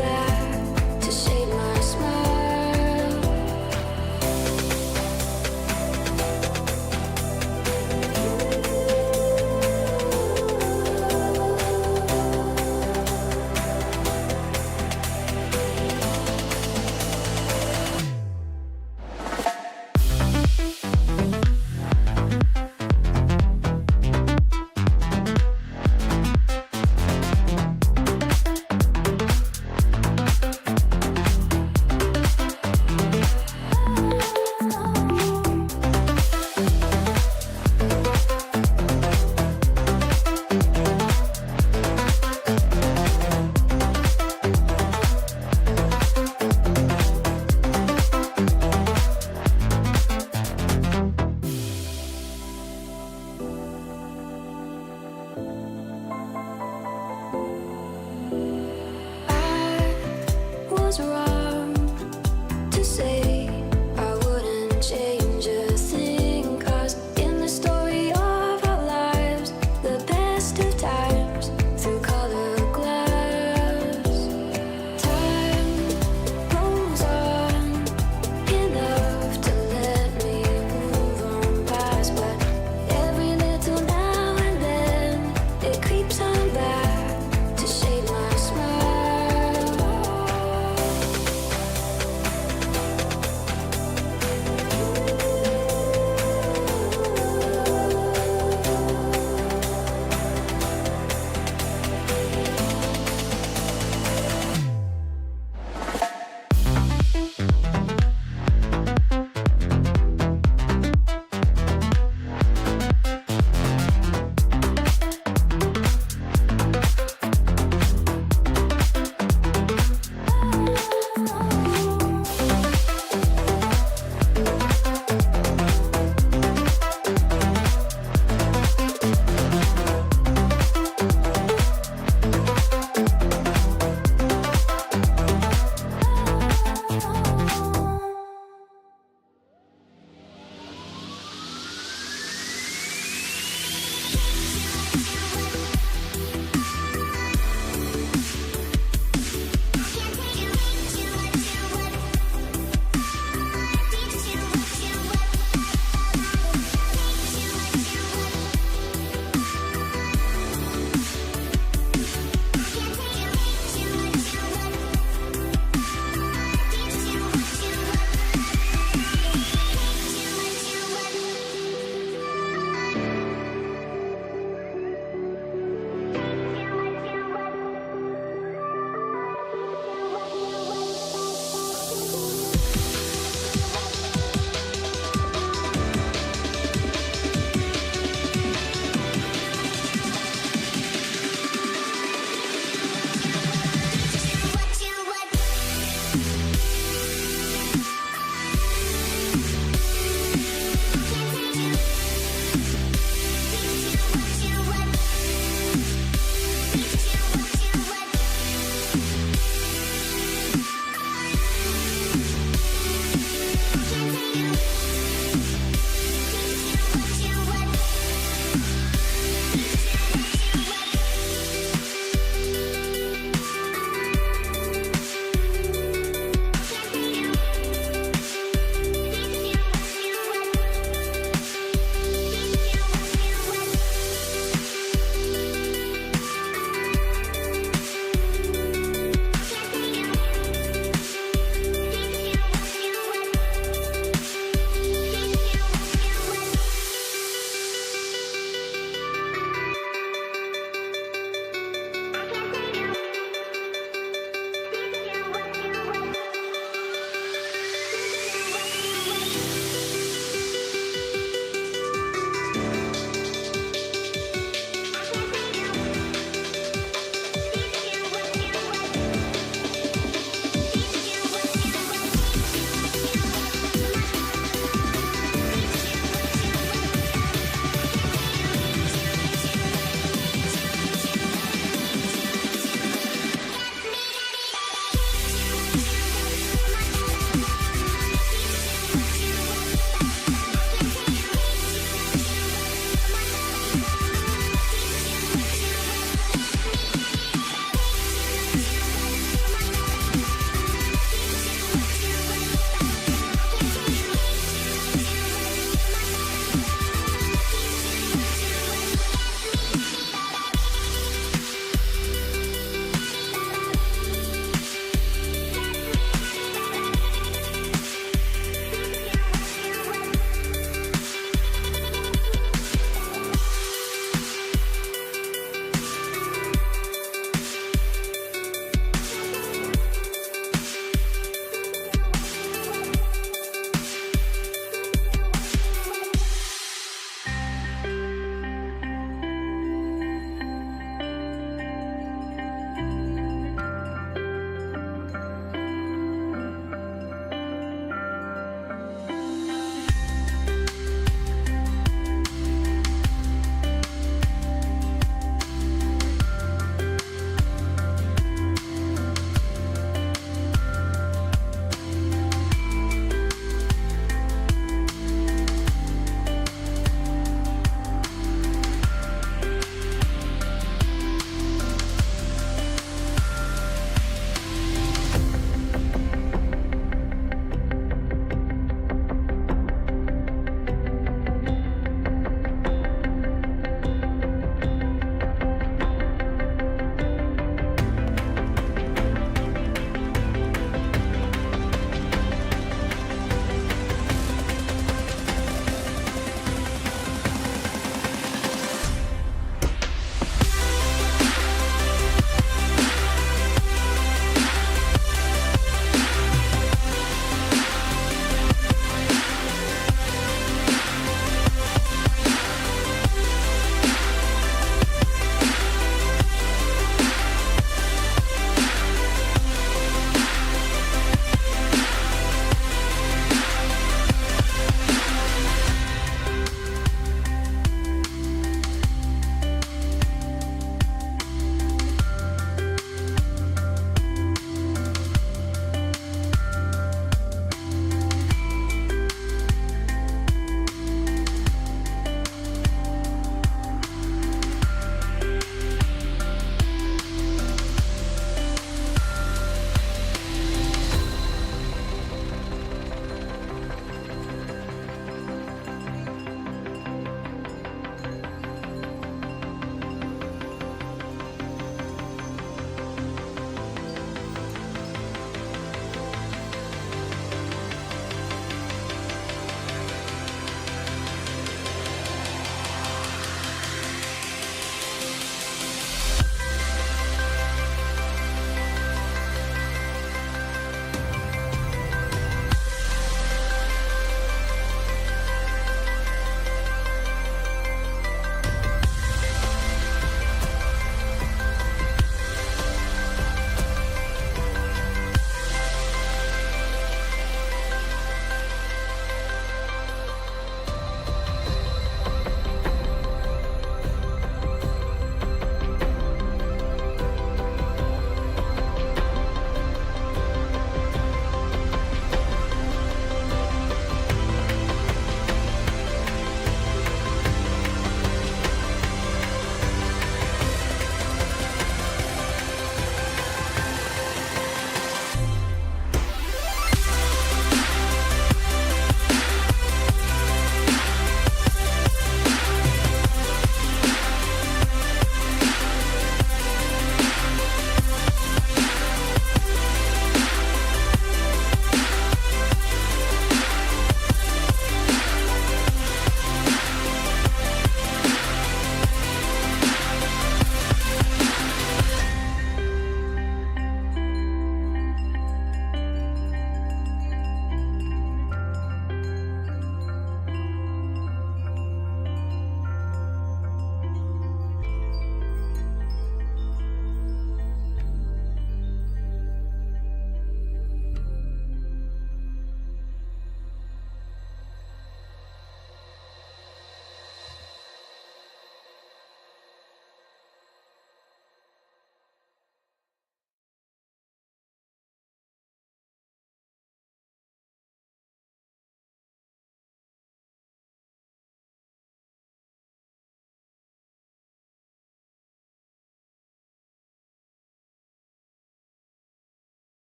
back to shade my smile. Was wrong to say I wouldn't change a thing, 'cause in the story of our lives, the best of times through colored glass, time rolls on enough to let me move on past, but every little now and then it creeps on back to shade my smile.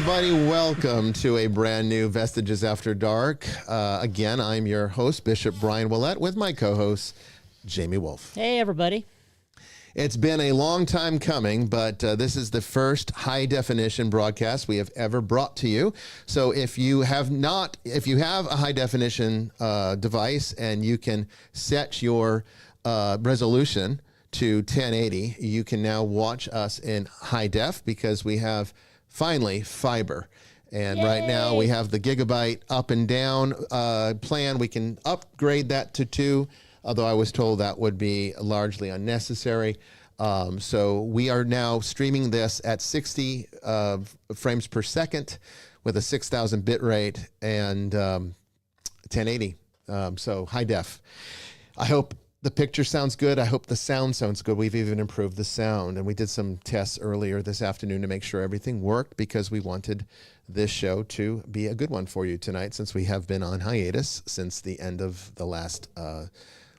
everybody. Welcome to a brand new Vestiges After Dark. Again, I'm your host, Bishop Brian Willett, with my co-host, Jamie Wolf. Hey, everybody. It's been a long time coming, but this is the first high-definition broadcast we have ever brought to you. So if you have a high-definition device and you can set your resolution to 1080, you can now watch us in high def because we have finally fiber. And Yay! Right now we have the gigabyte up and down plan. We can upgrade that to 2, although I was told that would be largely unnecessary. So we are now streaming this at 60 frames per second with a 6,000 bit rate and 1080. So high def. I hope the picture sounds good. I hope the sound sounds good. We've even improved the sound, and we did some tests earlier this afternoon to make sure everything worked because we wanted this show to be a good one for you tonight, since we have been on hiatus since the end of the last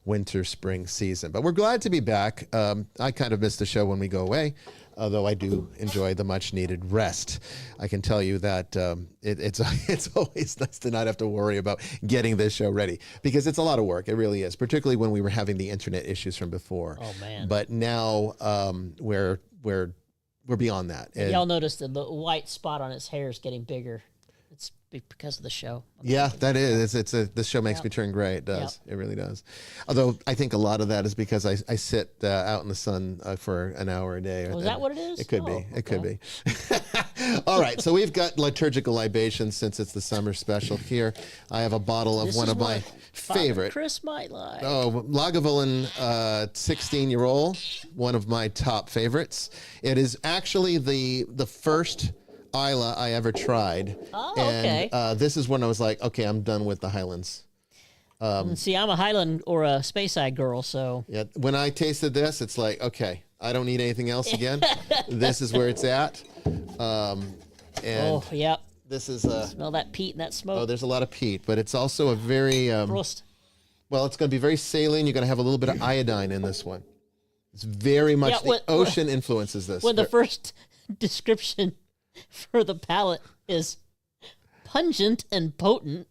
winter spring season. But we're glad to be back. I kind of miss the show when we go away, although I do enjoy the much needed rest. I can tell you that it's always nice to not have to worry about getting this show ready, because it's a lot of work. It really is, particularly when we were having the internet issues from before. Oh, man. But now we're beyond that. And y'all noticed the white spot on his hair is getting bigger. It's because of the show. Yeah, that is. This show makes me turn gray. It does. It really does. Although I think a lot of that is because I sit out in the sun for an hour a day. Is that what it is? It could be. It could be. All right. So we've got liturgical libations since it's the summer special here. I have a bottle of one of my favorite. Chris might like. Oh, Lagavulin 16-year-old, one of my top favorites. It is actually the first Isla I ever tried. Oh, and, okay. This is when I was like, okay, I'm done with the Highlands. See, I'm a Highland or a Speyside girl, so. Yeah, when I tasted this, it's like, okay, I don't need anything else again. This is where it's at. And yep. This is Smell that peat and that smoke. Oh, there's a lot of peat, but it's also a very Prost. well, it's going to be very saline. You're going to have a little bit of iodine in this one. It's very much the ocean influences this. When the first description for the palate is pungent and potent,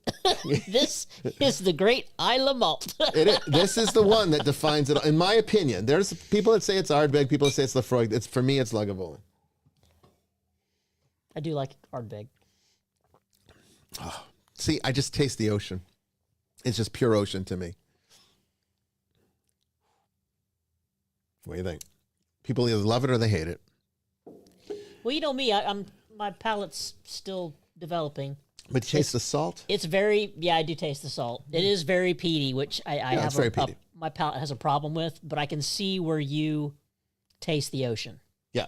this is the great Isla malt. This is the one that defines it, in my opinion. There's people that say it's Ardbeg, people that say it's Lafroig. For me, it's Lagavulin. I do like Ardbeg. Oh, see, I just taste the ocean. It's just pure ocean to me. What do you think? People either love it or they hate it. Well, you know me, my palate's still developing. But you taste the salt? It's very, I do taste the salt. It is very peaty, which I have my palate has a problem with, but I can see where you taste the ocean. Yeah.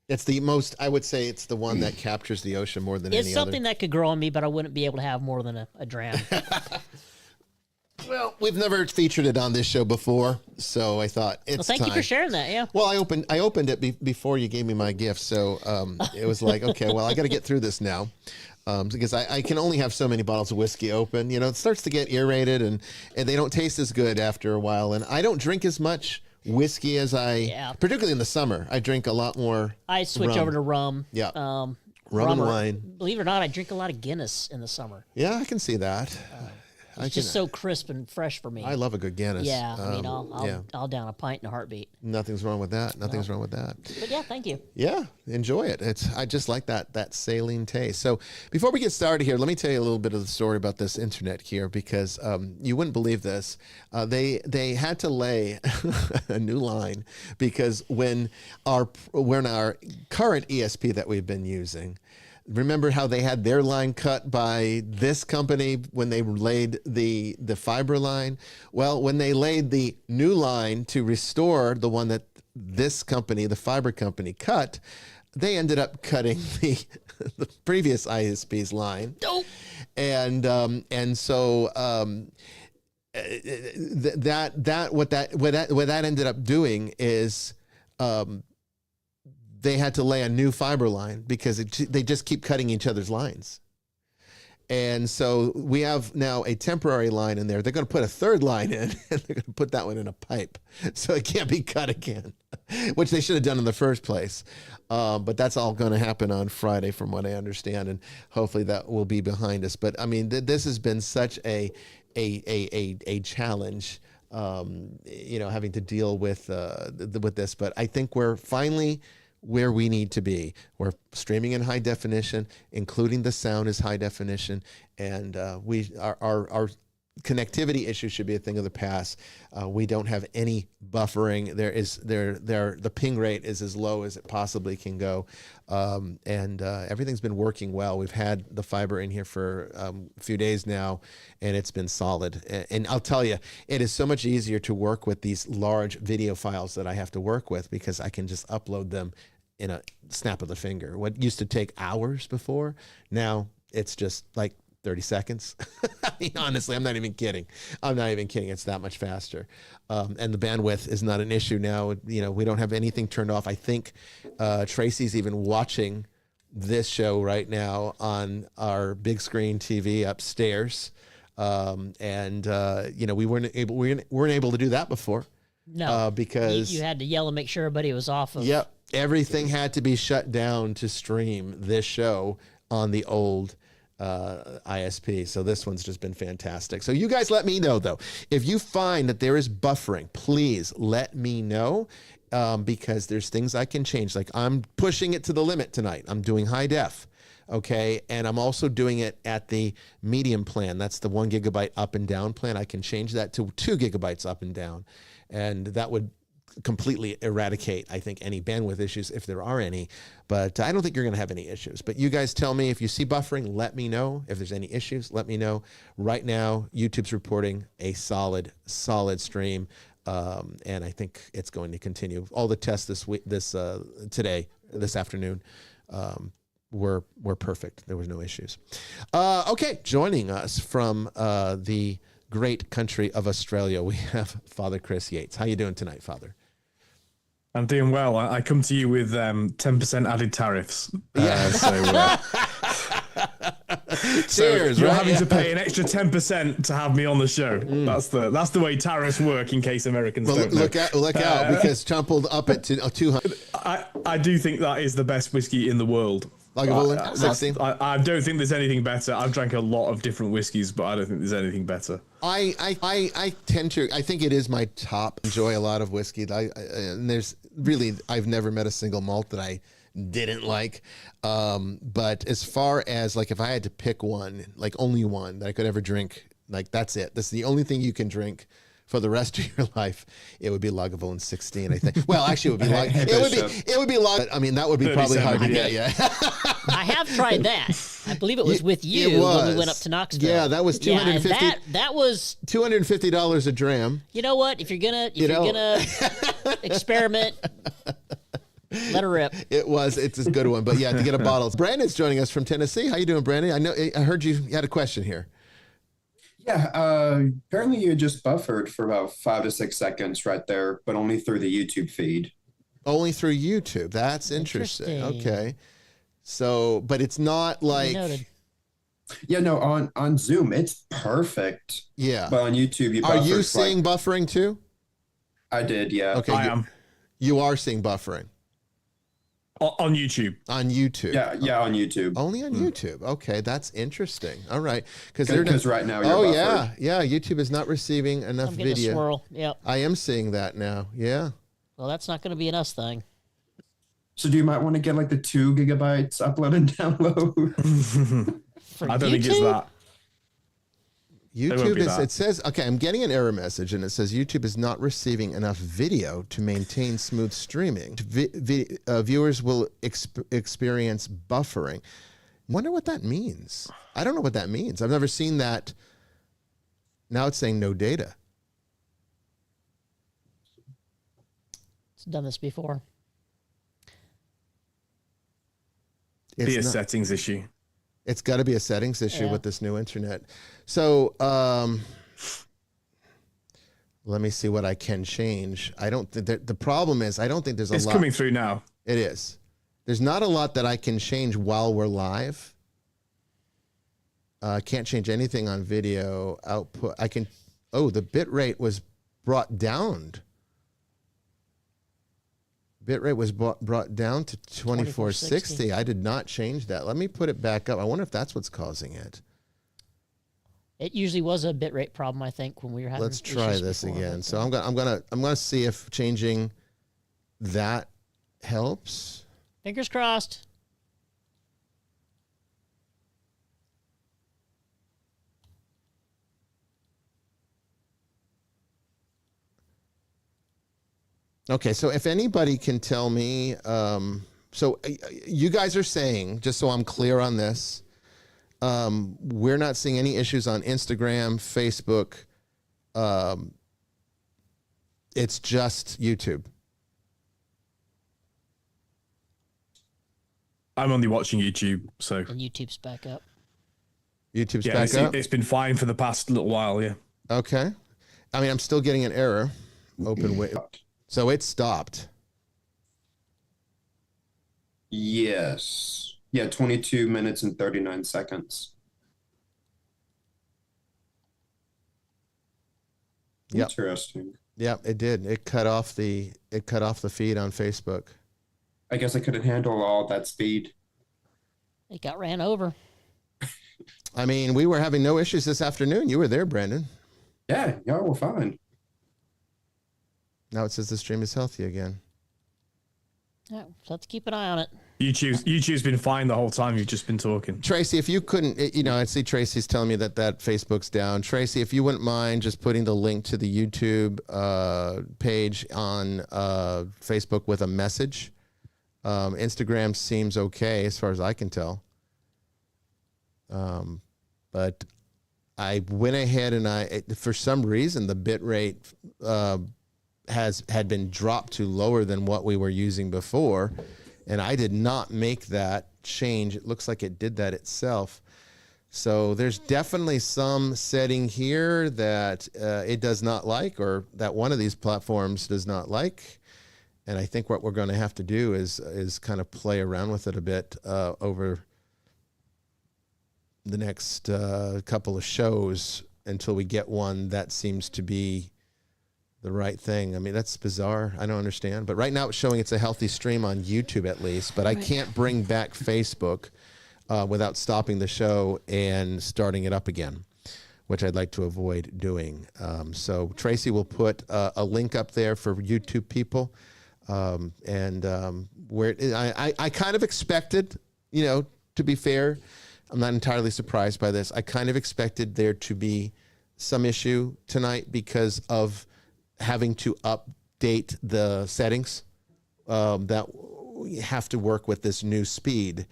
It's the most, I would say it's the one that captures the ocean more than any other. It's something that could grow on me, but I wouldn't be able to have more than a dram. Well, we've never featured it on this show before, so I thought it's Well, thank time. you for sharing that, yeah. Well, I opened it before you gave me my gift, so it was like, okay, well, I got to get through this now, because I can only have so many bottles of whiskey open. You know, it starts to get aerated, and they don't taste as good after a while. And I don't drink as much whiskey as particularly in the summer. I drink a lot more. I switch over to rum. Yeah, rum and wine. Believe it or not, I drink a lot of Guinness in the summer. Yeah, I can see that. It's just so crisp and fresh for me. I love a good Guinness. Yeah, I mean, I'll down a pint in a heartbeat. Nothing's wrong with that. Nothing's wrong with that. But yeah, thank you. Yeah, enjoy it. I just like that saline taste. So before we get started here, let me tell you a little bit of the story about this internet here, because you wouldn't believe this. They had to lay a new line because when our current ESP that we've been using, remember how they had their line cut by this company when they laid the fiber line? Well, when they laid the new line to restore the one that this company, the fiber company, cut, they ended up cutting the previous ISP's line. Nope. And so what that ended up doing is they had to lay a new fiber line because they just keep cutting each other's lines. And so we have now a temporary line in there. They're going to put a third line in, and they're going to put that one in a pipe. So it can't be cut again, which they should have done in the first place. But that's all going to happen on Friday, from what I understand. And hopefully that will be behind us. But I mean, this has been such a challenge, having to deal with this. But I think we're finally where we need to be. We're streaming in high definition, including the sound is high definition, and our connectivity issues should be a thing of the past. We don't have any buffering. The ping rate is as low as it possibly can go, and everything's been working well. We've had the fiber in here for a few days now, and it's been solid. And I'll tell you, it is so much easier to work with these large video files that I have to work with, because I can just upload them in a snap of the finger. What used to take hours before, now it's just like 30 seconds. I mean, honestly, I'm not even kidding. It's that much faster. And the bandwidth is not an issue now. We don't have anything turned off. I think Tracy's even watching this show right now on our big screen TV upstairs. We weren't able to do that before. No, because you had to yell and make sure everybody was off of. Yep. Everything had to be shut down to stream this show on the old ISP. So this one's just been fantastic. So you guys let me know, though. If you find that there is buffering, please let me know, because there's things I can change. Like, I'm pushing it to the limit tonight. I'm doing high def. Okay. And I'm also doing it at the medium plan. That's the 1 gigabyte up and down plan. I can change that to 2 gigabytes up and down. And that would completely eradicate, I think, any bandwidth issues, if there are any. But I don't think you're going to have any issues. But you guys tell me if you see buffering. Let me know. If there's any issues, let me know. Right now, YouTube's reporting a solid stream, and I think it's going to continue. All the tests this afternoon, were perfect. There was no issues. Okay, joining us from the great country of Australia, we have Father Chris Yates. How you doing tonight, Father? I'm doing well. I come to you with 10% added tariffs. Cheers! You're having to pay an extra 10% to have me on the show. That's the way tariffs work. In case Americans don't know. Look out, because Trump will up it to 200. I do think that is the best whiskey in the world. Lagavulin, 16. I don't think there's anything better. I've drank a lot of different whiskeys, but I don't think there's anything better. I think it is my top. Enjoy a lot of whiskey. And there's really, I've never met a single malt that I didn't like. But as far as, like, if I had to pick one, like only one that I could ever drink, like, that's it. That's the only thing you can drink for the rest of your life, it would be Lagavulin 16, I think. Well, actually, it would be I mean, that would be probably hard to get. Yeah. I have tried that. I believe it was with you when we went up to Knoxville. Yeah, that was $250. Yeah, that was $250 a dram. You know what? If you're gonna experiment, let her rip. It's a good one. But yeah, to get a bottle. Brandon's joining us from Tennessee. How you doing, Brandon? I heard you had a question here. Yeah, apparently you just buffered for about 5 to 6 seconds right there, but only through the YouTube feed. Only through YouTube. That's interesting. Okay. So, but it's not like... Yeah, no, on Zoom, it's perfect. Yeah. But on YouTube, you buffer. Are you seeing buffering too? I did, yeah. Okay. I am. You are seeing buffering? On YouTube. On YouTube. Yeah, on YouTube. Only on YouTube. Okay, that's interesting. All right, because right now you're buffered. yeah. YouTube is not receiving enough I'm getting video. a swirl. Yep. I am seeing that now. Yeah. Well, that's not going to be an us thing. So you might want to get like the 2 gigabytes upload and download. I don't think it's that. YouTube it says, okay, I'm getting an error message, and it says YouTube is not receiving enough video to maintain smooth streaming. Viewers will experience buffering. Wonder what that means. I don't know what that means. I've never seen that. Now it's saying no data. It's done this before. Be a settings issue. It's got to be a settings issue with this new internet. So let me see what I can change. I don't think the problem is I don't think there's a lot. It's coming through now. It is. There's not a lot that I can change while we're live. Can't change anything on video output. I can. Oh, the bit rate was brought down. Bitrate was brought down to 2460. I did not change that. Let me put it back up. I wonder if that's what's causing it. It usually was a bitrate problem, I think, when we were having. Let's try this before, again. So I'm gonna see if changing that helps. Fingers crossed. Okay, so if anybody can tell me, so you guys are saying, just so I'm clear on this, we're not seeing any issues on Instagram, Facebook. It's just YouTube. I'm only watching YouTube, so And YouTube's back up. YouTube's yeah, back up? it's been fine for the past little while. Yeah. Okay. I mean, I'm still getting an error. Open with. So it stopped. Yes. Yeah, 22 minutes and 39 seconds. Yep. Interesting. Yep, it did. It cut off the feed on Facebook. I guess I couldn't handle all that speed. It got ran over. I mean, we were having no issues this afternoon. You were there, Brandon. Yeah, y'all were fine. Now it says the stream is healthy again. Yeah, so let's keep an eye on it. YouTube's been fine the whole time. You've just been talking. Tracy, if you couldn't, I see Tracy's telling me that Facebook's down. Tracy, if you wouldn't mind just putting the link to the YouTube page on Facebook with a message. Instagram seems okay as far as I can tell. But I went ahead and for some reason, the bit rate had been dropped to lower than what we were using before. And I did not make that change. It looks like it did that itself. So there's definitely some setting here that it does not like, or that one of these platforms does not like. And I think what we're going to have to do is kind of play around with it a bit over the next couple of shows until we get one that seems to be the right thing. I mean, that's bizarre. I don't understand. But right now it's showing it's a healthy stream on YouTube at least. But I can't bring back Facebook without stopping the show and starting it up again, which I'd like to avoid doing. So Tracy will put a link up there for YouTube people. Where I kind of expected, to be fair, I'm not entirely surprised by this. I kind of expected there to be some issue tonight because of having to update the settings that we have to work with this new speed.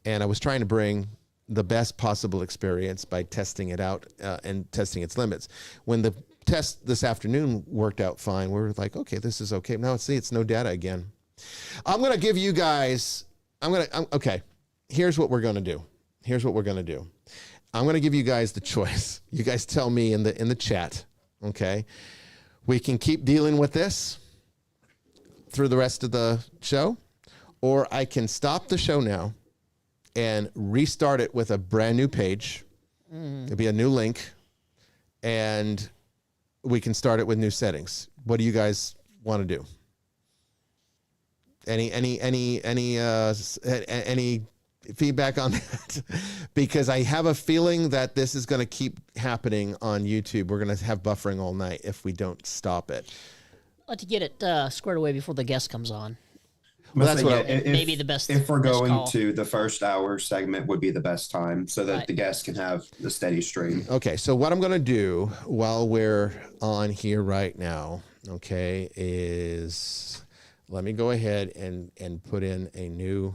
And I was trying to bring the best possible experience by testing it out and testing its limits. When the test this afternoon worked out fine, we were like, okay, this is okay. Now it's no data again. I'm going to give you guys, okay, here's what we're going to do. I'm going to give you guys the choice. You guys tell me in the chat, okay? We can keep dealing with this through the rest of the show, or I can stop the show now and restart it with a brand new page. It'll be a new link, and we can start it with new settings. What do you guys want to do? Any feedback on that? Because I have a feeling that this is going to keep happening on YouTube. We're going to have buffering all night if we don't stop it. Let's get it squared away before the guest comes on. Well, that's what maybe the best. If we're best going call. to the first hour segment would be the best time so that the guests can have the steady stream. Okay, so what I'm going to do while we're on here right now, okay, is let me go ahead and put in a new.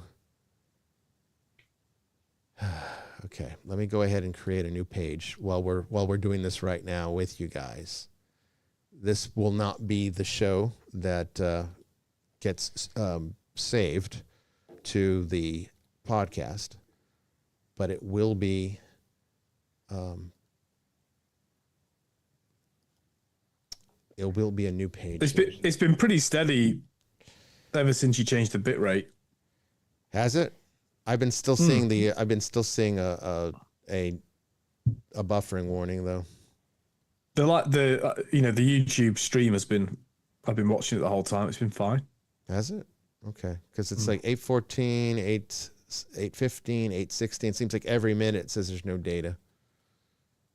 Okay, let me go ahead and create a new page while we're doing this right now with you guys. This will not be the show that gets saved to the podcast, but it will be a new page. It's been pretty steady ever since you changed the bit rate. Has it? I've been still seeing a a buffering warning though. The the YouTube stream has been. I've been watching it the whole time. It's been fine. Has it? Okay, because it's like 8:14, 8:15, 8:16. It seems like every minute it says there's no data.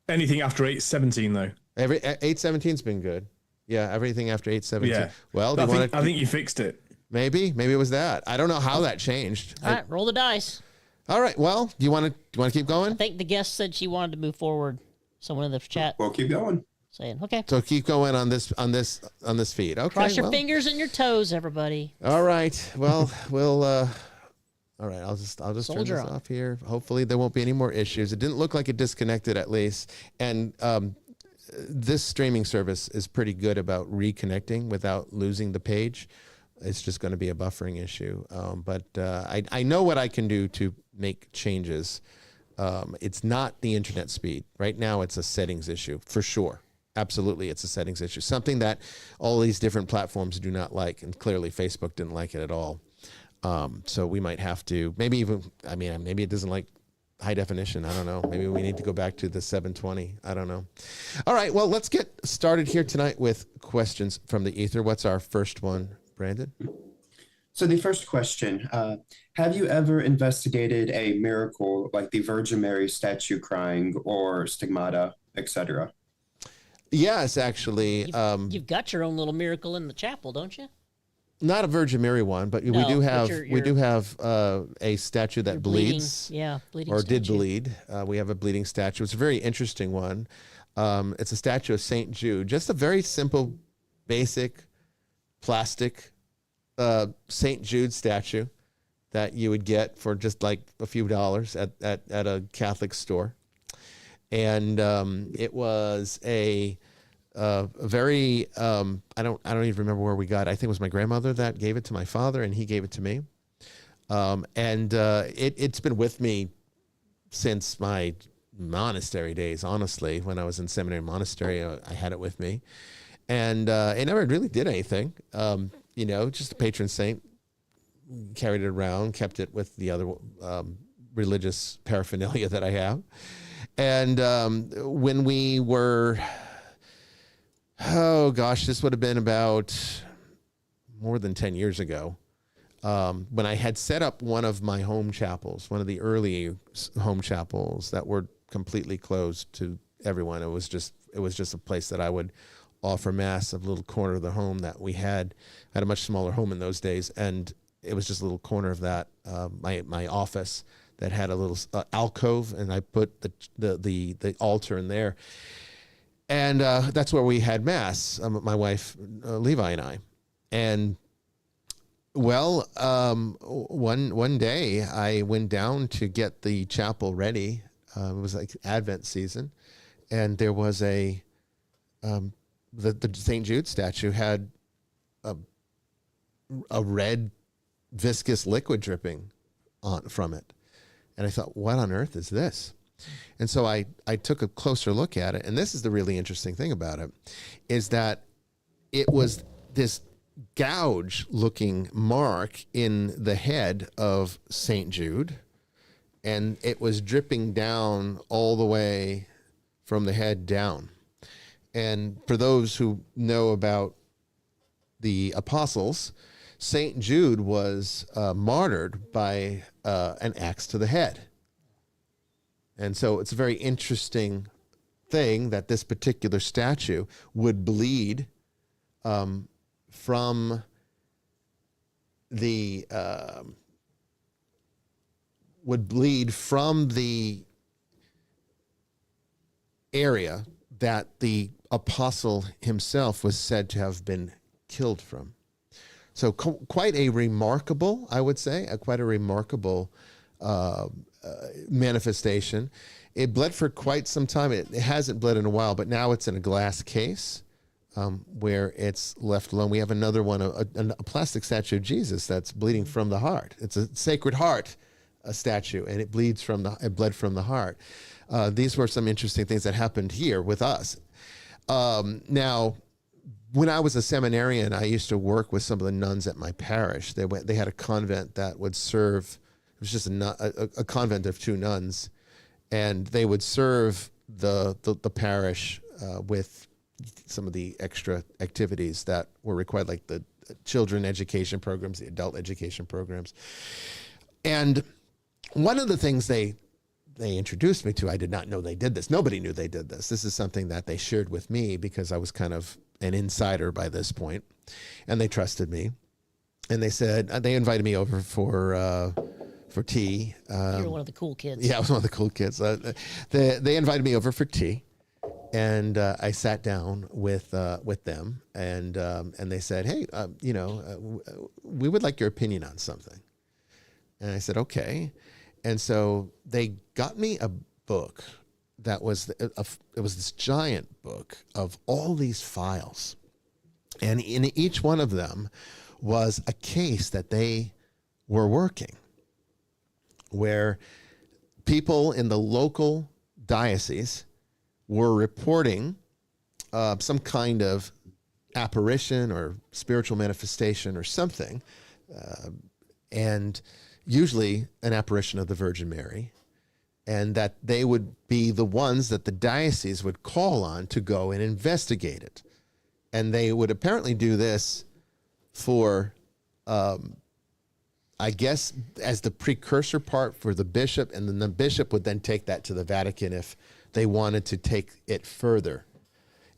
Anything after 8:17 though. Every 8:17's been good. Yeah, everything after 8:17. Yeah. Well, I think you fixed it. maybe it was that. I don't know how that changed. All right, roll the dice. All right. Well, do you want to keep going? I think the guest said she wanted to move forward. Someone in the chat We'll keep going. saying, "Okay, So keep going on this feed. Okay. cross your well. fingers and your toes, everybody." All right. Well, we'll. All right. I'll just turn Soldier this on. off here. Hopefully there won't be any more issues. It didn't look like it disconnected at least, and this streaming service is pretty good about reconnecting without losing the page. It's just going to be a buffering issue. But I know what I can do to make changes. It's not the internet speed. Right now, it's a settings issue for sure. Absolutely, it's a settings issue. Something that all these different platforms do not like, and clearly Facebook didn't like it at all. So we might have to, maybe it doesn't like high definition. I don't know. Maybe we need to go back to the 720. I don't know. All right, well, let's get started here tonight with questions from the ether. What's our first one, Brandon? So the first question, have you ever investigated a miracle like the Virgin Mary statue crying or stigmata, etc.? Yes, actually. You've got your own little miracle in the chapel, don't you? Not a Virgin Mary one, but we No, do but have a statue that Your bleeds. bleeding Or statue. did bleed. We have a bleeding statue. It's a very interesting one. It's a statue of St. Jude, just a very simple, basic, plastic St. Jude statue that you would get for just like a few dollars at a Catholic store. And it was a very I don't even remember where we got it. I think it was my grandmother that gave it to my father, and he gave it to me. It's been with me since my monastery days. Honestly, when I was in seminary monastery, I had it with me, and it never really did anything. Just a patron saint. Carried it around, kept it with the other religious paraphernalia that I have. And when we were, this would have been about more than 10 years ago, when I had set up one of my home chapels, one of the early home chapels that were completely closed to everyone. It was just a place that I would offer mass, a little corner of the home that we had. I had a much smaller home in those days, and it was just a little corner of that, my office that had a little alcove, and I put the altar in there. And that's where we had mass, my wife, Levi, and I. And well, one day I went down to get the chapel ready. It was like Advent season, and there was the St. Jude statue had a red viscous liquid dripping from it. And I thought, what on earth is this? And so I took a closer look at it. And this is the really interesting thing about it, is that it was this gouge-looking mark in the head of St. Jude. And it was dripping down all the way from the head down. And for those who know about the apostles, St. Jude was martyred by an axe to the head. And so it's a very interesting thing that this particular statue would bleed from the area that the apostle himself was said to have been killed from. So quite a remarkable, I would say, quite a remarkable manifestation. It bled for quite some time. It hasn't bled in a while, but now it's in a glass case where it's left alone. We have another one, a plastic statue of Jesus that's bleeding from the heart. It's a Sacred Heart statue, and it bled from the heart. These were some interesting things that happened here with us. Now, when I was a seminarian, I used to work with some of the nuns at my parish. They had a convent that would serve. It was just a convent of 2 nuns, and they would serve the parish with some of the extra activities that were required, like the children education programs, the adult education programs. And one of the things they introduced me to, I did not know they did this. Nobody knew they did this. This is something that they shared with me because I was kind of an insider by this point, and they trusted me. And they said, they invited me over for tea. You're one of the cool kids. Yeah, I was one of the cool kids. They invited me over for tea, and I sat down with them, and they said, "Hey, we would like your opinion on something." And I said, "Okay." And so they got me a book that was it was this giant book of all these files, and in each one of them was a case that they were working, where people in the local diocese were reporting some kind of apparition or spiritual manifestation or something, and usually an apparition of the Virgin Mary, and that they would be the ones that the diocese would call on to go and investigate it. And they would apparently do this for, I guess, as the precursor part for the bishop, and then the bishop would then take that to the Vatican if they wanted to take it further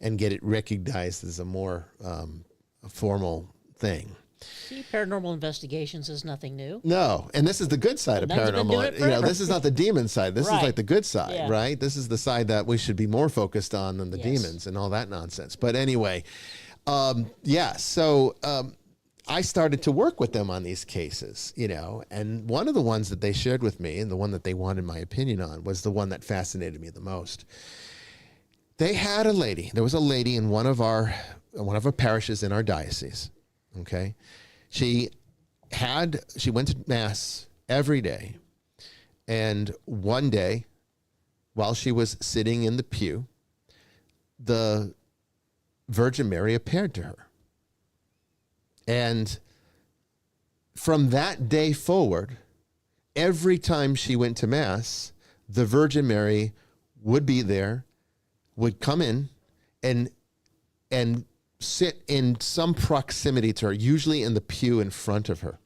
and get it recognized as a more formal thing. See, paranormal investigations is nothing new. No, and this is the good side of Nuns have been doing paranormal. it forever. This is not the demon side. This is Right. like the good side, Yeah. right? This is the side that we should be more focused on than the Yes. demons and all that nonsense. But anyway, I started to work with them on these cases, and one of the ones that they shared with me, and the one that they wanted my opinion on, was the one that fascinated me the most. They had a lady. There was a lady in one of our parishes in our diocese. Okay, she went to mass every day, and one day, while she was sitting in the pew, the Virgin Mary appeared to her. And from that day forward, every time she went to mass, the Virgin Mary would be there, would come in and sit in some proximity to her, usually in the pew in front of her.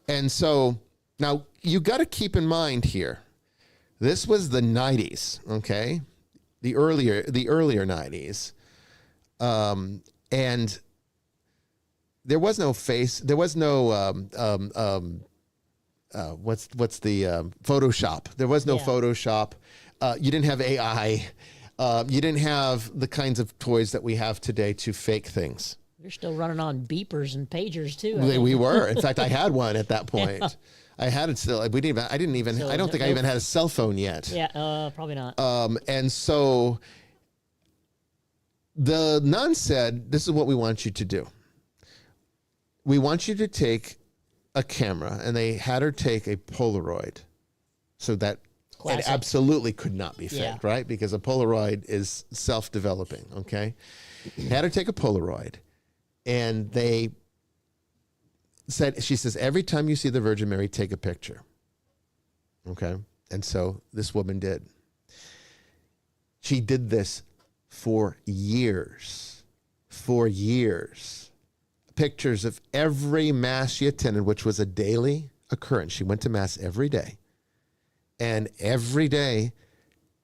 And so now you got to keep in mind here, this was the 90s, okay? The earlier 90s. And there was no Photoshop. There was no Yeah. Photoshop. You didn't have AI. You didn't have the kinds of toys that we have today to fake things. You're still running on beepers and pagers too. We were. In fact, I had one at that point. Yeah. I had it still. I don't think I even had a cell phone yet. Yeah, probably not. And so the nun said, "This is what we want you to do. We want you to take a camera," and they had her take a Polaroid, so that Classic. it absolutely could not be faked, Yeah. right? Because a Polaroid is self-developing, okay? Had her take a Polaroid, and she says, every time you see the Virgin Mary, take a picture, okay? And so this woman did. She did this for years. Pictures of every mass she attended, which was a daily occurrence. She went to mass every day. And every day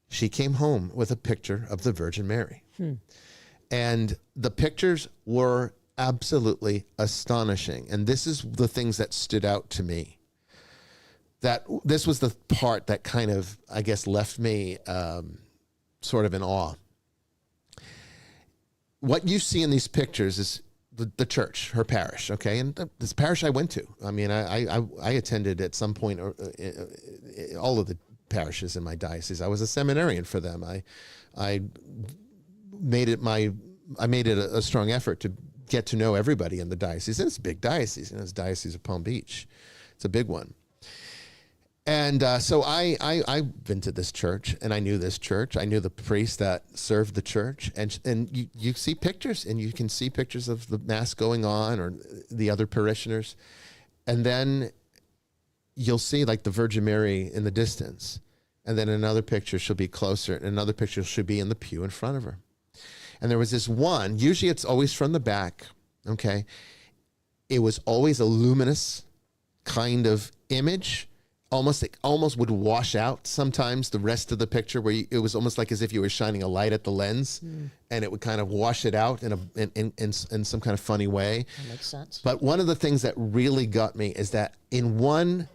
she came home with a picture of the Virgin Mary. And the pictures were absolutely astonishing. And this is the things that stood out to me. That this was the part that kind of, I guess, left me sort of in awe. What you see in these pictures is the church, her parish, okay? And this parish I went to. I mean, I attended at some point all of the parishes in my diocese. I was a seminarian for them. I made it a strong effort to get to know everybody in the diocese. And it's a big diocese. It's the Diocese of Palm Beach. It's a big one. And so I've been to this church, and I knew this church. I knew the priest that served the church. And you see pictures, and you can see pictures of the mass going on or the other parishioners. And then you'll see like the Virgin Mary in the distance. And then another picture, she'll be closer. And another picture, she'll be in the pew in front of her. And there was this one, usually it's always from the back, okay? It was always a luminous kind of image. It almost would wash out sometimes the rest of the picture, where it was almost like as if you were shining a light at the lens, and it would kind of wash it out in some kind of funny way. That makes sense. But one of the things that really got me is that at one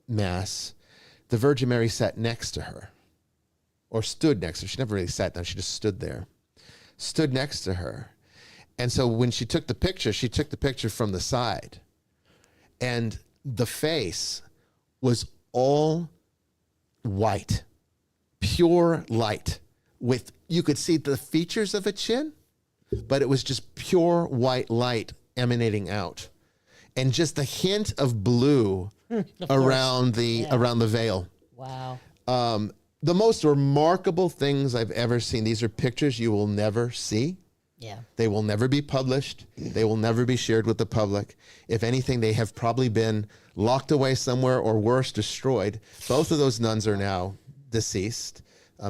mass, the Virgin Mary sat next to her, or stood next to her. She never really sat down. She just stood there, stood next to her. And so when she took the picture from the side, and the face was all white, pure light, with, you could see the features of a chin, but it was just pure white light emanating out, and just a hint of blue around the veil. Wow. The most remarkable things I've ever seen. These are pictures you will never see. Yeah. They will never be published. They will never be shared with the public. If anything, they have probably been locked away somewhere, or worse, destroyed. Both of those nuns are now deceased.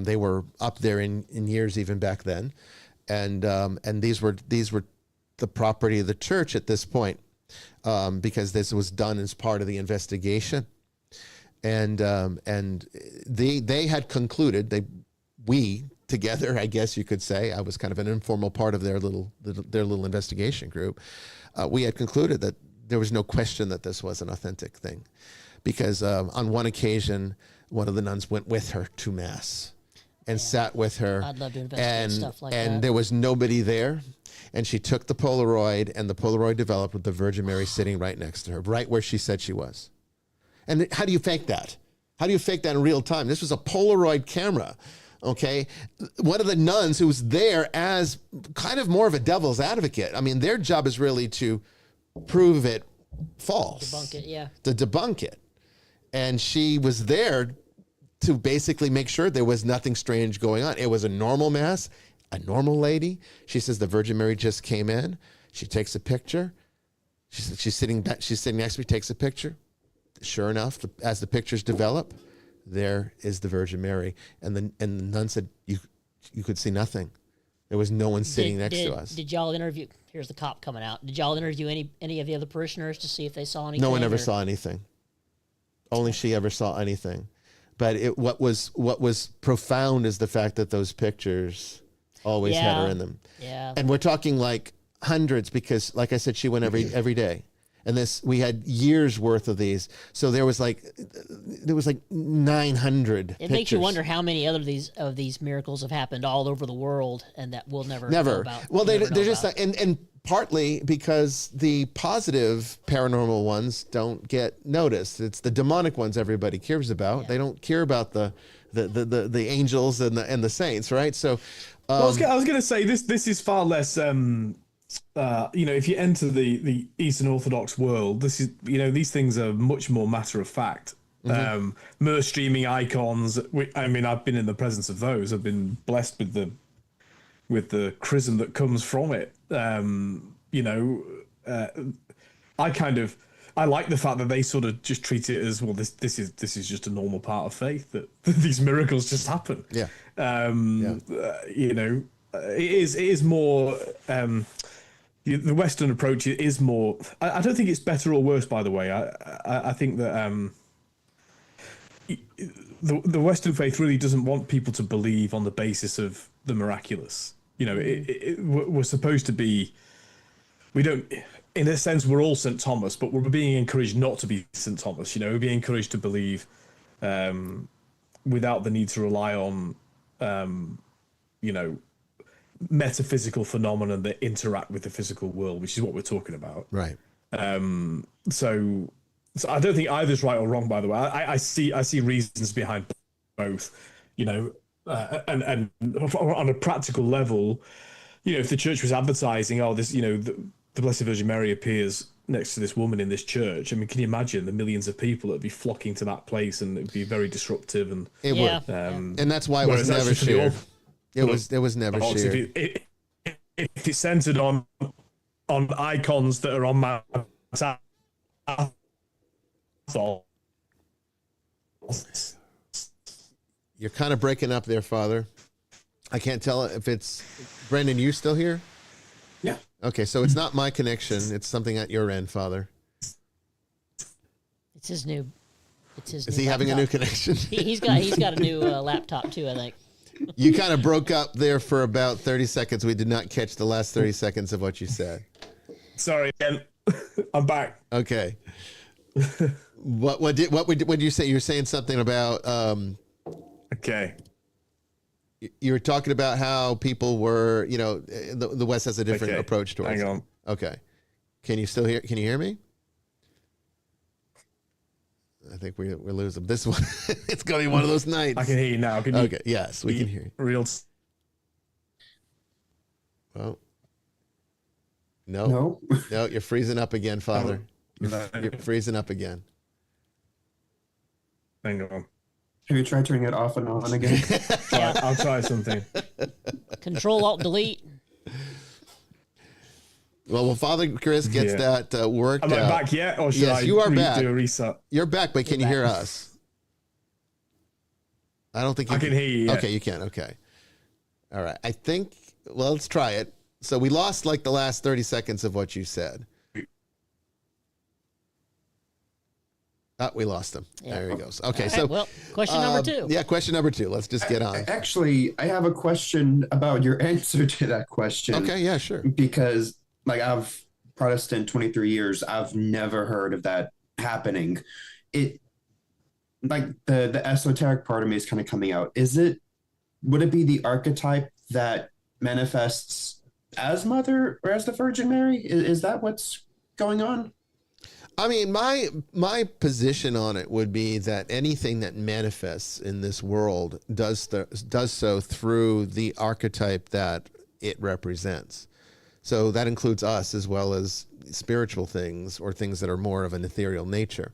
They were up there in years even back then. And these were the property of the church at this point, because this was done as part of the investigation. And they had concluded, we together, I guess you could say, I was kind of an informal part of their little investigation group. We had concluded that there was no question that this was an authentic thing, because on one occasion, one of the nuns went with her to mass and sat with her. I'd love to investigate stuff like that. And there was nobody there. And she took the Polaroid, and the Polaroid developed with the Virgin Mary sitting right next to her, right where she said she was. And how do you fake that? How do you fake that in real time? This was a Polaroid camera, okay? One of the nuns who was there as kind of more of a devil's advocate. I mean, their job is really to prove it false. Debunk it, yeah. To debunk it. And she was there to basically make sure there was nothing strange going on. It was a normal mass, a normal lady. She says the Virgin Mary just came in. She takes a picture. She's sitting next to me, takes a picture. Sure enough, as the pictures develop, there is the Virgin Mary. And the nun said, you could see nothing. There was no one sitting next to us. Did y'all interview, here's the cop coming out, did y'all interview any of the other parishioners to see if they saw anything? No one ever saw anything. Only she ever saw anything. But what was profound is the fact that those pictures always had her in them. Yeah. And we're talking like hundreds, because like I said, she went every day. And we had years worth of these. So there was like 900 It pictures. makes you wonder how many other of these miracles have happened all over the world, and that we'll never know about. Well, they're just like, and partly because the positive paranormal ones don't get noticed. It's the demonic ones everybody cares about. Yeah. They don't care about the angels and the saints, right? So I was going to say this is far less if you enter the Eastern Orthodox world, this is, these things are much more matter of fact. Mm-hmm. Mirror streaming icons. I mean, I've been in the presence of those. I've been blessed with the chrism that comes from it. I like the fact that they sort of just treat it as, well, this is just a normal part of faith, that these miracles just happen. Yeah. It is more. The Western approach is more. I don't think it's better or worse, by the way. I think that the Western faith really doesn't want people to believe on the basis of the miraculous. We're supposed to be. We don't. In a sense, we're all St. Thomas, but we're being encouraged not to be St. Thomas. We're being encouraged to believe without the need to rely on, metaphysical phenomena that interact with the physical world, which is what we're talking about. Right. So I don't think either's right or wrong, by the way. I see reasons behind both, and on a practical level, if the church was advertising, the Blessed Virgin Mary appears next to this woman in this church. I mean, can you imagine the millions of people that would be flocking to that place, and it'd be very disruptive, and it would. And that's why it was never shared. It was never shared. If it's centered on icons that are on my You're kind of breaking up there, Father. I can't tell if it's Brendan. You still here? Yeah. Okay, so it's not my connection. It's something at your end, Father. It's his new. It's his. Is new he having a new laptop. connection? He's got a new laptop too, I think. You kind of broke up there for about 30 seconds. We did not catch the last 30 seconds of what you said. Sorry again. I'm back. Okay. What did you say? You were saying something about Okay. you were talking about how people were, the West has a different Okay. approach towards Hang it. on. Okay. Can you hear me? I think we're losing this one. It's going to be one of those nights. I can hear you now. Can you? Okay. Yes, we can hear you. Real. Well, no, you're freezing up again, Father. No. You're freezing up again. Hang on. Have you tried turning it off and on again? I'll try something. Control Alt Delete. Well, Father Chris gets that worked Am I out. back yet, or should Yes, I you are back. do a reset? You're back, but can you hear us? I don't think you I can hear you. Yeah. Okay, you can. Okay. All right. I think, well, let's try it. So we lost like the last 30 seconds of what you said. We lost him. Yeah. There he goes. Okay, All so right, well, question number 2. Yeah, question number 2. Let's just get on. Actually, I have a question about your answer to that question. Okay, yeah, sure. Because, like, I've Protestant 23 years, I've never heard of that happening. It, like, the esoteric part of me is kind of coming out. Would it be the archetype that manifests as Mother or as the Virgin Mary? Is that what's going on? I mean, my position on it would be that anything that manifests in this world does so through the archetype that it represents. So that includes us as well as spiritual things or things that are more of an ethereal nature.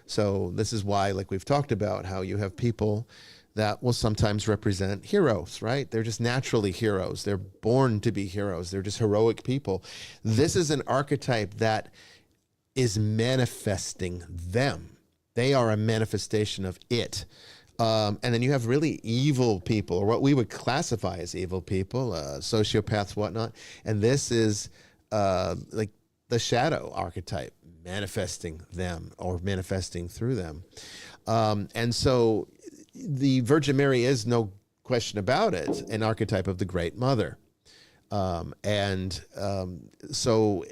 So this is why, like we've talked about, how you have people that will sometimes represent heroes, right? They're just naturally heroes. They're born to be heroes. They're just heroic people. This is an archetype that is manifesting them. They are a manifestation of it. And then you have really evil people, or what we would classify as evil people, sociopaths, whatnot. And this is like the shadow archetype manifesting them or manifesting through them. And so the Virgin Mary is, no question about it, an archetype of the Great Mother. So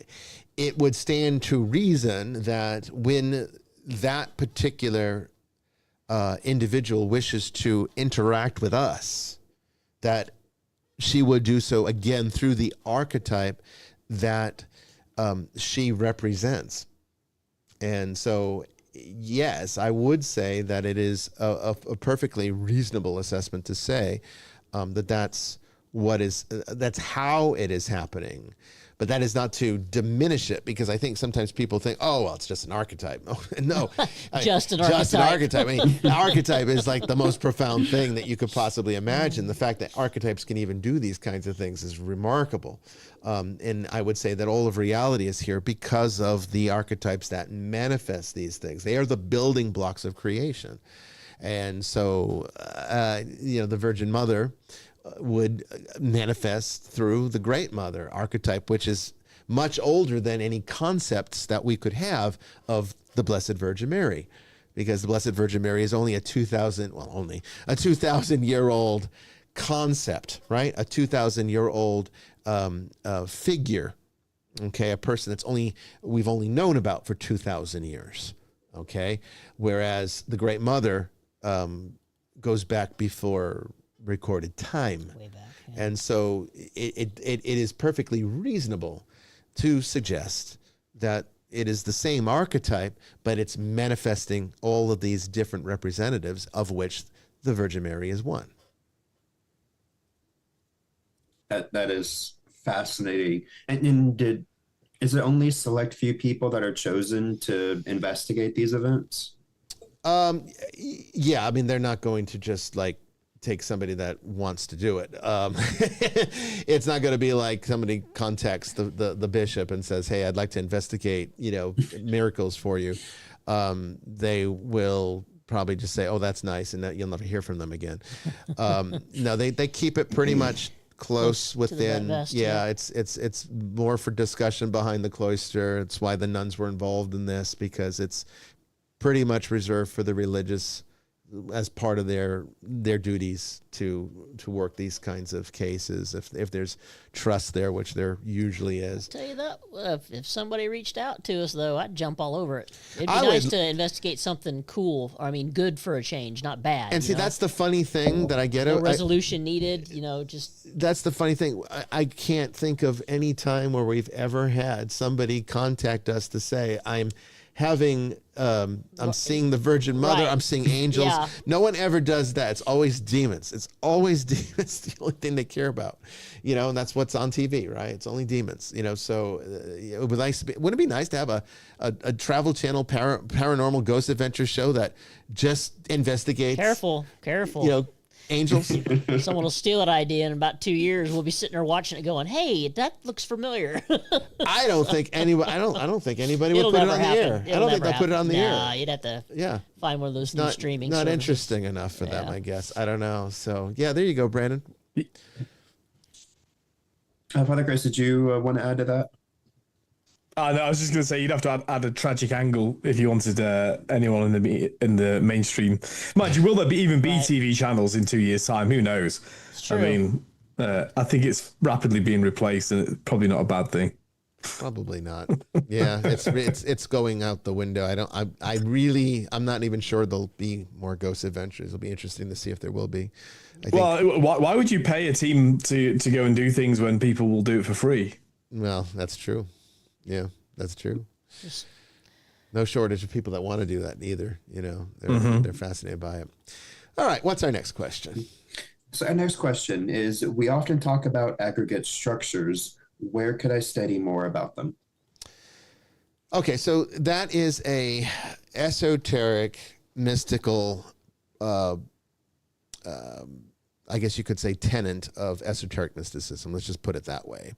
it would stand to reason that when that particular individual wishes to interact with us, that she would do so again through the archetype that she represents. And so, yes, I would say that it is a perfectly reasonable assessment to say that's how it is happening. But that is not to diminish it, because I think sometimes people think, oh, well, it's just an archetype. No, Just an archetype. I mean, the archetype is like the most profound thing that you could possibly imagine. The fact that archetypes can even do these kinds of things is remarkable. And I would say that all of reality is here because of the archetypes that manifest these things. They are the building blocks of creation. And so, the Virgin Mother would manifest through the Great Mother archetype, which is much older than any concepts that we could have of the Blessed Virgin Mary, because the Blessed Virgin Mary is only a 2,000-year-old concept, right? A 2,000-year-old figure, okay? A person we've only known about for 2,000 years, okay? Whereas the Great Mother goes back before recorded time. Way back. Yeah. And so it is perfectly reasonable to suggest that it is the same archetype, but it's manifesting all of these different representatives, of which the Virgin Mary is one. That is fascinating. And is it only select few people that are chosen to investigate these events? Yeah, I mean, they're not going to just like take somebody that wants to do it. It's not going to be like somebody contacts the bishop and says, hey, I'd like to investigate, miracles for you. They will probably just say, "Oh, that's nice," and that you'll never hear from them again. No, they keep it pretty much close to the within. vest, Yeah, it's more for discussion behind the cloister. It's why the nuns were involved in this, because it's pretty much reserved for the religious as part of their duties to work these kinds of cases if there's trust there, which there usually is. Tell you that if somebody reached out to us, though, I'd jump all over it. It'd be I nice would- to investigate something cool. I mean, good for a change, not bad. And you see, know? that's the funny thing that I get. No resolution needed. Just That's the funny thing. I can't think of any time where we've ever had somebody contact us to say, I'm having, I'm seeing the Virgin Mother, Right. I'm seeing angels. Yeah. No one ever does that. It's always demons. It's always demons, the only thing they care about, and that's what's on TV, right? It's only demons, so it would be nice to wouldn't it be nice to have a Travel Channel paranormal ghost adventure show that just investigates, careful. angels? Someone will steal that idea, and in about 2 years, we'll be sitting there watching it, going, "Hey, that looks familiar." I don't think anybody. I don't think anybody would It'll put it never on the happen. air. I It'll don't think never they'll put it on the Nah, air. you'd have to Yeah, find one of those new not streaming. not services. interesting enough for them, Yeah. I guess. I don't know. So yeah, there you go, Brandon. Father Chris, did you want to add to that? No, I was just going to say you'd have to add a tragic angle if you wanted anyone in the mainstream. Mind you, will there even be Right. TV channels in 2 years' time? Who knows? true. I mean, I think it's rapidly being replaced, and it's probably not a bad thing. Probably not. Yeah, it's going out the window. I'm not even sure there'll be more ghost adventures. It'll be interesting to see if there will be. I think, Well, why would you pay a team to go and do things when people will do it for free? well, that's true. Yeah, that's true. No shortage of people that want to do that either. They're fascinated by it. All right, what's our next question? So our next question is, we often talk about aggregate structures. Where could I study more about them? Okay, so that is a esoteric, mystical, I guess you could say, tenet of esoteric mysticism. Let's just put it that way.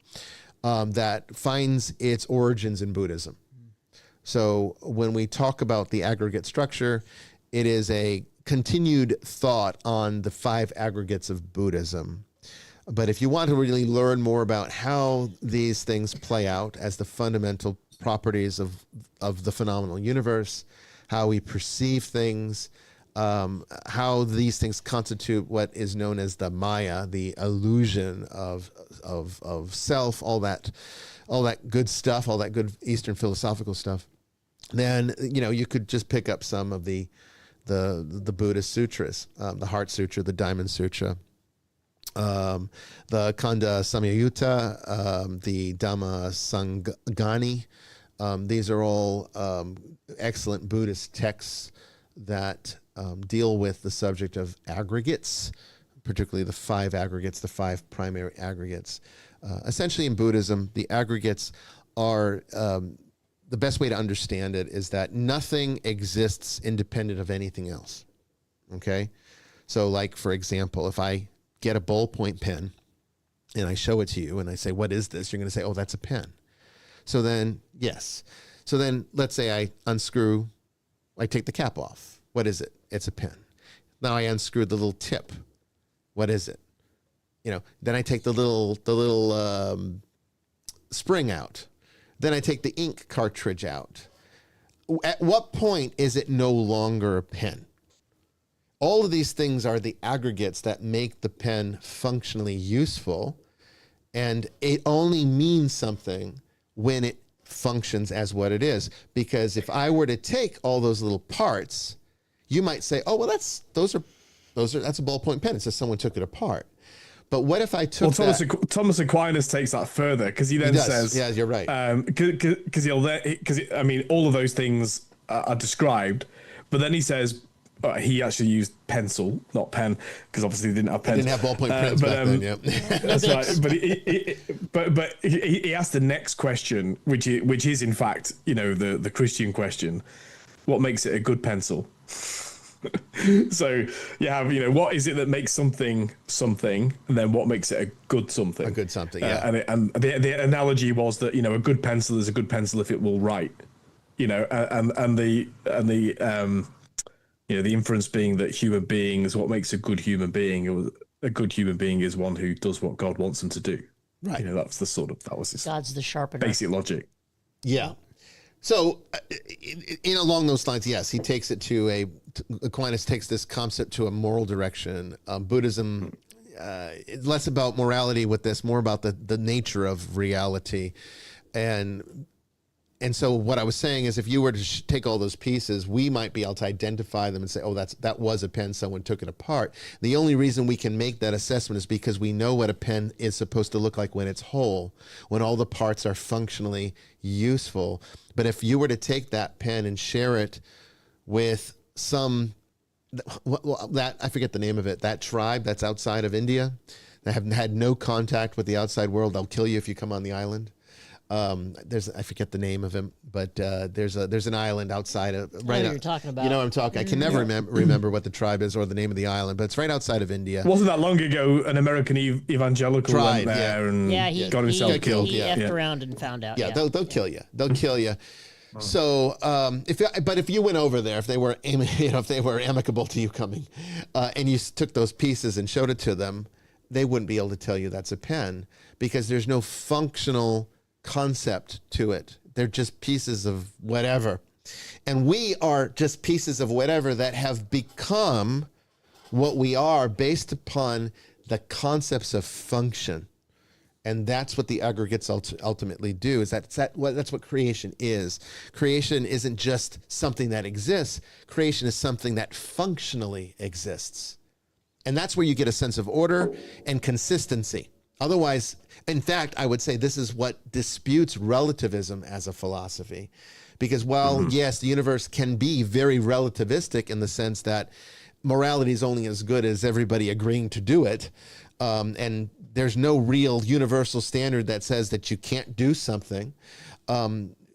That finds its origins in Buddhism. So when we talk about the aggregate structure, it is a continued thought on the 5 aggregates of Buddhism. But if you want to really learn more about how these things play out as the fundamental properties of the phenomenal universe, how we perceive things, how these things constitute what is known as the Maya, the illusion of self, all that good stuff, all that good Eastern philosophical stuff, then you could just pick up some of the Buddhist sutras, the Heart Sutra, the Diamond Sutra, the Kanda Samyutta, the Dhamma Sangani. These are all excellent Buddhist texts that deal with the subject of aggregates, particularly the 5 aggregates, the 5 primary aggregates. Essentially in Buddhism, the aggregates are, the best way to understand it is that nothing exists independent of anything else. Okay? So like, for example, if I get a ballpoint pen and I show it to you and I say, "What is this?" You're going to say, "Oh, that's a pen." So then, yes. So then let's say I take the cap off. What is it? It's a pen. Now I unscrew the little tip. What is it? Then I take the little spring out. Then I take the ink cartridge out. At what point is it no longer a pen? All of these things are the aggregates that make the pen functionally useful, and it only means something when it functions as what it is. Because if I were to take all those little parts, you might say, "Oh, well, that's a ballpoint pen. It's just someone took it apart." But what if I took Thomas Aquinas takes that further, because he then says, "Yeah, you're right." Because all of those things are described, but then he says he actually used pencil, not pen, because obviously he didn't have pens. Didn't have ballpoint pens back then. Yeah, that's right. But he asked the next question, which is in fact the Christian question: what makes it a good pencil? So you have what is it that makes something, and then what makes it a good something? A good something, yeah. And the analogy was that a good pencil is a good pencil if it will write, and the The inference being that human beings, what makes a good human being, or a good human being is one who does what God wants them to do. Right. That was his God's the sharpener. basic logic. Yeah. So, along those lines, yes, he takes it to Aquinas takes this concept to a moral direction. Buddhism, less about morality with this, more about the nature of reality. And so what I was saying is, if you were to take all those pieces, we might be able to identify them and say, oh, that was a pen, someone took it apart. The only reason we can make that assessment is because we know what a pen is supposed to look like when it's whole, when all the parts are functionally useful. But if you were to take that pen and share it with I forget the name of it, that tribe that's outside of India, that have had no contact with the outside world, they'll kill you if you come on the island. I forget the name of him, but there's an island outside of I know what you're talking about. You know what I'm talking. I can never remember what the tribe is or the name of the island, but it's right outside of India. Wasn't that long ago an American evangelical went there and got himself killed? He effed around and found out. Yeah, they'll kill you. They'll kill you. So, if you went over there, if they were amicable to you coming, and you took those pieces and showed it to them, they wouldn't be able to tell you that's a pen because there's no functional concept to it. They're just pieces of whatever. And we are just pieces of whatever that have become what we are based upon the concepts of function. And that's what the aggregates ultimately do, is that's what creation is. Creation isn't just something that exists. Creation is something that functionally exists. And that's where you get a sense of order and consistency. Otherwise, in fact, I would say this is what disputes relativism as a philosophy. Because while, yes, the universe can be very relativistic in the sense that morality is only as good as everybody agreeing to do it, and there's no real universal standard that says that you can't do something,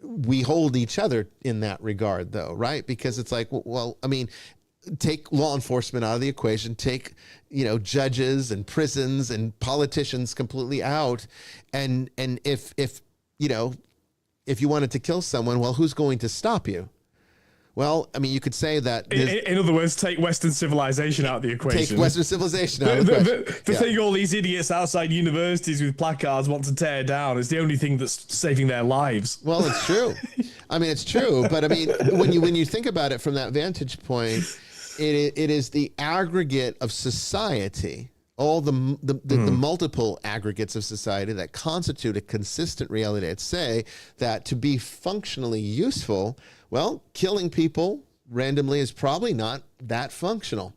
we hold each other in that regard, though, right? Because it's like, well, I mean, take law enforcement out of the equation, take, judges and prisons and politicians completely out. And if you wanted to kill someone, well, who's going to stop you? Well, I mean, you could say that. In other words, take Western civilization out of the equation. Take Western civilization out of the equation. The thing all these idiots outside universities with placards want to tear down is the only thing that's saving their lives. Well, it's true. I mean, it's true. But I mean, when you think about it from that vantage point, it is the aggregate of society, all the multiple aggregates of society that constitute a consistent reality. I'd say that to be functionally useful, well, killing people randomly is probably not that functional.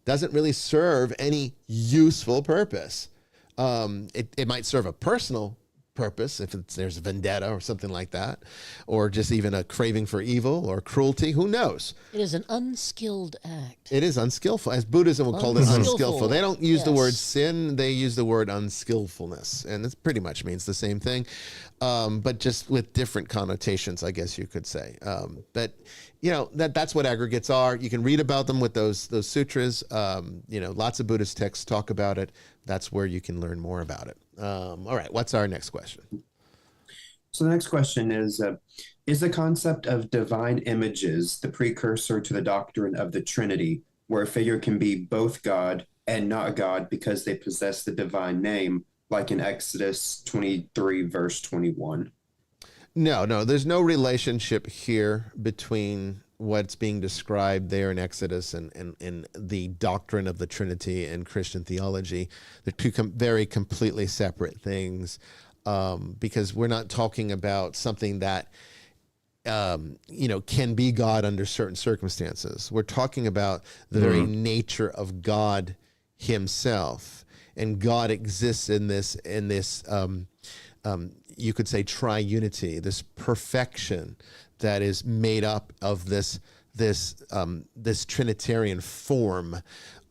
Doesn't really serve any useful purpose. It might serve a personal purpose if there's a vendetta or something like that, or just even a craving for evil or cruelty. Who knows? It is an unskilled act. It is unskillful, as Buddhism will call it, unskillful. They don't use the word sin; they use the word unskillfulness, and it pretty much means the same thing, but just with different connotations, I guess you could say. But that's what aggregates are. You can read about them with those sutras. Lots of Buddhist texts talk about it. That's where you can learn more about it. All right, what's our next question? So the next question is the concept of divine images the precursor to the doctrine of the Trinity, where a figure can be both God and not God because they possess the divine name, like in Exodus 23, verse 21? No, there's no relationship here between what's being described there in Exodus and the doctrine of the Trinity and Christian theology. They're two very completely separate things, because we're not talking about something that can be God under certain circumstances. We're talking about the very nature of God himself, and God exists in this you could say triunity, this perfection that is made up of this Trinitarian form.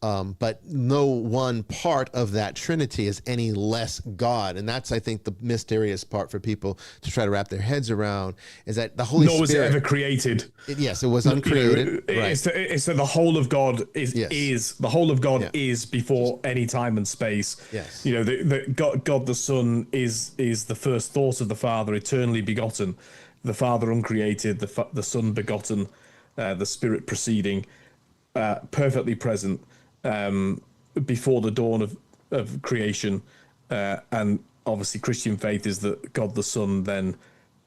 But no one part of that Trinity is any less God. And that's, I think, the mysterious part for people to try to wrap their heads around, is that the Holy Spirit... Nor was it ever created. Yes, it was uncreated. It's that the whole of God is the whole of God is before any time and space. Yes. God the Son is the first thought of the Father, eternally begotten. The Father uncreated, the Son begotten, the Spirit proceeding. perfectly present before the dawn of creation, and obviously Christian faith is that God the Son then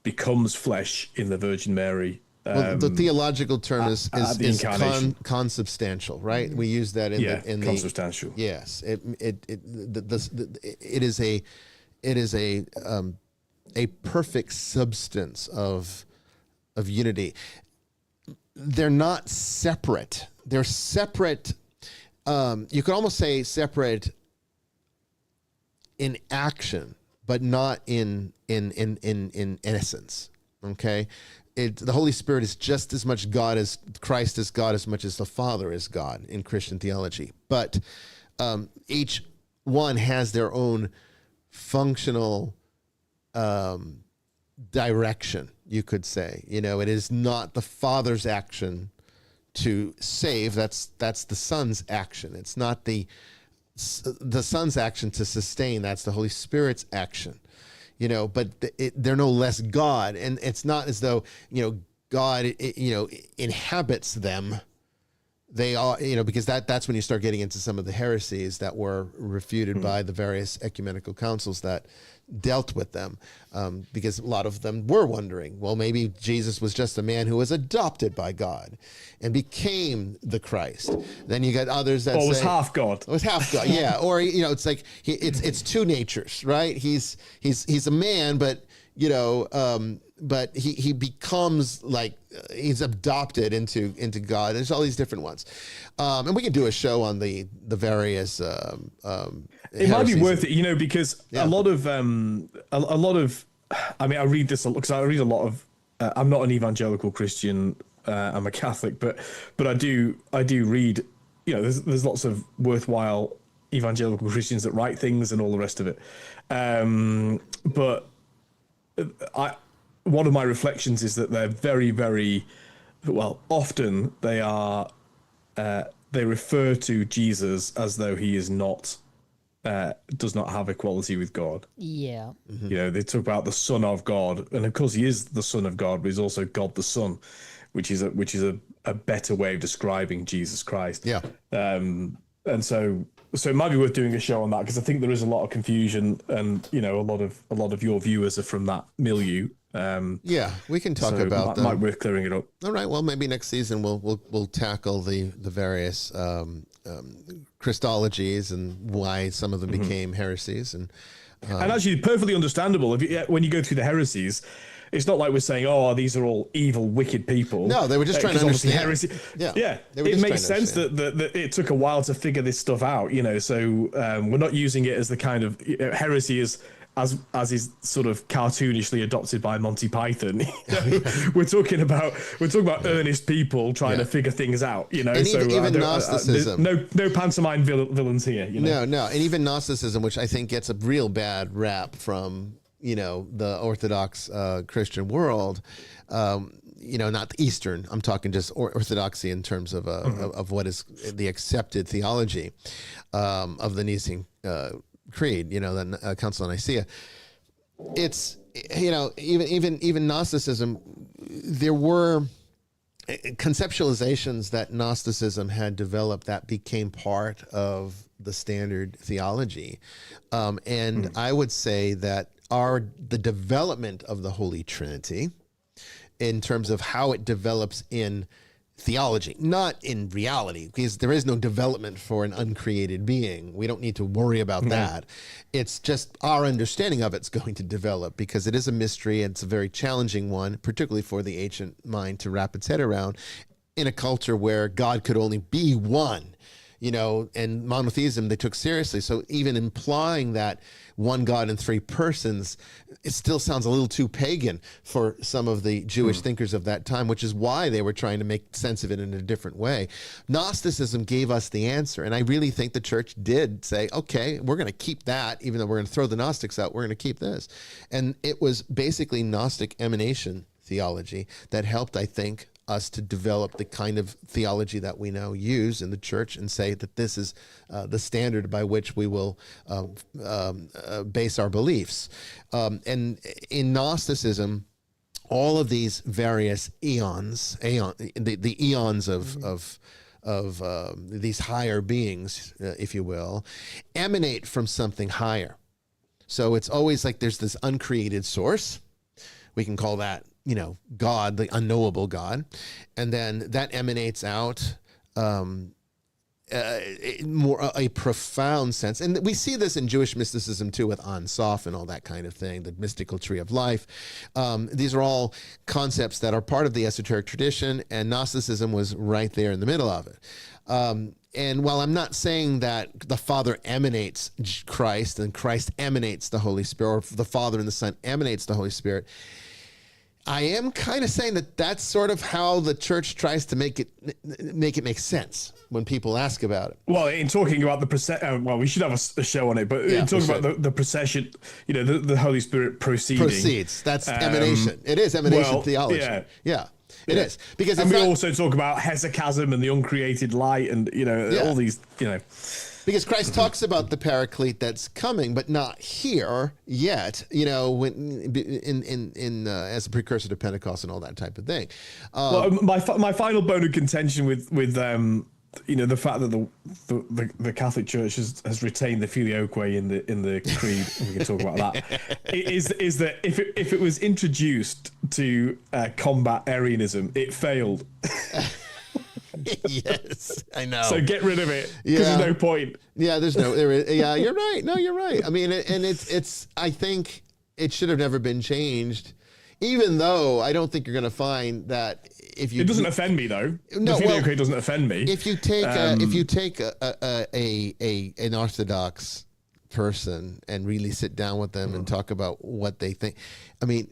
becomes flesh in the Virgin Mary. Well, the theological term is the incarnation. consubstantial, right? We use that in the consubstantial. Yes, it is a perfect substance of unity. They're not separate. They're separate. You could almost say separate in action, but not in essence. Okay. The Holy Spirit is just as much God as Christ is God, as much as the Father is God in Christian theology. But each one has their own functional direction, you could say. It is not the Father's action to save. That's the Son's action. It's not the Son's action to sustain. That's the Holy Spirit's action. But they're no less God, and it's not as though God inhabits them. They are, because that's when you start getting into some of the heresies that were refuted by the various ecumenical councils that dealt with them, because a lot of them were wondering, well, maybe Jesus was just a man who was adopted by God and became the Christ. Then you got others that was half God. Was half God, yeah. Or it's like it's two natures, right? He's a man, but but he becomes like he's adopted into God. There's all these different ones, and we can do a show on the various. It might be worth it, because a lot of I mean, I read this because I read a lot of. I'm not an evangelical Christian. I'm a Catholic, but I do read. There's lots of worthwhile evangelical Christians that write things and all the rest of it. But one of my reflections is that they're very, very often they are they refer to Jesus as though he is not does not have equality with God. Yeah. Mm-hmm. They talk about the Son of God, and of course he is the Son of God, but he's also God the Son, which is a better way of describing Jesus Christ. Yeah. And so it might be worth doing a show on that, because I think there is a lot of confusion, and a lot of your viewers are from that milieu. Yeah, we can talk about them. Might be worth clearing it up. All right. Well, maybe next season we'll tackle the various Christologies and why some of them became heresies, and actually perfectly understandable. When you go through the heresies, it's not like we're saying, oh, these are all evil, wicked people. No, they were just trying to understand. Heresy, yeah. It makes sense that it took a while to figure this stuff out. So we're not using it as the kind of heresy as is sort of cartoonishly adopted by Monty Python. We're talking about earnest people trying to figure things out. And even Gnosticism. No pantomime villains here. No, and even Gnosticism, which I think gets a real bad rap from the Orthodox Christian world. Not the Eastern. I'm talking just Orthodoxy in terms of of what is the accepted theology of the Nicene Creed, the Council of Nicaea. It's even Gnosticism. There were conceptualizations that Gnosticism had developed that became part of the standard theology, and I would say that the development of the Holy Trinity, in terms of how it develops in theology, not in reality, because there is no development for an uncreated being. We don't need to worry about that. It's just our understanding of it's going to develop, because it is a mystery, and it's a very challenging one, particularly for the ancient mind to wrap its head around in a culture where God could only be one. And monotheism they took seriously. So even implying that one God in three persons, it still sounds a little too pagan for some of the Jewish thinkers of that time, which is why they were trying to make sense of it in a different way. Gnosticism gave us the answer. And I really think the church did say, okay, we're going to keep that, even though we're going to throw the Gnostics out, we're going to keep this. And it was basically Gnostic emanation theology that helped, I think, us to develop the kind of theology that we now use in the church, and say that this is the standard by which we will base our beliefs. And in Gnosticism, all of these various the eons of these higher beings, if you will, emanate from something higher. So it's always like there's this uncreated source. We can call that, God, the unknowable God. And then that emanates out a profound sense. And we see this in Jewish mysticism too, with An Sof and all that kind of thing, the mystical tree of life. These are all concepts that are part of the esoteric tradition, and Gnosticism was right there in the middle of it. And while I'm not saying that the Father emanates Christ and Christ emanates the Holy Spirit, or the Father and the Son emanates the Holy Spirit, I am kind of saying that that's sort of how the church tries to make it make sense when people ask about it. Well, in talking about the procession, we should have a show on it, but in talking about the procession, the Holy Spirit proceeds. That's emanation. It is emanation theology. Yeah. It is, because we also talk about hesychasm and the uncreated light, and all these, Because Christ talks about the Paraclete that's coming, but not here yet. When as a precursor to Pentecost and all that type of thing. Well, my final bone of contention with the fact that the Catholic Church has retained the filioque in the creed, we can talk about that, is that if it was introduced to combat Arianism, it failed. Yes, I know. So get rid of it, because there's no point. Yeah, yeah, you're right. No, you're right. I mean, and it's. I think it should have never been changed, even though I don't think you're going to find that if you. It doesn't offend me though. No, the filioque doesn't offend me. If you take an Orthodox person and really sit down with them and talk about what they think, I mean.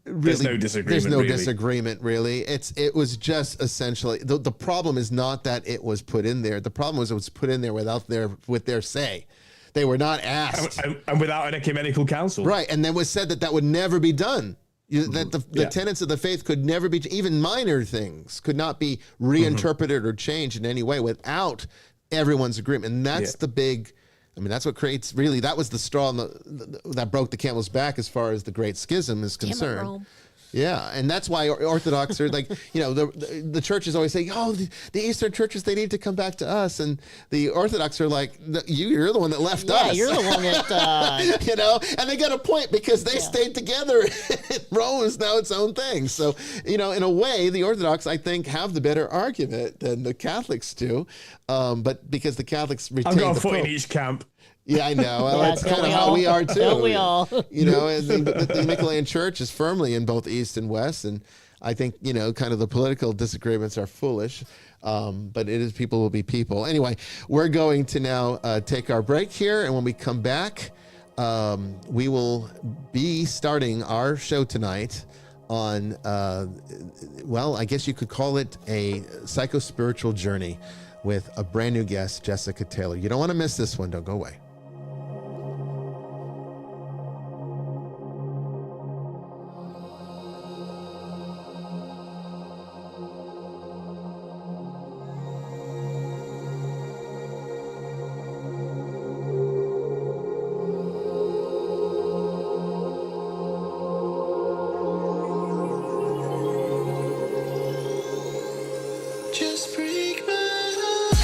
Really, there's no disagreement really. It was just essentially the problem is not that it was put in there. The problem was it was put in there with their say. They were not asked and without an ecumenical council. Right, and then was said that would never be done. That the tenets of the faith could never be, even minor things could not be reinterpreted or changed in any way without everyone's agreement. And that's the big. I mean, that's what creates, really, that was the straw that broke the camel's back as far as the Great Schism is concerned. Yeah, and that's why Orthodox are like, the churches always say, the Eastern churches, they need to come back to us. And the Orthodox are like, you're the one that left us. Yeah, you're the one that... and they got a point because they stayed together. Rome is now its own thing. So, in a way, the Orthodox, I think, have the better argument than the Catholics do. But because the Catholics retain I've got a foot in each camp. Yeah, I know. Well, that's kind of how we are too. Don't we all? And the Nicolaitan Church is firmly in both East and West, and I think kind of the political disagreements are foolish, but it is people will be people. Anyway, we're going to now take our break here, and when we come back, we will be starting our show tonight on, I guess you could call it a psycho-spiritual journey with a brand new guest, Jessica Taylor. You don't want to miss this one. Don't go away. Just break my heart.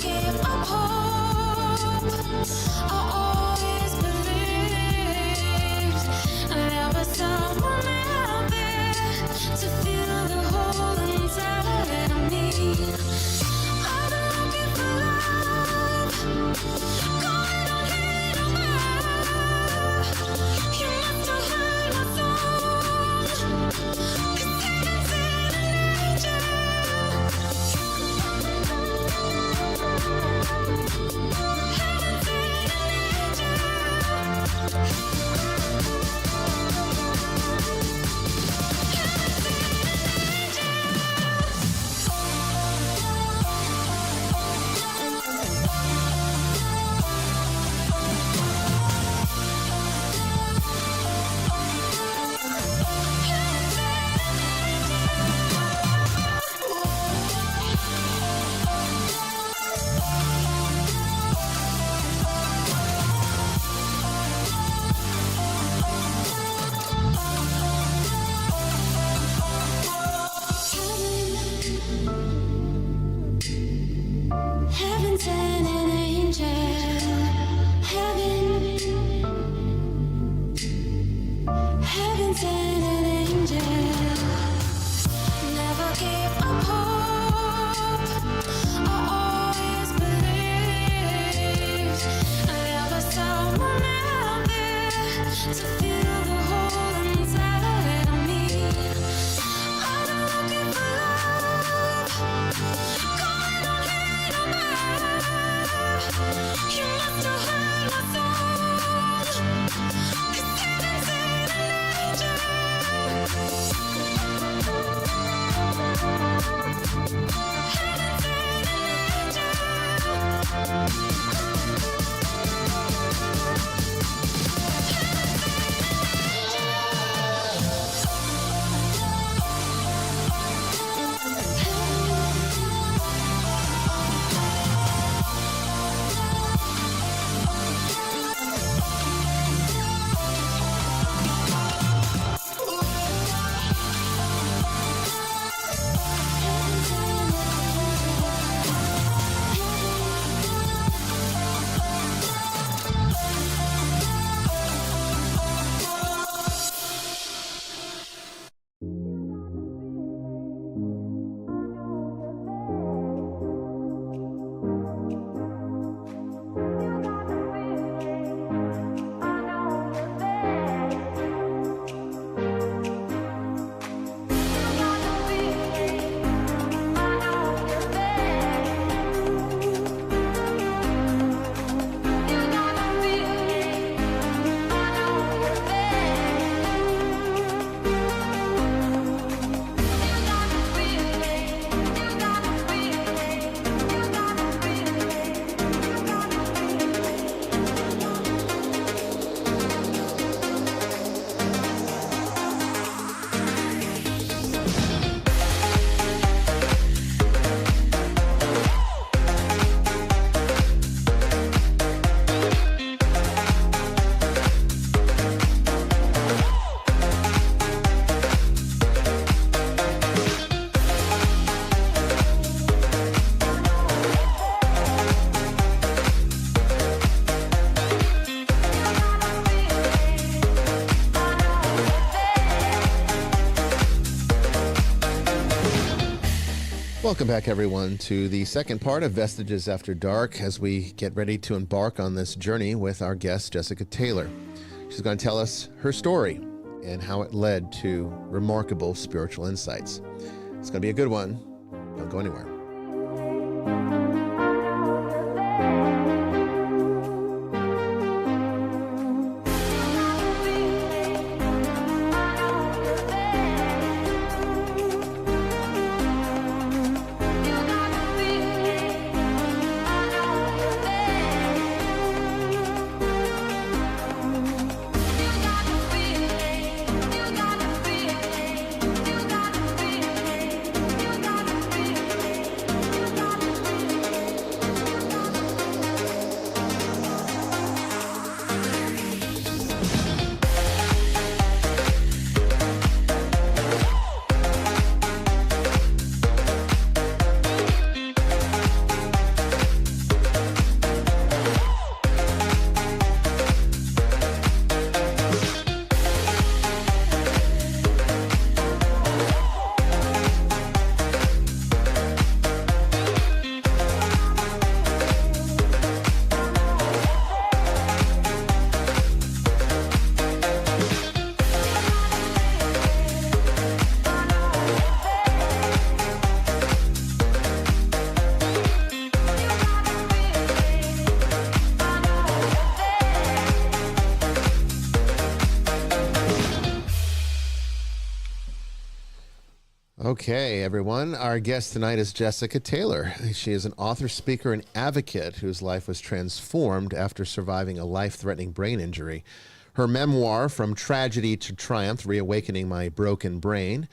give up hope. I always believed there was someone out there to fill the hole inside of me. I've been looking for love, going on here and back. You must have heard my song, 'cause heaven's in an angel. Heaven's in an Heaven's in an angel. Heaven's in an angel. Never give up hope. I always believed there was someone out there to fill the hole inside of me. I've been looking for love, going on here and back. You must have heard my song, 'cause heaven's in an angel. Welcome back, everyone, to the second part of Vestiges After Dark as we get ready to embark on this journey with our guest, Jessica Taylor. She's going to tell us her story and how it led to remarkable spiritual insights. It's going to be a good one. Don't go anywhere. Okay, everyone. Our guest tonight is Jessica Taylor. She is an author, speaker, and advocate whose life was transformed after surviving a life-threatening brain injury. Her memoir, From Tragedy to Triumph, Reawakening My Broken Brain,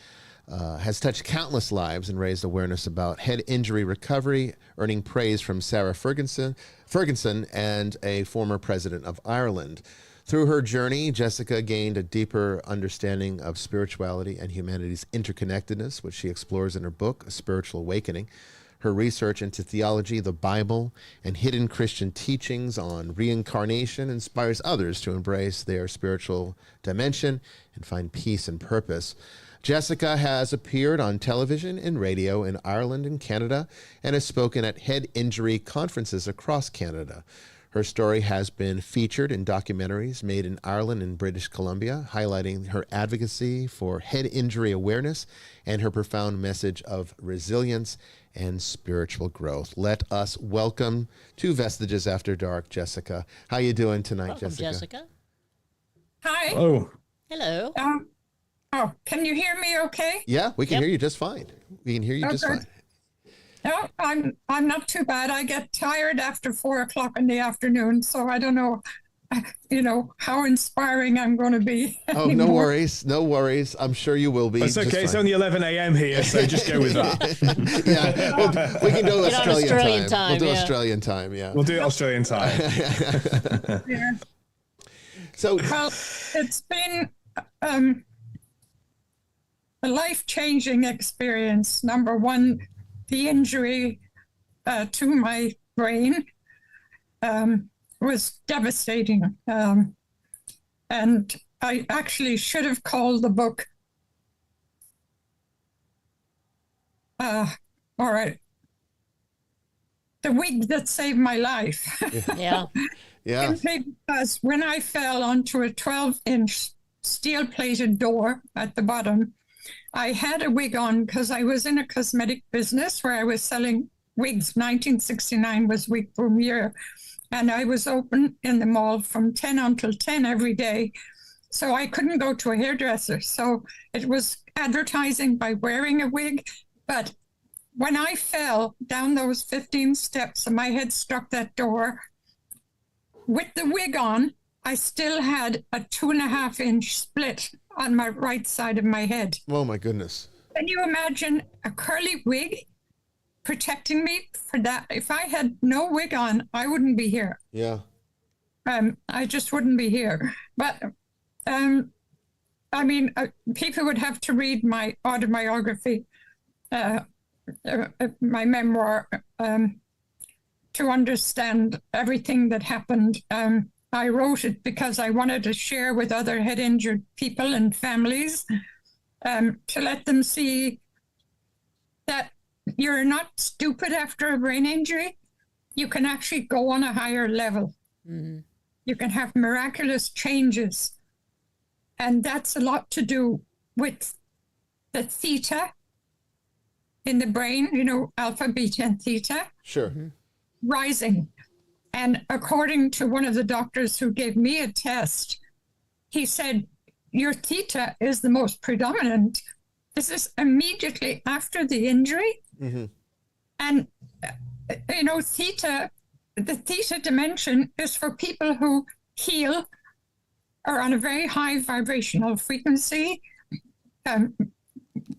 has touched countless lives and raised awareness about head injury recovery, earning praise from Sarah Ferguson and a former president of Ireland. Through her journey, Jessica gained a deeper understanding of spirituality and humanity's interconnectedness, which she explores in her book, A Spiritual Awakening. Her research into theology, the Bible, and hidden Christian teachings on reincarnation inspires others to embrace their spiritual dimension and find peace and purpose. Jessica has appeared on television and radio in Ireland and Canada and has spoken at head injury conferences across Canada. Her story has been featured in documentaries made in Ireland and British Columbia, highlighting her advocacy for head injury awareness and her profound message of resilience and spiritual growth. Let us welcome to Vestiges After Dark, Jessica. How you doing tonight, Welcome, Jessica? Jessica. Hi. Oh, Hello. Can you hear me okay? Yeah, we can Yep. hear you just fine. We can hear you just Okay. fine. No, I'm not too bad. I get tired after 4 o'clock in the afternoon, so I don't know, how inspiring I'm going to be. Oh, no anymore. worries. No worries. I'm sure you will be. it's just okay. It's fine. only 11 a.m. here, so just go with that. Yeah, we can go Get on Australian Australian time. time, We'll do yeah. Australian time, yeah. We'll do it Australian time. Yeah. So, Well, it's been a life-changing experience. Number one, the injury to my brain was devastating. And I actually should have called the book, all right, The Wig That Saved My Life. Yeah. yeah. Simply because when I fell onto a 12-inch steel-plated door at the bottom, I had a wig on because I was in a cosmetic business where I was selling wigs. 1969 was Wig Boom year. And I was open in the mall from 10 until 10 every day. So I couldn't go to a hairdresser. So it was advertising by wearing a wig. But when I fell down those 15 steps and my head struck that door, with the wig on, I still had a 2.5-inch split on my right side of my head. Oh, my goodness. Can you imagine a curly wig protecting me for that? If I had no wig on, I wouldn't be here. Yeah. I just wouldn't be here. But, people would have to read my autobiography, my memoir, to understand everything that happened. I wrote it because I wanted to share with other head injured people and families to let them see that you're not stupid after a brain injury. You can actually go on a higher level. Mhm. You can have miraculous changes. And that's a lot to do with the theta in the brain, alpha, beta, and theta Sure. rising. And according to one of the doctors who gave me a test, he said, your theta is the most predominant. This is immediately after the injury. Mm-hmm. And, theta, the theta dimension is for people who heal or on a very high vibrational frequency,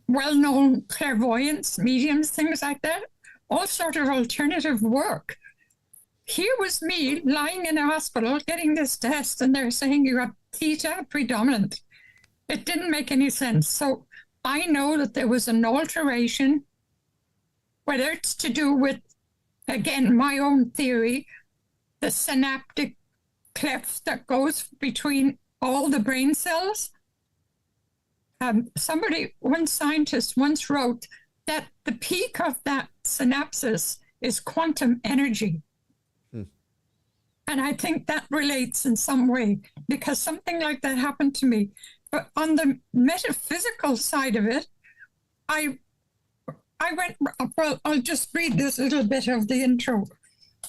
well-known clairvoyants, mediums, things like that, all sort of alternative work. Here was me lying in a hospital getting this test, and they're saying you have theta predominant. It didn't make any sense. So I know that there was an alteration, whether it's to do with, again, my own theory, the synaptic cleft that goes between all the brain cells. One scientist once wrote that the peak of that synapses is quantum energy. And I think that relates in some way because something like that happened to me. But on the metaphysical side of it, I went, well, I'll just read this little bit of the intro.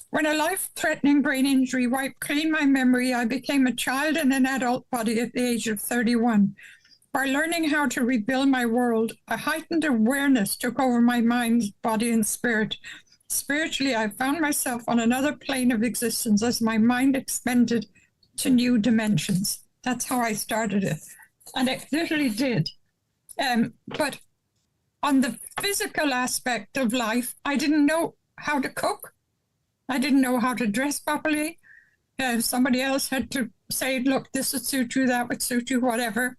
When a life-threatening brain injury wiped clean my memory, I became a child in an adult body at the age of 31. by learning how to rebuild my world, a heightened awareness took over my mind, body, and spirit. Spiritually, I found myself on another plane of existence as my mind expanded to new dimensions. That's how I started it. And it literally did. But on the physical aspect of life, I didn't know how to cook. I didn't know how to dress properly. Somebody else had to say, look, this would suit you, that would suit you, whatever.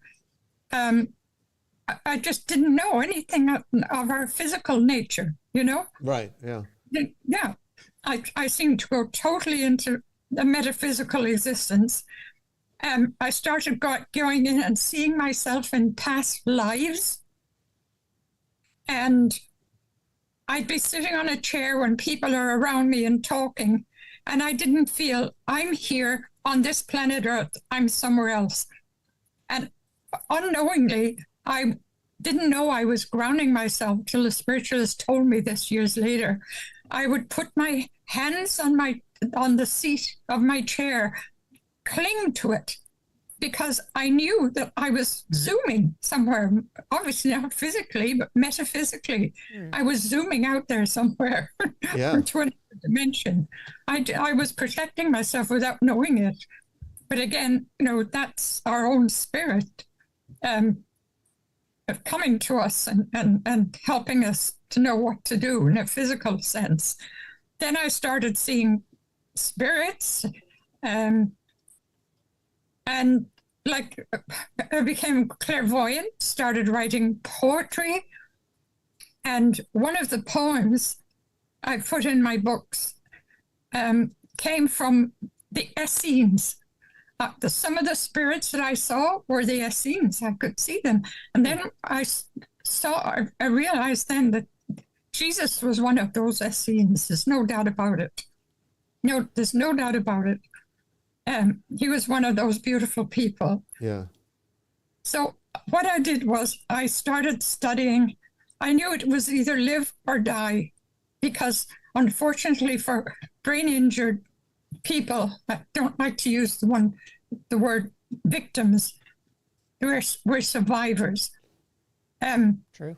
I just didn't know anything of our physical nature, you know? Right, yeah. Yeah. I seemed to go totally into the metaphysical existence. I started going in and seeing myself in past lives. And I'd be sitting on a chair when people are around me and talking, and I didn't feel I'm here on this planet Earth, I'm somewhere else. And unknowingly, I didn't know I was grounding myself till the spiritualist told me this years later. I would put my hands on the seat of my chair, cling to it, because I knew that I was zooming somewhere, obviously not physically, but metaphysically. I was zooming out there somewhere Yeah. to another dimension. I was protecting myself without knowing it. But again, you know, that's our own spirit coming to us and helping us to know what to do in a physical sense. Then I started seeing spirits, and like I became clairvoyant, started writing poetry. And one of the poems I put in my books came from the Essenes. Some of the spirits that I saw were the Essenes. I could see them. And then I realized then that Jesus was one of those Essenes. There's no doubt about it. No, there's no doubt about it. He was one of those beautiful people. Yeah. So what I did was I started studying. I knew it was either live or die, because unfortunately for brain injured people, I don't like to use the word victims, we're survivors. True.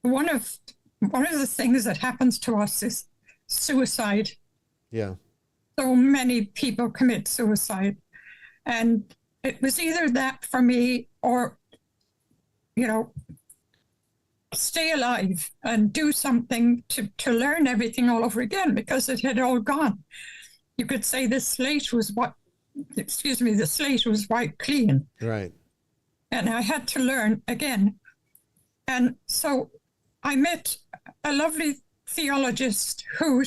One of the things that happens to us is suicide. Yeah. So many people commit suicide. And it was either that for me or, you know, stay alive and do something to learn everything all over again, because it had all gone. You could say the slate was wiped clean. Right. And I had to learn again. And so I met a lovely theologist who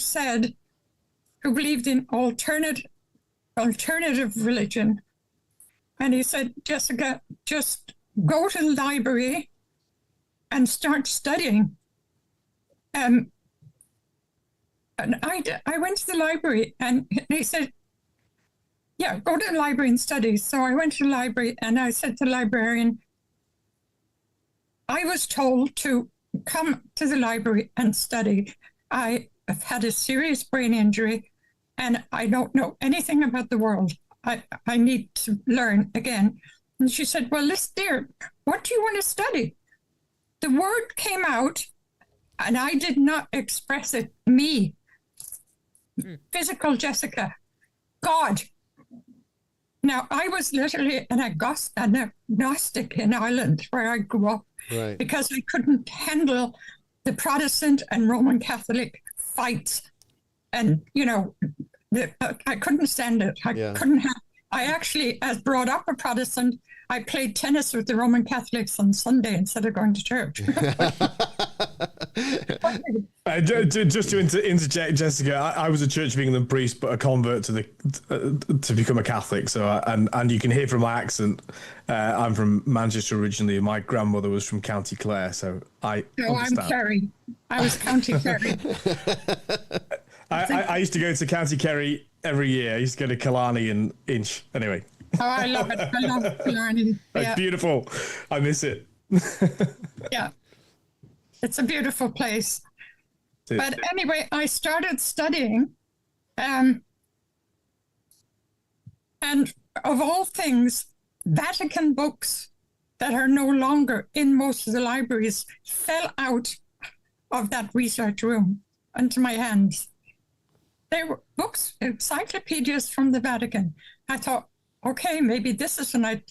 believed in alternative religion. And he said, Jessica, just go to the library and start studying. And I went to the library, and he said, yeah, go to the library and study. So I went to the library, and I said to the librarian, I was told to come to the library and study. I have had a serious brain injury, and I don't know anything about the world. I need to learn again. And she said, well, listen, dear, what do you want to study? The word came out, and I did not express it. Me, physical Jessica, God. Now, I was literally an agnostic in Ireland, where I grew up, Right. because I couldn't handle the Protestant and Roman Catholic fights. And, you know, I couldn't stand it. I actually, as brought up a Protestant, I played tennis with the Roman Catholics on Sunday instead of going to church. Just to interject, Jessica, I was a Church of England priest, but a convert to become a Catholic. So, and you can hear from my accent, I'm from Manchester originally. My grandmother was from County Clare, so I understand. I'm Kerry. I was County Kerry. I used to go to County Kerry every year. I used to go to Killarney and Inch. Anyway. Oh, I love it. I love Killarney. It's beautiful. I miss it. Yeah. It's a beautiful place. But anyway, I started studying. And of all things, Vatican books that are no longer in most of the libraries fell out of that research room into my hands. They were books, encyclopedias from the Vatican. I thought, okay, maybe this is when I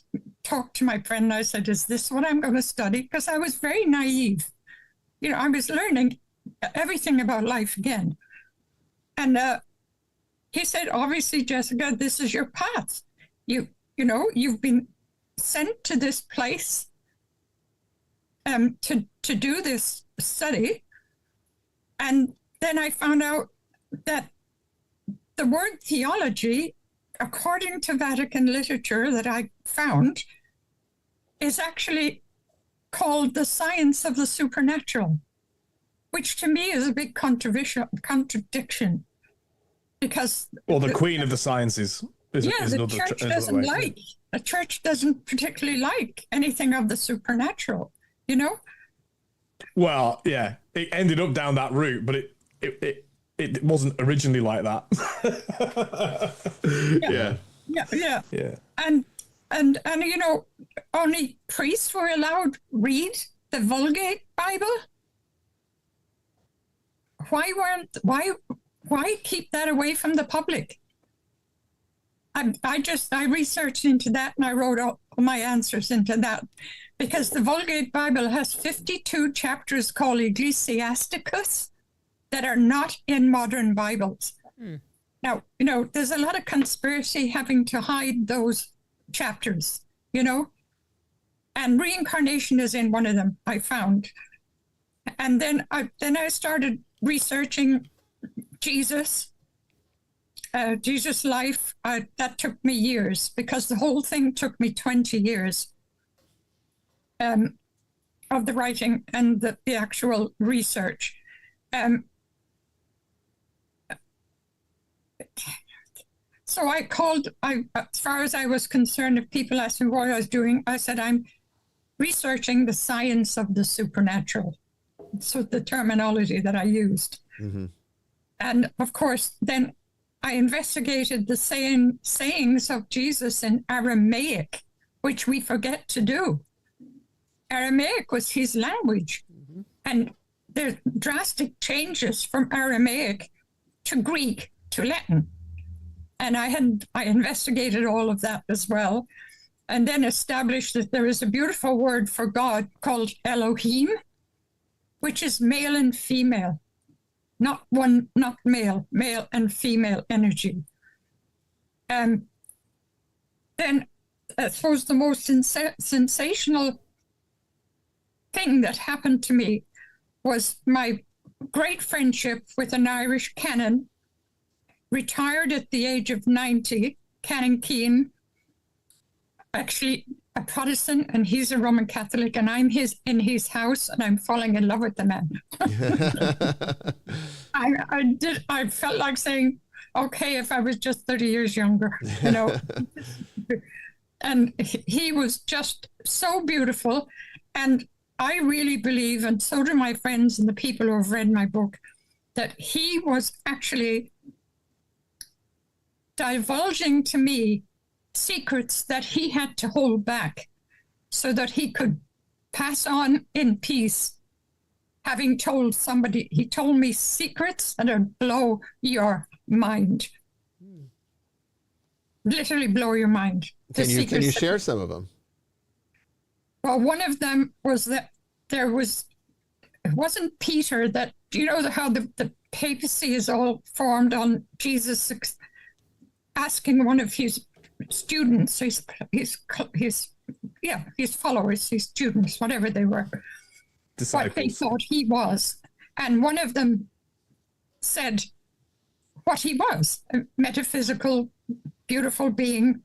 talked to my friend and I said, is this what I'm going to study? Because I was very naive. You know, I was learning everything about life again. And he said, obviously, Jessica, this is your path. You know, you've been sent to this place to do this study. And then I found out that the word theology, according to Vatican literature that I found, is actually called the science of the supernatural, which to me is a big contradiction. Because the queen of the sciences is the another church doesn't like. The church doesn't particularly like anything of the supernatural, you know? Well, yeah, it ended up down that route, but it wasn't originally like that. Yeah. And you know, only priests were allowed read the Vulgate Bible. Why keep that away from the public? I researched into that and I wrote all my answers into that, because the Vulgate Bible has 52 chapters called Ecclesiasticus that are not in modern Bibles. Now, you know, there's a lot of conspiracy having to hide those chapters, you know, and reincarnation is in one of them, I found. And then I started researching Jesus' life. That took me years, because the whole thing took me 20 years of the writing and the actual research. So as far as I was concerned, if people asked me what I was doing, I said, I'm researching the science of the supernatural. So the terminology that I used. Mm-hmm. And of course, then I investigated the sayings of Jesus in Aramaic, which we forget to do. Aramaic was his language. Mm-hmm. And there's drastic changes from Aramaic to Greek to Latin. And I investigated all of that as well, and then established that there is a beautiful word for God called Elohim, which is male and female, not male and female energy. And then I suppose the most sensational thing that happened to me was my great friendship with an Irish canon, retired at the age of 90, Canon Keane, actually a Protestant, and he's a Roman Catholic, and I'm in his house, and I'm falling in love with the man. I felt like saying, okay, if I was just 30 years younger, you know. And he was just so beautiful. And I really believe, and so do my friends and the people who have read my book, that he was actually divulging to me secrets that he had to hold back so that he could pass on in peace, having told somebody. He told me secrets that would blow your mind. Literally blow your mind. Can you share some of them? Well, one of them was that it wasn't Peter, that, you know, how the papacy is all formed on Jesus asking one of his students, his followers, his students, whatever they were, disciples, what they thought he was. And one of them said what he was: a metaphysical, beautiful being,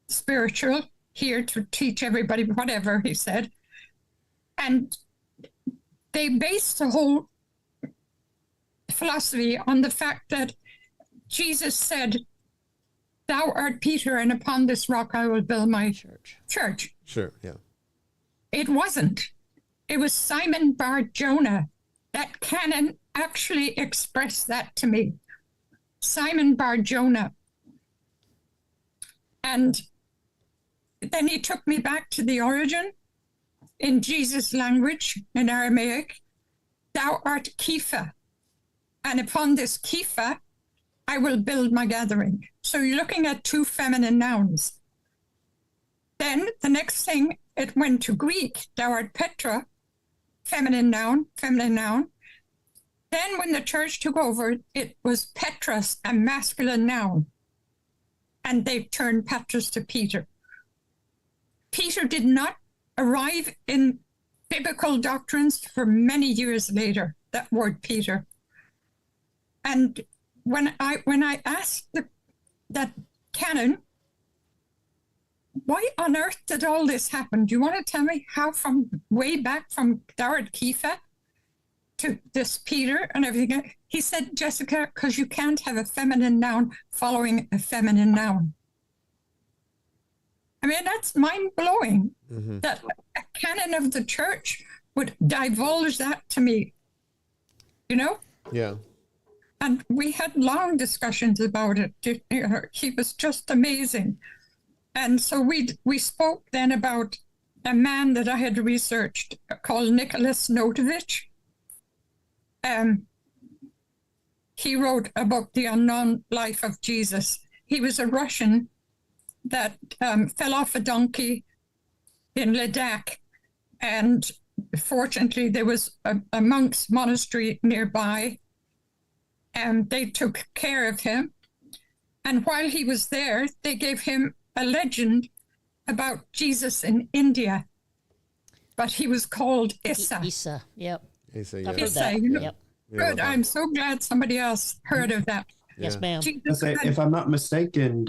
spiritual, here to teach everybody whatever, he said. And they based the whole philosophy on the fact that Jesus said, "Thou art Peter, and upon this rock I will build my church." Sure, yeah. It wasn't. It was Simon Bar Jonah. That canon actually expressed that to me. Simon Bar Jonah. And then he took me back to the origin, in Jesus' language, in Aramaic, thou art Kepha, and upon this Kepha, I will build my gathering. So you're looking at two feminine nouns. Then the next thing, it went to Greek, thou art Petra, feminine noun, feminine noun. Then when the church took over, it was Petros, a masculine noun. And they turned Petros to Peter. Peter did not arrive in biblical doctrines for many years later, that word Peter. And when I asked that canon, why on earth did all this happen? Do you want to tell me how from way back from Darad Kepha to this Peter and everything? He said, Jessica, because you can't have a feminine noun following a feminine noun. I mean, that's mind-blowing that a canon of the church would divulge that to me, you know? Yeah. And we had long discussions about it. He was just amazing. And so we spoke then about a man that I had researched called Nicholas Notovich. He wrote a book, The Unknown Life of Jesus. He was a Russian that fell off a donkey in Ladakh. And fortunately, there was a monk's monastery nearby, and they took care of him. And while he was there, they gave him a legend about Jesus in India. But he was called Issa. Issa, yep. Issa, I've yeah. heard Issa, that. you know. Yep. Good. I'm so glad somebody else heard of that. Yes, ma'am. Jesus, If I'm not mistaken,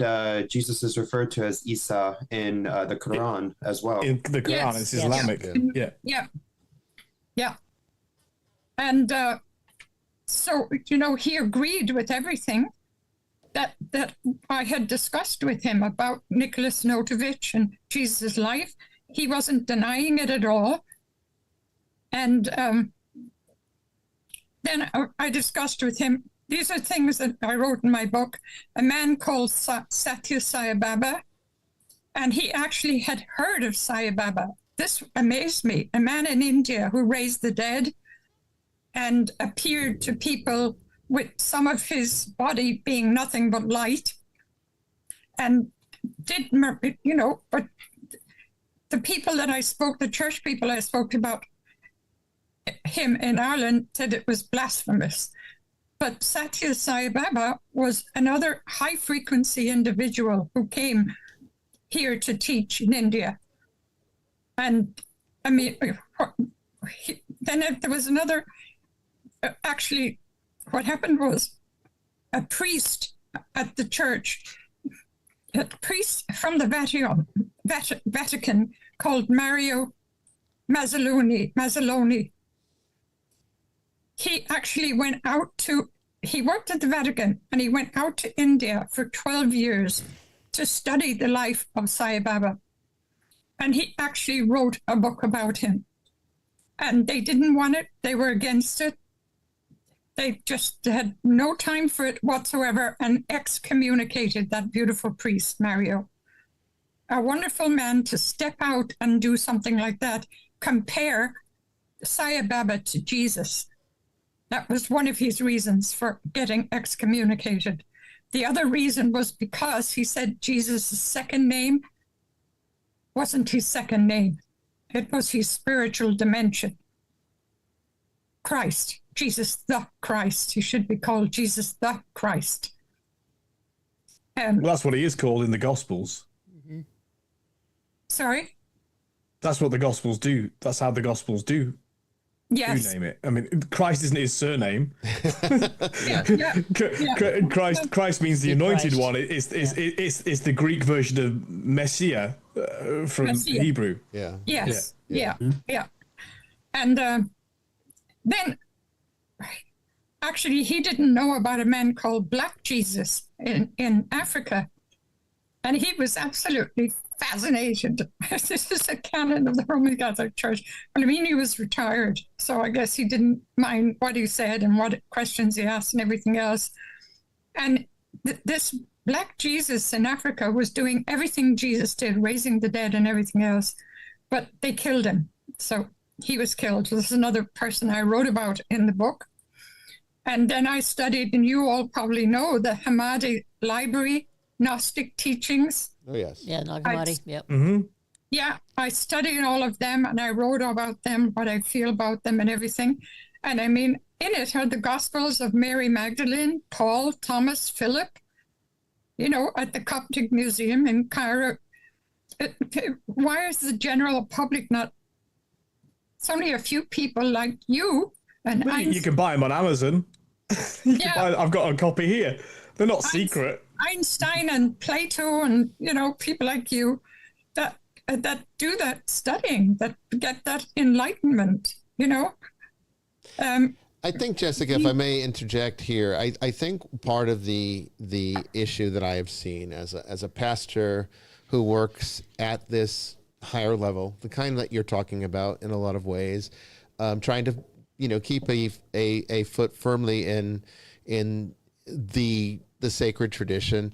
Jesus is referred to as Isa in the Quran as well. In the Quran, Yes. it's Islamic. Yes. Yeah. Yeah. And so, you know, he agreed with everything that I had discussed with him about Nicholas Notovich and Jesus' life. He wasn't denying it at all. And then I discussed with him, these are things that I wrote in my book, a man called Satya Sai Baba, and he actually had heard of Sai Baba. This amazed me. A man in India who raised the dead and appeared to people with some of his body being nothing but light, and did, you know, but the people that I spoke, the church people I spoke about him in Ireland said it was blasphemous. But Satya Sai Baba was another high frequency individual who came here to teach in India. And I mean, then there was another, actually, what happened was a priest at the church, a priest from the Vatican called Mario Mazzoloni. He actually went out he worked at the Vatican, and he went out to India for 12 years to study the life of Sai Baba. And he actually wrote a book about him. And they didn't want it. They were against it. They just had no time for it whatsoever and excommunicated that beautiful priest, Mario. A wonderful man to step out and do something like that. Compare Sai Baba to Jesus. That was one of his reasons for getting excommunicated. The other reason was because he said Jesus' second name wasn't his second name. It was his spiritual dimension. Christ, Jesus the Christ. He should be called Jesus the Christ. Well, that's what he is called in the Gospels. Sorry? That's what the Gospels do. That's how the Gospels do. Yes. You name it. I mean, Christ isn't his surname. Yeah. Christ means the anointed Christ. one. It's the Greek version of Messiah from Messiah. Hebrew. Yeah. Yes. Yeah. And then, actually, he didn't know about a man called Black Jesus in Africa. And he was absolutely fascinated. This is a canon of the Roman Catholic Church. Well, I mean, he was retired, so I guess he didn't mind what he said and what questions he asked and everything else. And this Black Jesus in Africa was doing everything Jesus did, raising the dead and everything else, but they killed him. So he was killed. This is another person I wrote about in the book. And then I studied, and you all probably know, the Hammadi library, Gnostic teachings. Oh, yes. Yeah, Nag Hammadi. Yep. Yeah, I studied all of them, and I wrote about them, what I feel about them and everything. And I mean, in it are the Gospels of Mary Magdalene, Paul, Thomas, Philip, you know, at the Coptic Museum in Cairo. Why is the general public not? It's only a few people like you and Well, you can buy them on Amazon. I've got a copy here. They're not secret. Einstein and Plato and, you know, people like you that do that studying, that get that enlightenment, you know. I think, Jessica, if I may interject here, I think part of the issue that I have seen as a pastor who works at this higher level, the kind that you're talking about in a lot of ways, trying to, you know, keep a foot firmly in the sacred tradition,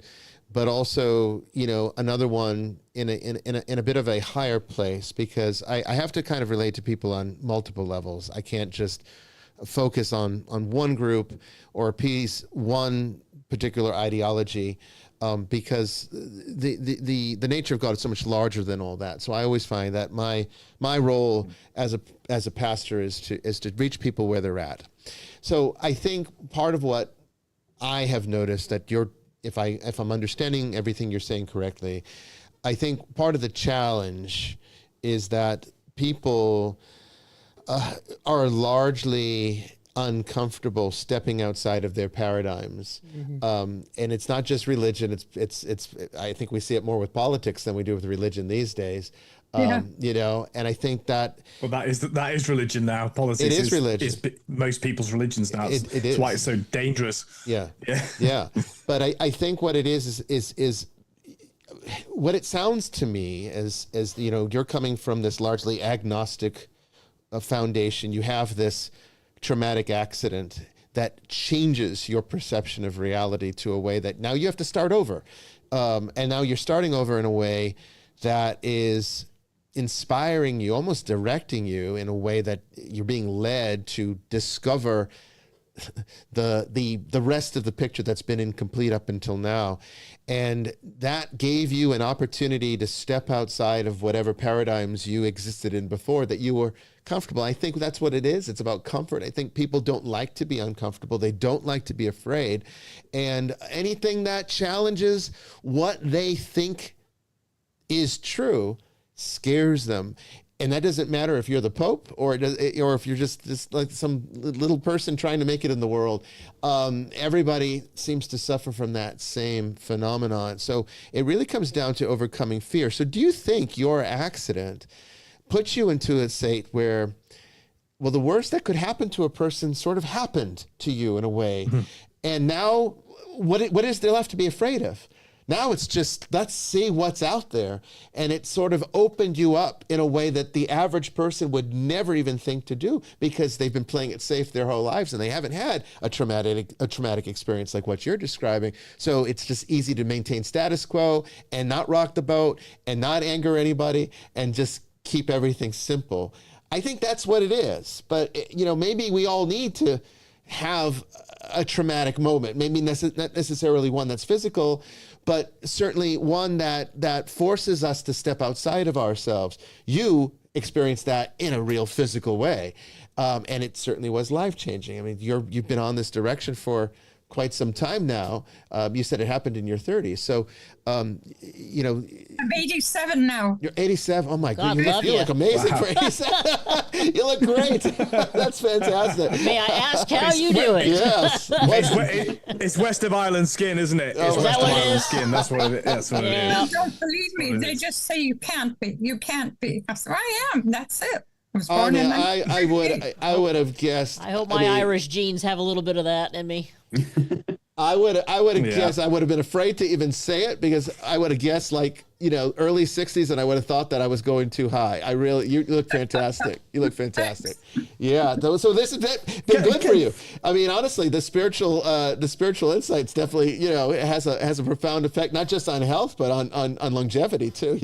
but also, you know, another one in a bit of a higher place, because I have to kind of relate to people on multiple levels. I can't just focus on one group or appease one particular ideology, because the nature of God is so much larger than all that. So I always find that my role as a pastor is to reach people where they're at. So I think part of what I have noticed that if I'm understanding everything you're saying correctly, I think part of the challenge is that people are largely uncomfortable stepping outside of their paradigms. And it's not just religion. It's I think we see it more with politics than we do with religion these days. You know, and I think that that is religion now. Politics is religion. Is most people's religions now. It is. That's why it's so dangerous. Yeah. But I think what it is what it sounds to me as you know, you're coming from this largely agnostic foundation. You have this traumatic accident that changes your perception of reality to a way that now you have to start over. And now you're starting over in a way that is inspiring you, almost directing you in a way that you're being led to discover the rest of the picture that's been incomplete up until now. And that gave you an opportunity to step outside of whatever paradigms you existed in before that you were comfortable. I think that's what it is. It's about comfort. I think people don't like to be uncomfortable. They don't like to be afraid. And anything that challenges what they think is true scares them. And that doesn't matter if you're the Pope or if you're just like some little person trying to make it in the world. Everybody seems to suffer from that same phenomenon. So it really comes down to overcoming fear. So do you think your accident puts you into a state where, well, the worst that could happen to a person sort of happened to you in a way, and now what is there left to be afraid of? Now it's just, let's see what's out there. And it sort of opened you up in a way that the average person would never even think to do, because they've been playing it safe their whole lives and they haven't had a traumatic experience like what you're describing. So it's just easy to maintain status quo and not rock the boat and not anger anybody and just keep everything simple. I think that's what it is. But, you know, maybe we all need to have a traumatic moment, maybe not necessarily one that's physical, but certainly one that forces us to step outside of ourselves. You experienced that in a real physical way, and it certainly was life-changing. I mean, you've been on this direction for quite some time now. You said it happened in your 30s. So, you know. I'm 87 now. You're 87. Oh, my God, goodness. You look amazing for 87. You look great. That's fantastic. May I ask how you do it? Yes. It's West of Island skin, isn't it? It's is West that of what it Island is? skin. That's what it is. That's what Yeah. it is. Don't believe me. They just say you can't be. You can't be. I said, I am. That's it. I was Oh, born in no, I would have guessed. I hope my mean, Irish genes have a little bit of that in me. I would have Yeah. guessed. I would have been afraid to even say it because I would have guessed like early 60s, and I would have thought that I was going too high. You look fantastic. You look fantastic. Yeah. So this has been good for you. I mean, honestly, the spiritual insights definitely it has a profound effect, not just on health but on longevity too.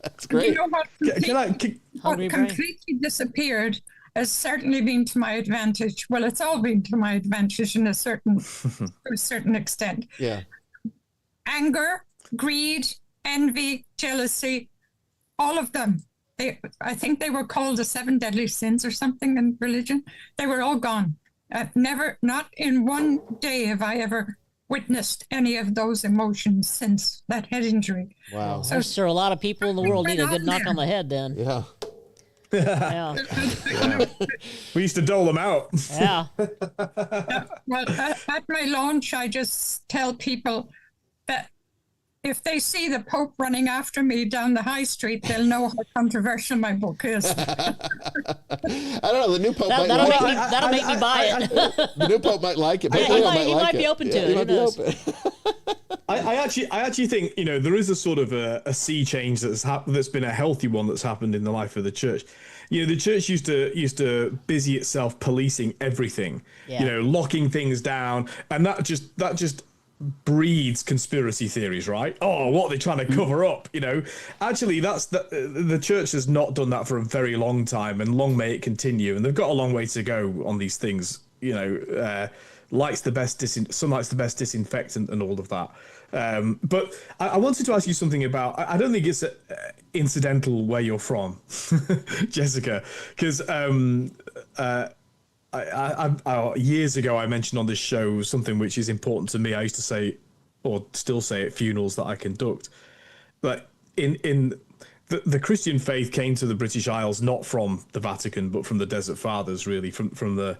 That's great. You know what? Hungry What brain. completely disappeared has certainly been to my advantage. Well, it's all been to my advantage to a certain extent. Yeah. Anger, greed, envy, jealousy, all of them. I think they were called the 7 deadly sins or something in religion. They were all gone. Not in one day have I ever witnessed any of those emotions since that head injury. Wow. I'm sure a lot of people in the world need a good knock on the head then. Yeah. Yeah. We used to dole them out. Yeah. Well, at my launch, I just tell people that if they see the Pope running after me down the high street, they'll know how controversial my book is. I don't know. The new Pope might That'll like make it. me, that'll make me buy it. The new Pope might like it. He Pope Leo might like be it. open to Yeah, it. he Who might be knows? open. I actually think there is a sort of a sea change that's been a healthy one that's happened in the life of the church. The church used to busy itself policing everything, Yeah. locking things down, and that just breeds conspiracy theories, right? Oh, what are they trying to cover up? Actually, the church has not done that for a very long time, and long may it continue. And they've got a long way to go on these things. Light's the best sunlight's the best disinfectant and all of that. But I wanted to ask you something about. I don't think it's incidental where you're from, Jessica, because I years ago I mentioned on this show something which is important to me. I used to say, or still say, at funerals that I conduct, but in the Christian faith came to the British Isles not from the Vatican but from the Desert Fathers, really, from the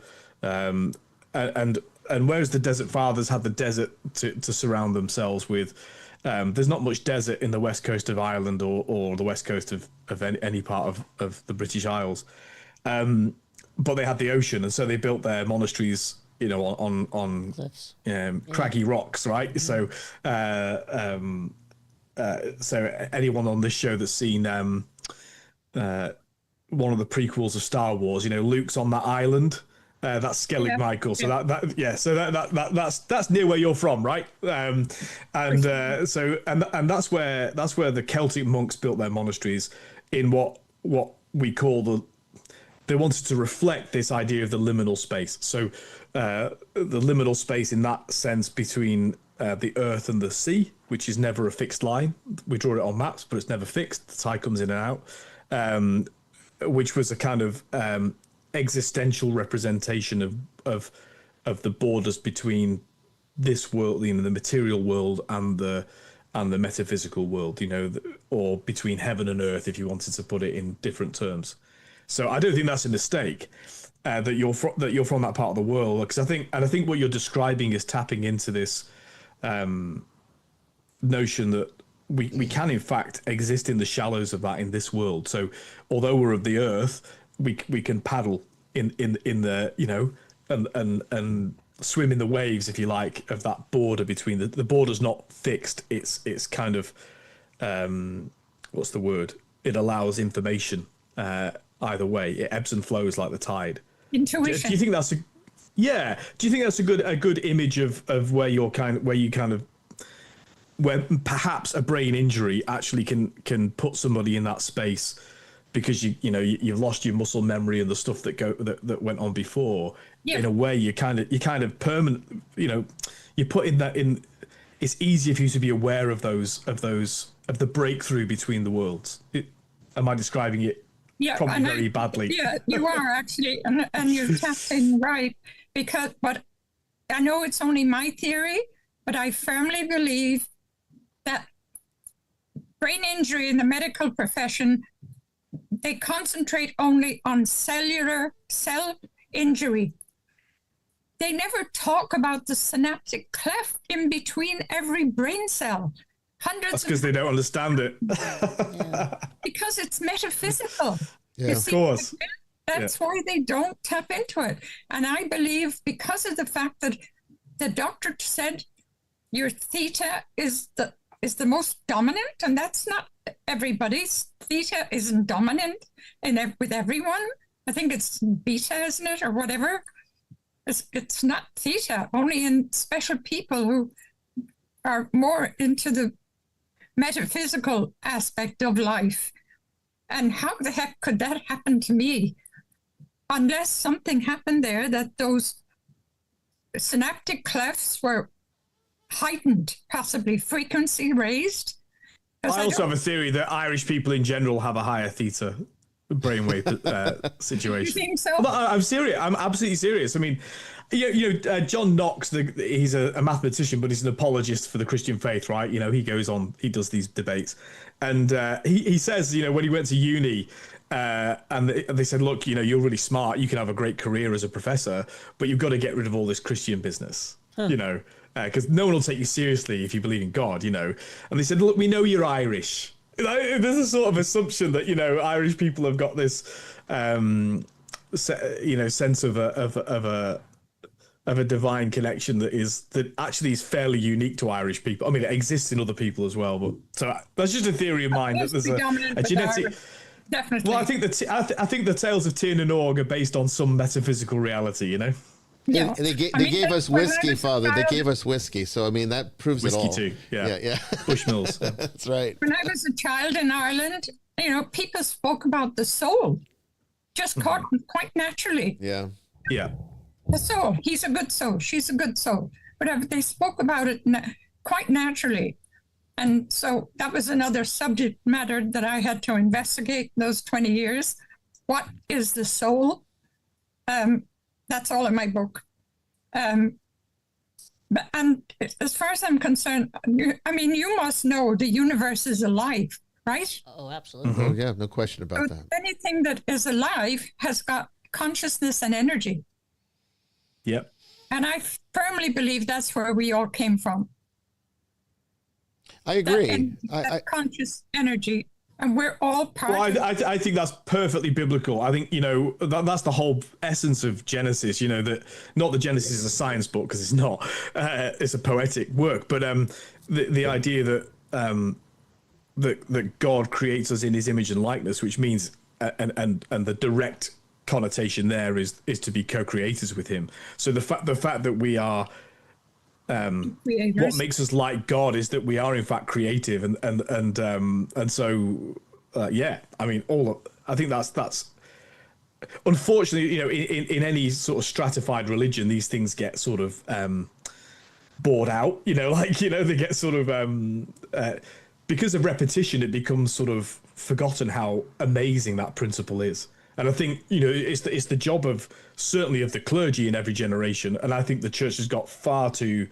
and whereas the Desert Fathers had the desert to surround themselves with, there's not much desert in the west coast of Ireland or the west coast of any part of the British Isles. But they had the ocean, and so they built their monasteries, on craggy rocks, right? Mm-hmm. So anyone on this show that's seen one of the prequels of Star Wars, Luke's on that island. That's Skellig Michael. So that's near where you're from, right? And that's where the Celtic monks built their monasteries in what we call they wanted to reflect this idea of the liminal space. So the liminal space in that sense between the earth and the sea, which is never a fixed line. We draw it on maps, but it's never fixed. The tide comes in and out, which was a kind of existential representation of the borders between this world, the material world, and the metaphysical world, or between heaven and earth, if you wanted to put it in different terms. So I don't think that's a mistake that you're from that part of the world, because I think what you're describing is tapping into this notion that we can in fact exist in the shallows of that in this world. So although we're of the earth, we can paddle in the and swim in the waves, if you like, of that border between the border's not fixed. It's kind of what's the word? It allows information either way. It ebbs and flows like the tide. Intuition. Do you think that's a good image of where where perhaps a brain injury actually can put somebody in that space, because you've lost your muscle memory and the stuff that went on before. Yeah. In a way, you kind of permanent. You put in that in. It's easier for you to be aware of the breakthrough between the worlds. Am I describing it? Yeah, probably very badly. Yeah, you are actually, and you're tapping right, but I know it's only my theory, but I firmly believe that brain injury in the medical profession, they concentrate only on cell injury. They never talk about the synaptic cleft in between every brain cell. That's because they don't understand it. Because it's metaphysical. Yeah, of course. That's why they don't tap into it. And I believe because of the fact that the doctor said your theta is the most dominant, and that's not everybody's. Theta isn't dominant with everyone. I think it's beta, isn't it, or whatever. It's not theta, only in special people who are more into the metaphysical aspect of life. And how the heck could that happen to me? Unless something happened there that those synaptic clefts were heightened, possibly frequency raised. I also have a theory that Irish people in general have a higher theta brainwave situation. You think so? But I'm serious. I'm absolutely serious. I mean, John Knox, he's a mathematician, but he's an apologist for the Christian faith, right? You know, he goes on, he does these debates. And he says, you know, when he went to uni, and they said, look, you know, you're really smart. You can have a great career as a professor, but you've got to get rid of all this Christian business, you know, because no one will take you seriously if you believe in God, you know. And they said, look, we know you're Irish. There's a sort of assumption that, you know, Irish people have got this, sense of a divine connection that actually is fairly unique to Irish people. I mean, it exists in other people as well, but so that's just a theory of mine that there's a genetic. Definitely. Well, I think the tales of Tír na Nog are based on some metaphysical reality, you know. Yeah. They gave us whiskey, Father. They gave us whiskey. So, I mean, that proves it all. Whiskey too, yeah. Yeah. Bushmills. Yeah. That's right. When I was a child in Ireland, you know, people spoke about the soul just quite naturally. Yeah. Yeah. The soul. He's a good soul. She's a good soul. Whatever. They spoke about it quite naturally. And so that was another subject matter that I had to investigate those 20 years. What is the soul? That's all in my book. And as far as I'm concerned, you must know the universe is alive, right? Oh, absolutely. Oh, yeah, no question about that. Anything that is alive has got consciousness and energy. Yep. And I firmly believe that's where we all came from. I agree. That conscious energy. And we're all part Well, of I think that's perfectly biblical. I think, you know, that's the whole essence of Genesis, you know, that not that Genesis is a science book, because it's not. It's a poetic work. But the idea that that God creates us in his image and likeness, which means and the direct connotation there is to be co-creators with him. So the fact that we are creators. What makes us like God is that we are in fact creative, and so yeah. I mean, I think that's unfortunately, you know, in any sort of stratified religion, these things get sort of bored out. You know, like, you know, they get sort of because of repetition, it becomes sort of forgotten how amazing that principle is. And I think, you know, it's the job of certainly of the clergy in every generation. And I think the church has got far too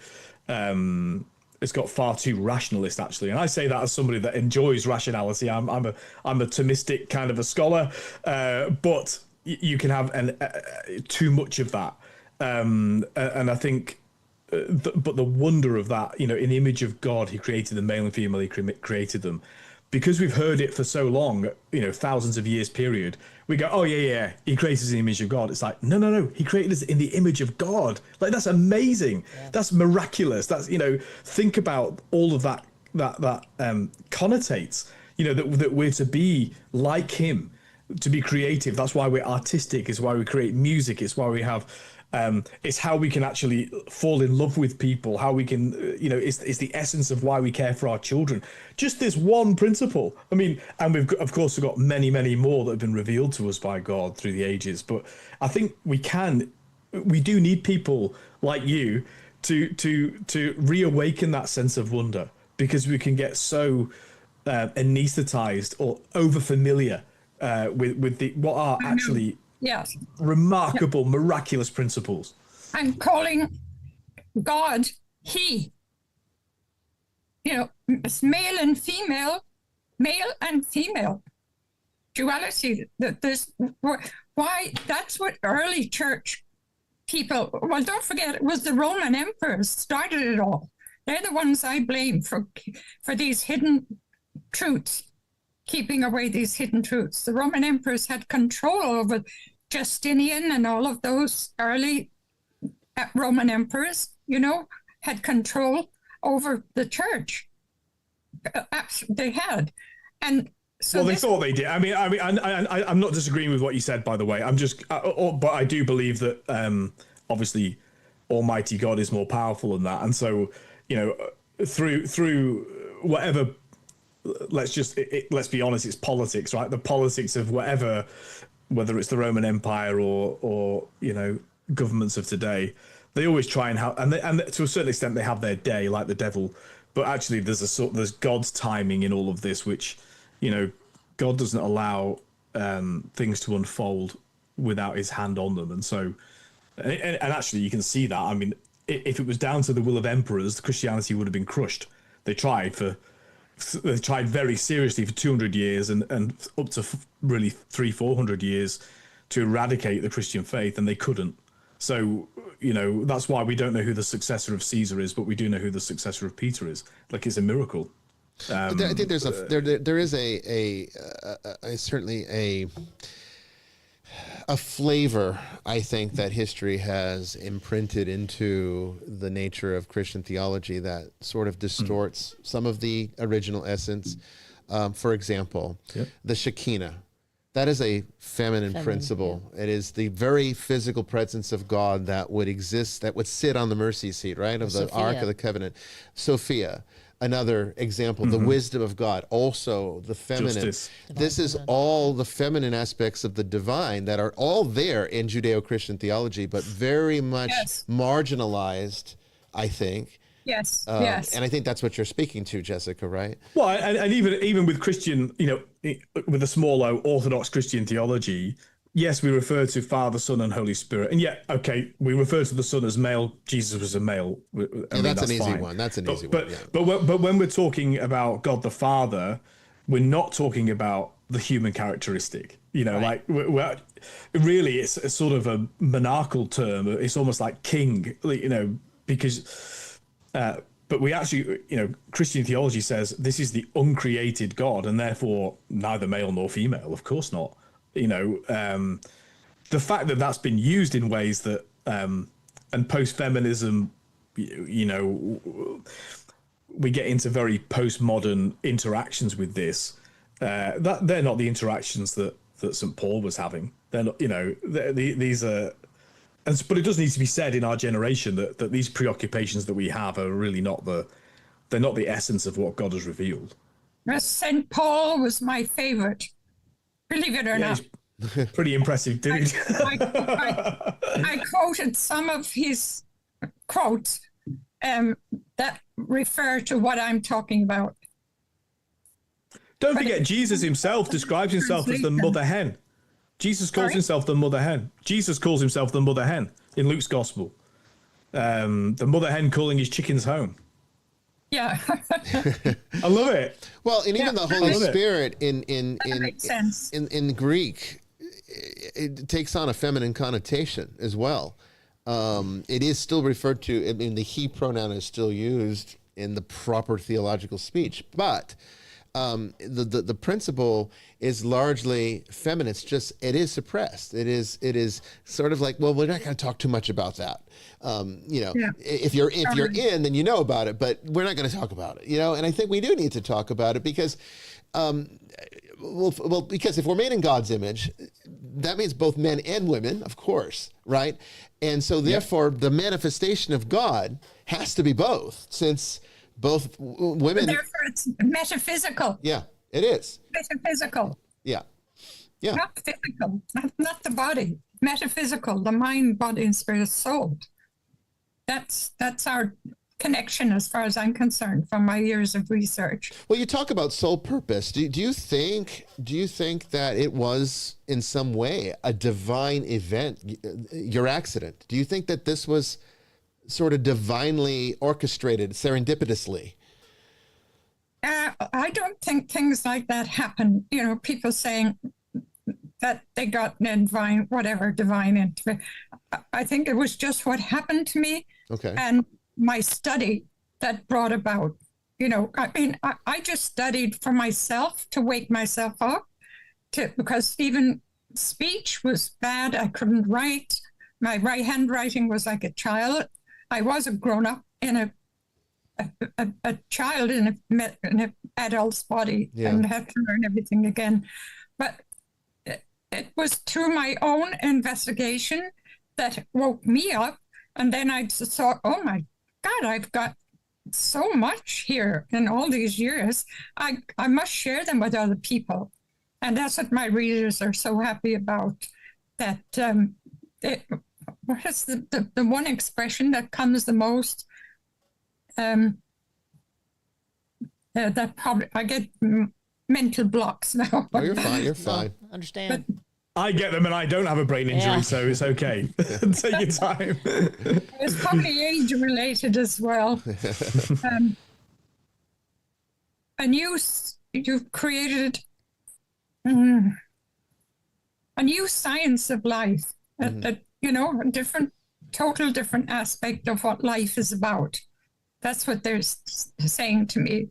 rationalist, actually. And I say that as somebody that enjoys rationality. I'm a Thomistic kind of a scholar, but you can have too much of that. And I think, but the wonder of that, you know, in the image of God, he created them, male and female, he created them. Because we've heard it for so long, you know, thousands of years period, we go, oh, yeah, he created us in the image of God. It's like, no, he created us in the image of God. Like, that's amazing. Yeah. That's miraculous. That's, you know, think about all of that connotates, you know, that we're to be like him, to be creative. That's why we're artistic. It's why we create music. It's why we have... it's how we can actually fall in love with people, how we can, you know, it's the essence of why we care for our children. Just this one principle. I mean, and we've got many, many more that have been revealed to us by God through the ages. But I think we do need people like you to reawaken that sense of wonder, because we can get so anesthetized or over familiar with what are actually... Yes. Remarkable, miraculous principles. I'm calling God he. You know, it's male and female. Duality. Why? That's what early church people. Well, don't forget, it was the Roman emperors started it all. They're the ones I blame for these hidden truths, keeping away these hidden truths. The Roman emperors had control over Justinian and all of those early Roman emperors. had control over the church. They had. And so well, they thought they did. I mean, I'm not disagreeing with what you said, by the way. I'm just, but I do believe that obviously, Almighty God is more powerful than that, and so through whatever. Let's be honest. It's politics, right? The politics of whatever, whether it's the Roman Empire or governments of today, they always try and have, and to a certain extent they have their day, like the devil. But actually, there's God's timing in all of this, which, God doesn't allow things to unfold without His hand on them, and so, and actually, you can see that. I mean, if it was down to the will of emperors, Christianity would have been crushed. They tried very seriously for 200 years and up to really 300-400 years to eradicate the Christian faith, and they couldn't. So, that's why we don't know who the successor of Caesar is, but we do know who the successor of Peter is. Like, it's a miracle. I think there is certainly a flavor, I think, that history has imprinted into the nature of Christian theology that sort of distorts some of the original essence. For example, the Shekinah. That is a feminine principle. Yeah. It is the very physical presence of God that would exist, that would sit on the mercy seat, right, of the Ark of the Covenant. Sophia, another example, the wisdom of God, also the feminine. This is all the feminine aspects of the divine that are all there in Judeo-Christian theology, but very much marginalized, I think. Yes. And I think that's what you're speaking to, Jessica, right? Well, and even with Christian, with a small O, Orthodox Christian theology, yes, we refer to Father, Son, and Holy Spirit, and we refer to the Son as male. Jesus was a male. That's an easy one. That's an easy one. But when we're talking about God the Father, we're not talking about the human characteristic. Like we're really, it's a sort of a monarchical term. It's almost like king. Because. But we actually, Christian theology says this is the uncreated God, and therefore neither male nor female. Of course not. The fact that that's been used in ways that, and post-feminism, we get into very postmodern interactions with this. That they're not the interactions that St. Paul was having. They're not. These are. But it does need to be said in our generation that these preoccupations that we have are really they're not the essence of what God has revealed. St. Paul was my favorite, believe it or not. Pretty impressive dude. I quoted some of his quotes that refer to what I'm talking about. Don't forget, Jesus himself describes himself as the mother hen. Jesus calls himself the mother hen. Jesus calls himself the mother hen in Luke's gospel. The mother hen calling his chickens home. Yeah. I love it. Well, and even the Holy Spirit in Greek, it takes on a feminine connotation as well. It is still referred to, the he pronoun is still used in the proper theological speech, but the principle is largely feminine. It's just, it is suppressed. It is sort of like, well, we're not going to talk too much about that. If you're in, then you know about it, but we're not going to talk about it, and I think we do need to talk about it because, because if we're made in God's image, that means both men and women, of course, right? And so therefore the manifestation of God has to be both, since both women. Therefore, it's metaphysical. Yeah, it is. Metaphysical. Yeah. Not physical, not the body. Metaphysical, the mind, body, and spirit, soul. That's our connection, as far as I'm concerned, from my years of research. Well, you talk about soul purpose. Do you think that it was in some way a divine event, your accident? Do you think that this was sort of divinely orchestrated, serendipitously? I don't think things like that happen. People saying that they got divine into it. I think it was just what happened to me. Okay. And my study that brought about, I just studied for myself to wake myself up, because even speech was bad. I couldn't write. My handwriting was like a child. I was a grown up in a child in an adult's body and had to learn everything again. But it was through my own investigation that woke me up. And then I just thought, oh my God, I've got so much here in all these years. I must share them with other people. And that's what my readers are so happy about. That what is the one expression that comes the most? That probably I get mental blocks now. Oh, you're fine. You're fine. Understand. I get them, and I don't have a brain injury, so it's okay. Take your time. It's probably age related as well. And you've created a new science of life, a total different aspect of what life is about. That's what they're saying to me.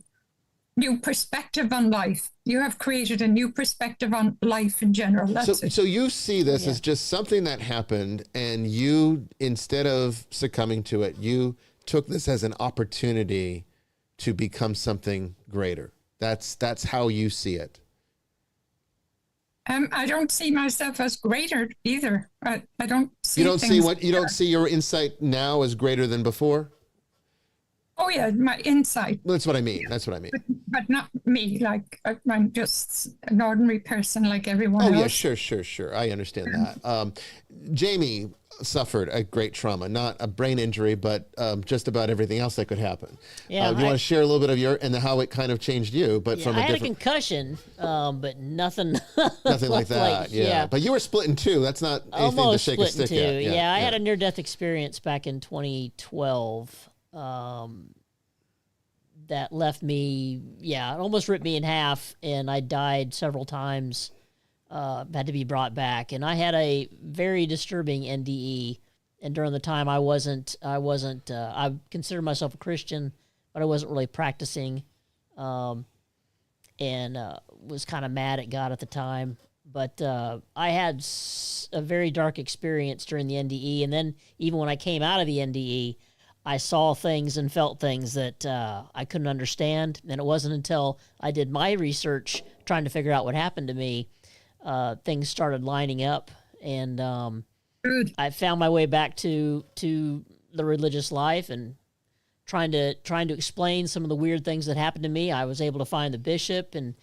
New perspective on life. You have created a new perspective on life in general. That's it. So you see this as just something that happened, and you, instead of succumbing to it, you took this as an opportunity to become something greater. That's how you see it. I don't see myself as greater either. I don't see. You don't see your insight now as greater than before? Oh yeah, my insight. That's what I mean. But not me. Like I'm just an ordinary person, like everyone else. Oh yeah, sure. I understand that. Jamie suffered a great trauma, not a brain injury, but just about everything else that could happen. Yeah, you want to share a little bit of and how it kind of changed you, but from I a had a different concussion, but nothing. nothing like that. Yeah, but you were split in two. That's not anything Almost to shake a split in stick two. at. Yeah, I had a near-death experience back in 2012. That left me, it almost ripped me in half, and I died several times, had to be brought back. And I had a very disturbing NDE, and during the time I considered myself a Christian, but I wasn't really practicing, and was kind of mad at God at the time. But I had a very dark experience during the NDE, and then even when I came out of the NDE, I saw things and felt things that I couldn't understand. And it wasn't until I did my research trying to figure out what happened to me, things started lining up. And I found my way back to the religious life and trying to explain some of the weird things that happened to me. I was able to find the bishop and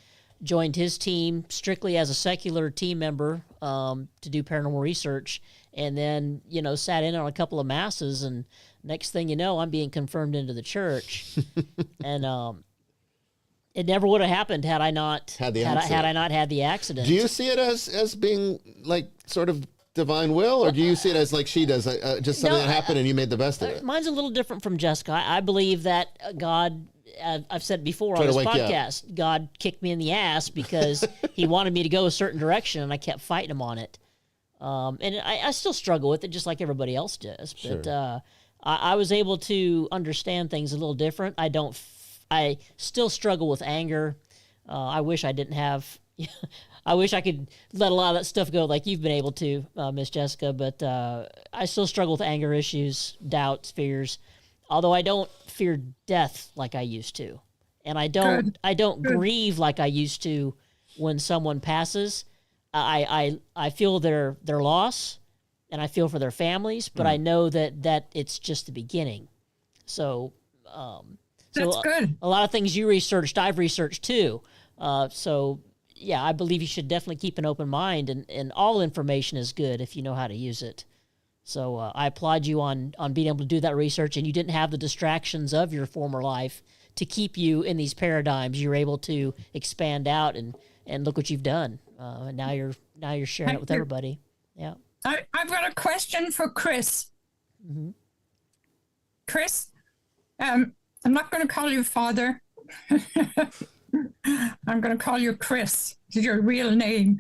joined his team strictly as a secular team member to do paranormal research. And then, sat in on a couple of masses, and next thing you know, I'm being confirmed into the church. And it never would have happened had I not had I not had the accident. Do you see it as being like sort of divine will, or do you see it as like she does, just something that happened and you made the best of it? Mine's a little different from Jessica. I believe that God, I've said it before on this podcast, God kicked me in the ass because he wanted me to go a certain direction, and I kept fighting him on it. And I still struggle with it just like everybody else does. But I was able to understand things a little different. I still struggle with anger. I wish I didn't have... I wish I could let a lot of that stuff go like you've been able to, Miss Jessica. But I still struggle with anger issues, doubts, fears. Although I don't fear death like I used to. And I don't grieve like I used to when someone passes. I feel their loss, and I feel for their families, but I know that it's just the beginning. So, that's good. A lot of things you researched, I've researched too. I believe you should definitely keep an open mind, and all information is good if you know how to use it. So I applaud you on being able to do that research, and you didn't have the distractions of your former life to keep you in these paradigms. You're able to expand out and look what you've done. And now you're sharing it with everybody. Yeah. I've got a question for Chris. Mm-hmm. Chris, I'm not going to call you Father. I'm going to call you Chris. It's your real name.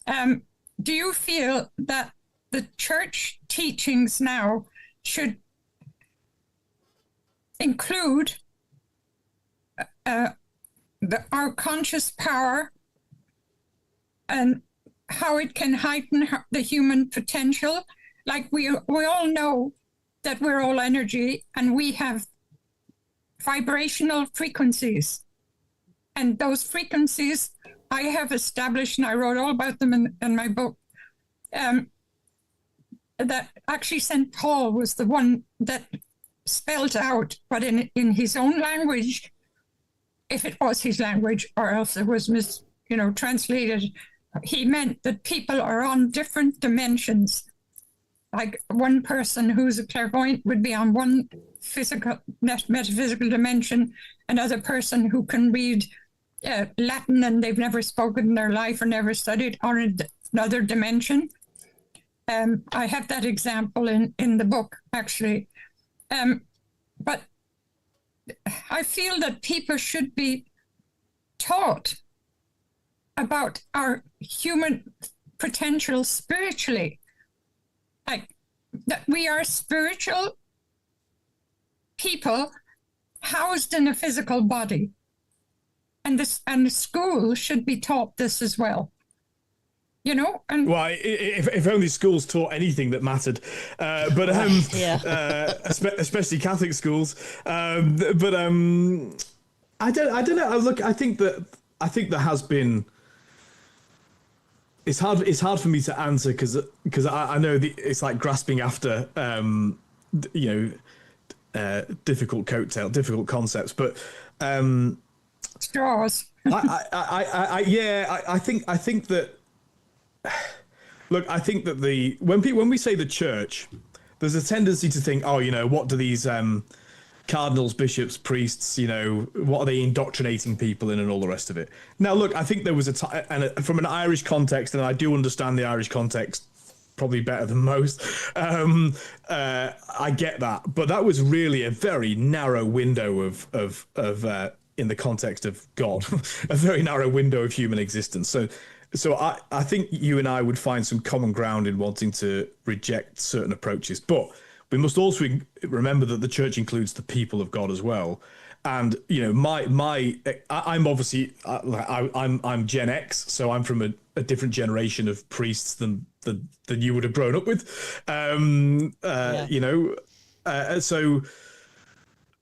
Do you feel that the church teachings now should include our conscious power and how it can heighten the human potential? Like we all know that we're all energy and we have vibrational frequencies. And those frequencies I have established, and I wrote all about them in my book, that actually St. Paul was the one that spelled out, but in his own language, if it was his language, or else it was translated, he meant that people are on different dimensions. Like one person who's a clairvoyant would be on one metaphysical dimension, another person who can read Latin and they've never spoken in their life or never studied on another dimension. I have that example in the book, actually. But I feel that people should be taught about our human potential spiritually. Like that we are spiritual people housed in a physical body. And the school should be taught this as well. And well, if only schools taught anything that mattered, but especially Catholic schools. But I don't know. Look, I think there has been. It's hard for me to answer because I know it's like grasping after difficult concepts, but straws. I think that. Look, I think that when we say the church, there's a tendency to think, what do these cardinals, bishops, priests, what are they indoctrinating people in and all the rest of it? Now, look, I think there was a time, and from an Irish context, and I do understand the Irish context probably better than most. I get that, but that was really a very narrow window of in the context of God, a very narrow window of human existence. So I think you and I would find some common ground in wanting to reject certain approaches, but we must also remember that the church includes the people of God as well. And I'm obviously I'm Gen X, so I'm from a different generation of priests than you would have grown up with. So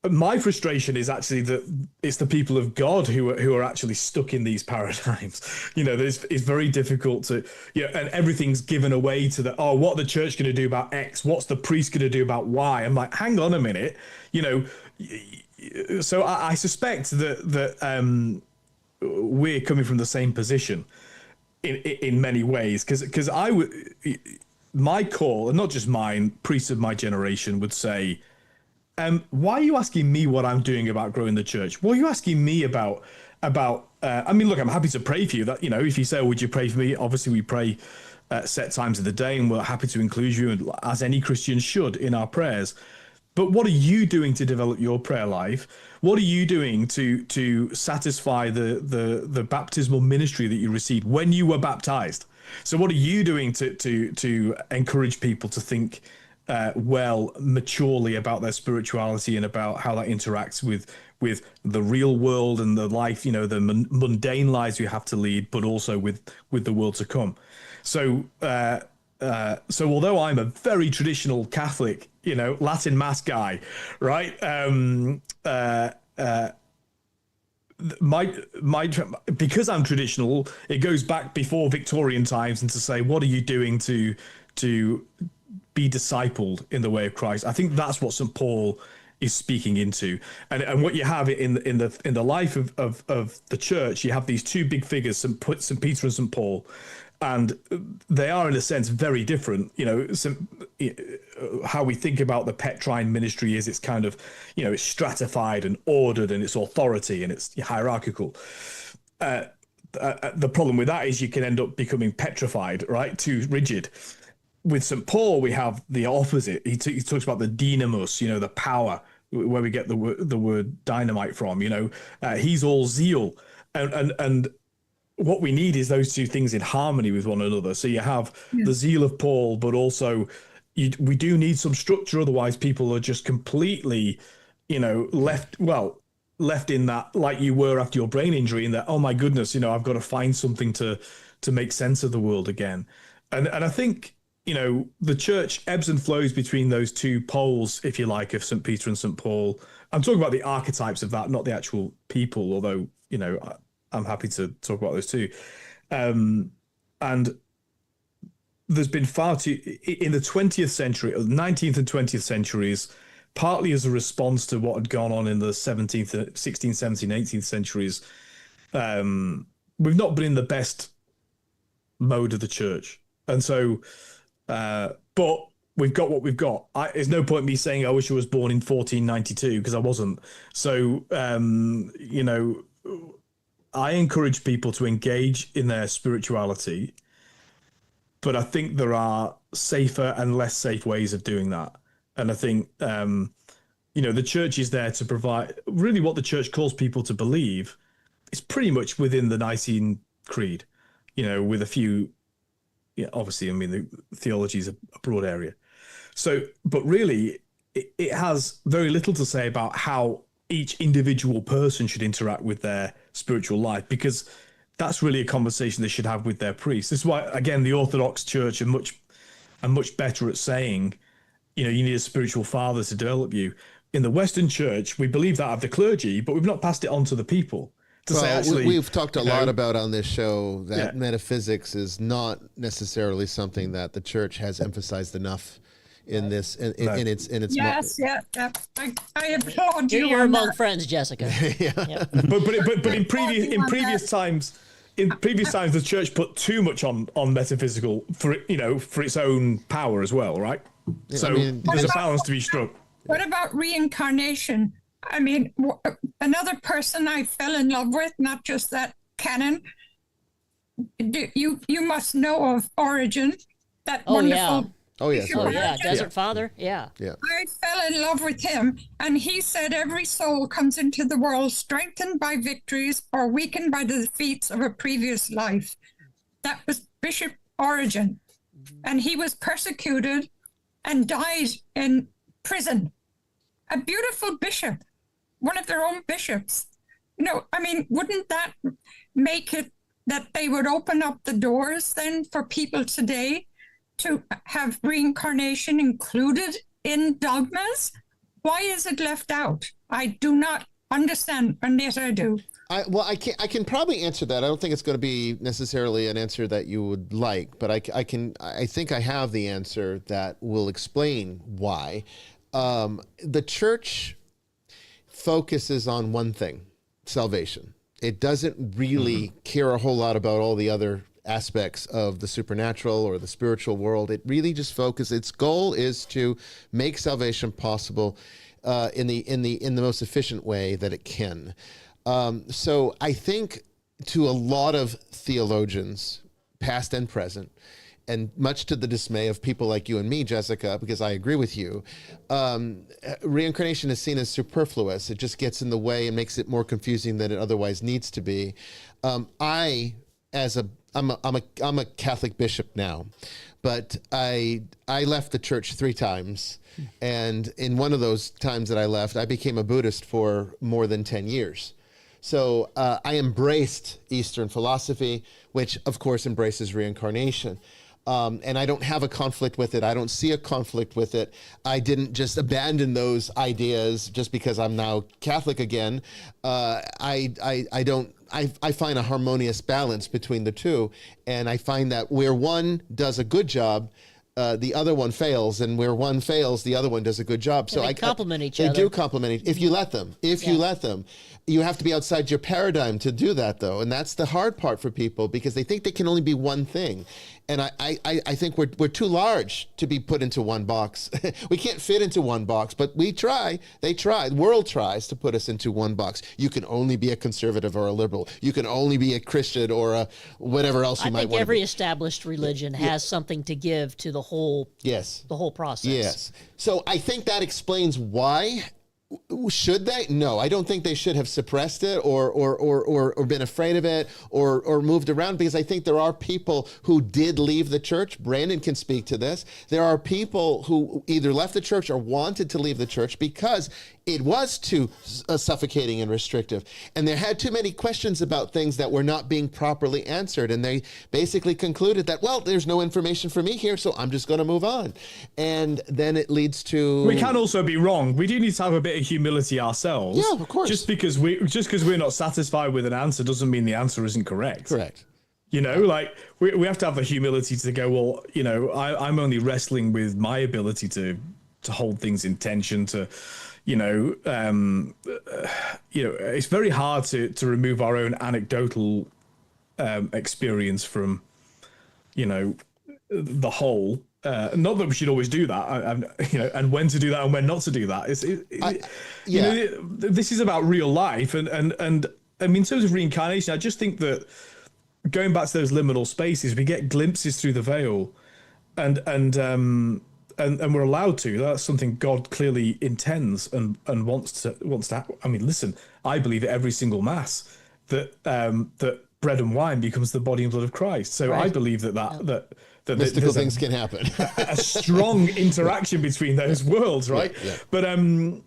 my frustration is actually that it's the people of God who are actually stuck in these paradigms. It's very difficult to, and everything's given away to what the church going to do about X? What's the priest going to do about Y? I'm like, hang on a minute, So I suspect that we're coming from the same position in many ways, because my call, and not just mine, priests of my generation would say, why are you asking me what I'm doing about growing the church? What are you asking me about? I mean, look, I'm happy to pray for you. That if you say, would you pray for me? Obviously, we pray set times of the day, and we're happy to include you, as any Christian should, in our prayers. But what are you doing to develop your prayer life? What are you doing to satisfy the baptismal ministry that you received when you were baptized? So what are you doing to encourage people to think maturely about their spirituality and about how that interacts with the real world and the life, the mundane lives we have to lead, but also with the world to come. So although I'm a very traditional Catholic, Latin Mass guy, right? Because I'm traditional, it goes back before Victorian times, and to say, what are you doing to be discipled in the way of Christ? I think that's what St. Paul is speaking into, and what you have in the life of the church, you have these two big figures, St. Peter and St. Paul, and they are in a sense very different. How we think about the Petrine ministry is it's kind of it's stratified and ordered, and it's authority and it's hierarchical. The problem with that is you can end up becoming petrified, right? Too rigid. With St. Paul, we have the opposite. He talks about the dynamus, the power, where we get the word dynamite from. He's all zeal, and what we need is those two things in harmony with one another. So you have the zeal of Paul, but also we do need some structure. Otherwise, people are just completely, left in that, like you were after your brain injury, in that, oh my goodness, I've got to find something to make sense of the world again. And I think, the church ebbs and flows between those two poles, if you like, of St. Peter and St. Paul. I'm talking about the archetypes of that, not the actual people, although, I'm happy to talk about those too. And there's been far too, in the 20th century, or the 19th and 20th centuries, partly as a response to what had gone on in the 17th, 16th, 17th, 18th centuries, we've not been in the best mode of the church. And so, but we've got what we've got. There's no point me saying I wish I was born in 1492, because I wasn't. So, I encourage people to engage in their spirituality, but I think there are safer and less safe ways of doing that. And I think, the church is there to provide really what the church calls people to believe is pretty much within the Nicene Creed, with a few, obviously, the theology is a broad area. So, but really, it has very little to say about how each individual person should interact with their spiritual life, because that's really a conversation they should have with their priest. This is why, again, the Orthodox Church are much better at saying, you need a spiritual father to develop you. In the Western Church, we believe that of the clergy, but we've not passed it on to the people. We've talked a lot about on this show that metaphysics is not necessarily something that the church has emphasized enough in this in its yes. I applaud you. You're among friends, Jessica. But in previous times the church put too much on metaphysical for its own power as well, right? So there's a balance to be struck. What about reincarnation? Another person I fell in love with, not just that canon. You must know of Origen, that wonderful. Oh yes. Desert Father. Yeah. I fell in love with him, and he said every soul comes into the world strengthened by victories or weakened by the defeats of a previous life. That was Bishop Origen, and he was persecuted and died in prison. A beautiful bishop, one of their own bishops. Wouldn't that make it that they would open up the doors then for people today to have reincarnation included in dogmas? Why is it left out? I do not understand, and yet I do. I can probably answer that. I don't think it's going to be necessarily an answer that you would like, but I think I have the answer that will explain why. The church focuses on one thing, salvation. It doesn't really care a whole lot about all the other aspects of the supernatural or the spiritual world. It really just focuses. Its goal is to make salvation possible in the most efficient way that it can. So I think to a lot of theologians, past and present, and much to the dismay of people like you and me, Jessica, because I agree with you, reincarnation is seen as superfluous. It just gets in the way and makes it more confusing than it otherwise needs to be. I'm a Catholic bishop now, but I left the church 3 times, and in one of those times that I left, I became a Buddhist for more than 10 years. So I embraced Eastern philosophy, which of course embraces reincarnation. And I don't have a conflict with it. I don't see a conflict with it. I didn't just abandon those ideas just because I'm now Catholic again. I find a harmonious balance between the two. And I find that where one does a good job, the other one fails, and where one fails, the other one does a good job. So they complement each other. They do complement if you let them. You let them. You have to be outside your paradigm to do that, though, and that's the hard part for people because they think they can only be one thing. And I think we're too large to be put into one box. We can't fit into one box, but we try. They try. The world tries to put us into one box. You can only be a conservative or a liberal. You can only be a Christian or a whatever else you might want to be. I think every established religion has something to give to the whole process. Yes. So I think that explains why. Should they? No, I don't think they should have suppressed it or been afraid of it or moved around, because I think there are people who did leave the church. Brandon can speak to this. There are people who either left the church or wanted to leave the church because it was too suffocating and restrictive. And they had too many questions about things that were not being properly answered. And they basically concluded that, well, there's no information for me here, so I'm just going to move on. And then it leads to... We can also be wrong. We do need to have a bit of humility ourselves. Yeah, of course. Just because we're not satisfied with an answer doesn't mean the answer isn't correct. Correct. You know, like we have to have the humility to go, well, you know, I'm only wrestling with my ability to hold things in tension, to, it's very hard to remove our own anecdotal experience from, the whole. Not that we should always do that, and when to do that and when not to do that. This is about real life, and I mean, in terms of reincarnation, I just think that going back to those liminal spaces, we get glimpses through the veil, and we're allowed to. That's something God clearly intends and wants to. I mean, listen, I believe at every single mass that bread and wine becomes the body and blood of Christ. So right. I believe that mystical things can happen. A strong interaction between those worlds, right? Yeah. But and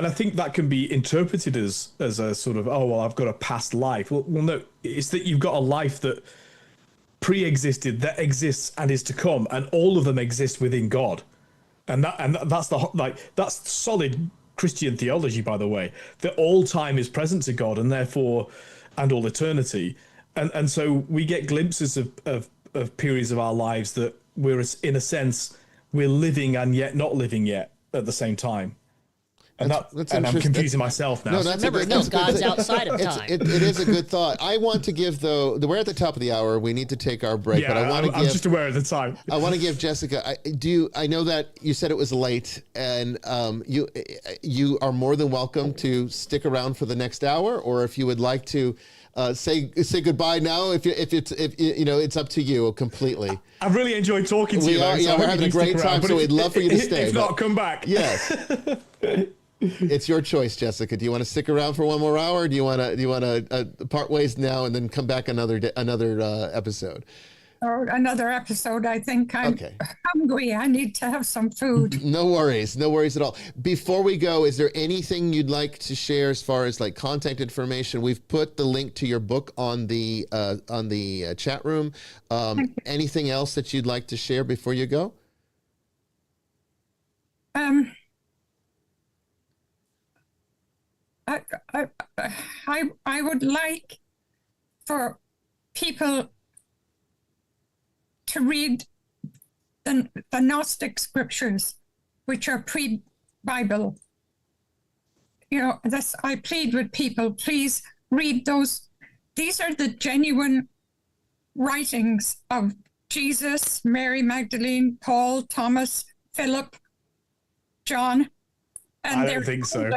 I think that can be interpreted as a sort of, oh well, I've got a past life. Well, no, it's that you've got a life that pre-existed, that exists and is to come, and all of them exist within God, and that's that's solid Christian theology, by the way. That all time is present to God, and therefore, and all eternity, and so we get glimpses of periods of our lives that we're, in a sense, we're living and yet not living yet at the same time. And I'm confusing myself now. No, God's outside of time. It is a good thought. I want to give, though, we're at the top of the hour. We need to take our break. Yeah, but I'm just aware of the time. I want to give Jessica. I know that you said it was late, and you are more than welcome to stick around for the next hour, or if you would like to say goodbye now. If it's up to you completely. I've really enjoyed talking to you. We're having a great time, so we'd love for you to stay. If not, come back. Yes. It's your choice, Jessica. Do you want to stick around for one more hour? Or do you want to part ways now and then come back another episode? Or another episode. I think I'm hungry. I need to have some food. No worries at all. Before we go, is there anything you'd like to share as far as like contact information? We've put the link to your book on the chat room. Anything else that you'd like to share before you go? I would like for people to read the Gnostic scriptures, which are pre-Bible. I plead with people, please read those. These are the genuine writings of Jesus, Mary Magdalene, Paul, Thomas, Philip, John. And I don't think so.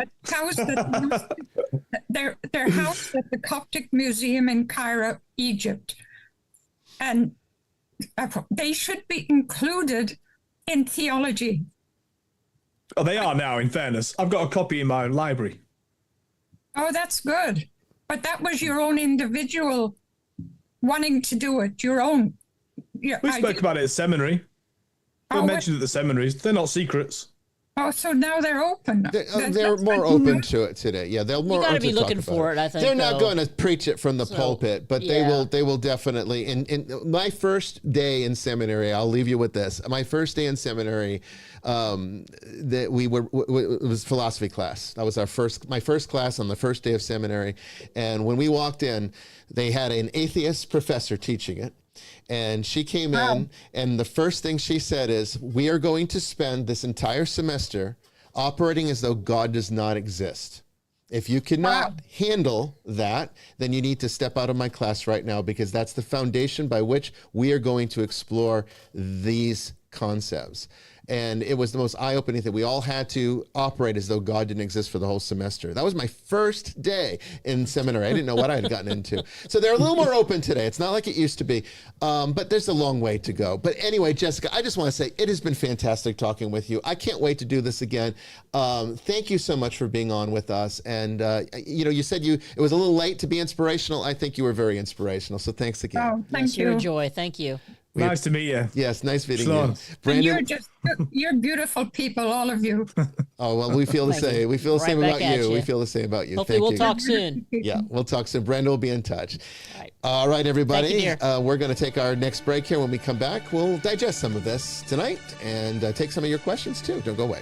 They're housed at the Coptic Museum in Cairo, Egypt. And they should be included in theology. Oh, they are now, in fairness. I've got a copy in my own library. Oh, that's good. But that was your own individual wanting to do it, your own. We spoke about it at seminary. We mentioned at the seminaries. They're not secrets. Oh, so now they're open. They're more open to it today. Yeah, they'll more. You got to be looking for it. I think they're not going to preach it from the pulpit, but they will definitely. In my first day in seminary, I'll leave you with this. My first day in seminary, it was philosophy class. That was my first class on the first day of seminary, and when we walked in, they had an atheist professor teaching it. And she came in, and the first thing she said is, we are going to spend this entire semester operating as though God does not exist. If you cannot handle that, then you need to step out of my class right now, because that's the foundation by which we are going to explore these concepts. And it was the most eye-opening thing. We all had to operate as though God didn't exist for the whole semester. That was my first day in seminary. I didn't know what I had gotten into. So they're a little more open today. It's not like it used to be, but there's a long way to go. But anyway, Jessica, I just want to say it has been fantastic talking with you. I can't wait to do this again. Thank you so much for being on with us. And, you said it was a little late to be inspirational. I think you were very inspirational. So thanks again. Oh, thank you. Pure joy. Thank you. Nice to meet you. Yes, nice meeting Shalom. you. And Brandon, you're beautiful people, all of you. oh, well, we feel the Thank you. same. We feel the Right same back about at you. you. We feel the same about you. Hopefully Thank we'll you. talk soon. Yeah, we'll talk soon. Brandon will be in touch. All right. All right, everybody. Thank you, dear. We're going to take our next break here. When we come back, we'll digest some of this tonight and take some of your questions too. Don't go away.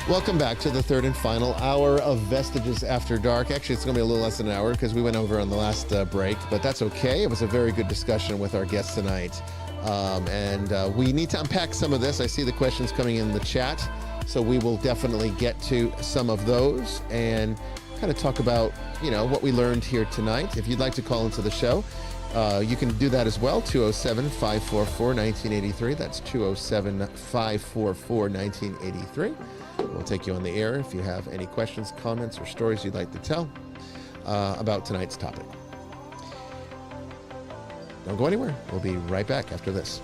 Welcome back to the third and final hour of Vestiges After Dark. Actually, it's going to be a little less than an hour because we went over on the last break, but that's okay. It was a very good discussion with our guests tonight. We need to unpack some of this. I see the questions coming in the chat, so we will definitely get to some of those and kind of talk about, what we learned here tonight. If you'd like to call into the show, you can do that as well, 207-544-1983. That's 207-544-1983. We'll take you on the air if you have any questions, comments, or stories you'd like to tell about tonight's topic. Don't go anywhere. We'll be right back after this.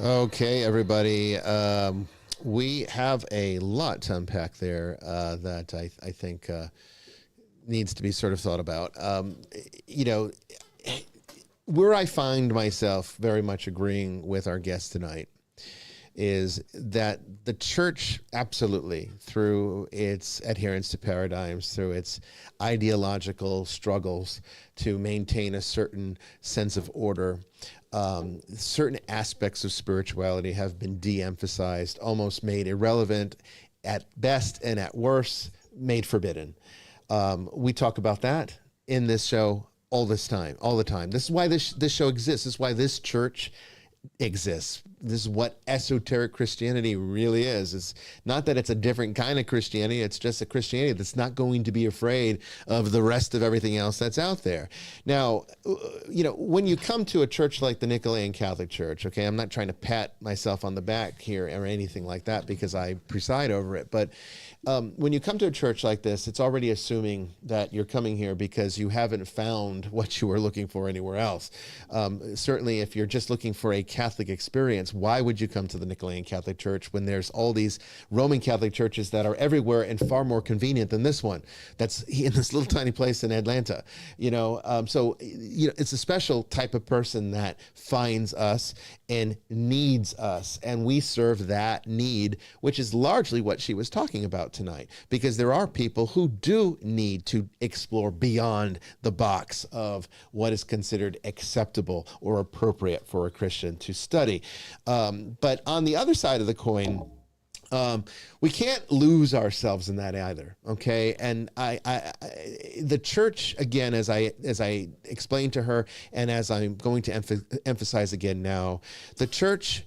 Okay, everybody. We have a lot to unpack there that I think needs to be sort of thought about. You know, where I find myself very much agreeing with our guest tonight is that the church, absolutely, through its adherence to paradigms, through its ideological struggles to maintain a certain sense of order, certain aspects of spirituality have been de-emphasized, almost made irrelevant at best, and at worst, made forbidden. We talk about that in this show all the time. This is why this show exists. This is why this church exists. This is what esoteric Christianity really is. It's not that it's a different kind of Christianity. It's just a Christianity that's not going to be afraid of the rest of everything else that's out there. Now, you know, when you come to a church like the Nicolean Catholic Church, okay, I'm not trying to pat myself on the back here or anything like that because I preside over it, but when you come to a church like this, it's already assuming that you're coming here because you haven't found what you were looking for anywhere else. Certainly, if you're just looking for a Catholic experience, why would you come to the Nicolean Catholic Church when there's all these Roman Catholic churches that are everywhere and far more convenient than this one that's in this little tiny place in Atlanta? You know, so you know, it's a special type of person that finds us and needs us, and we serve that need, which is largely what she was talking about tonight, because there are people who do need to explore beyond the box of what is considered acceptable or appropriate for a Christian to study. But on the other side of the coin, we can't lose ourselves in that either. Okay. And the church, again, as I explained to her, and as I'm going to emphasize again now, the church,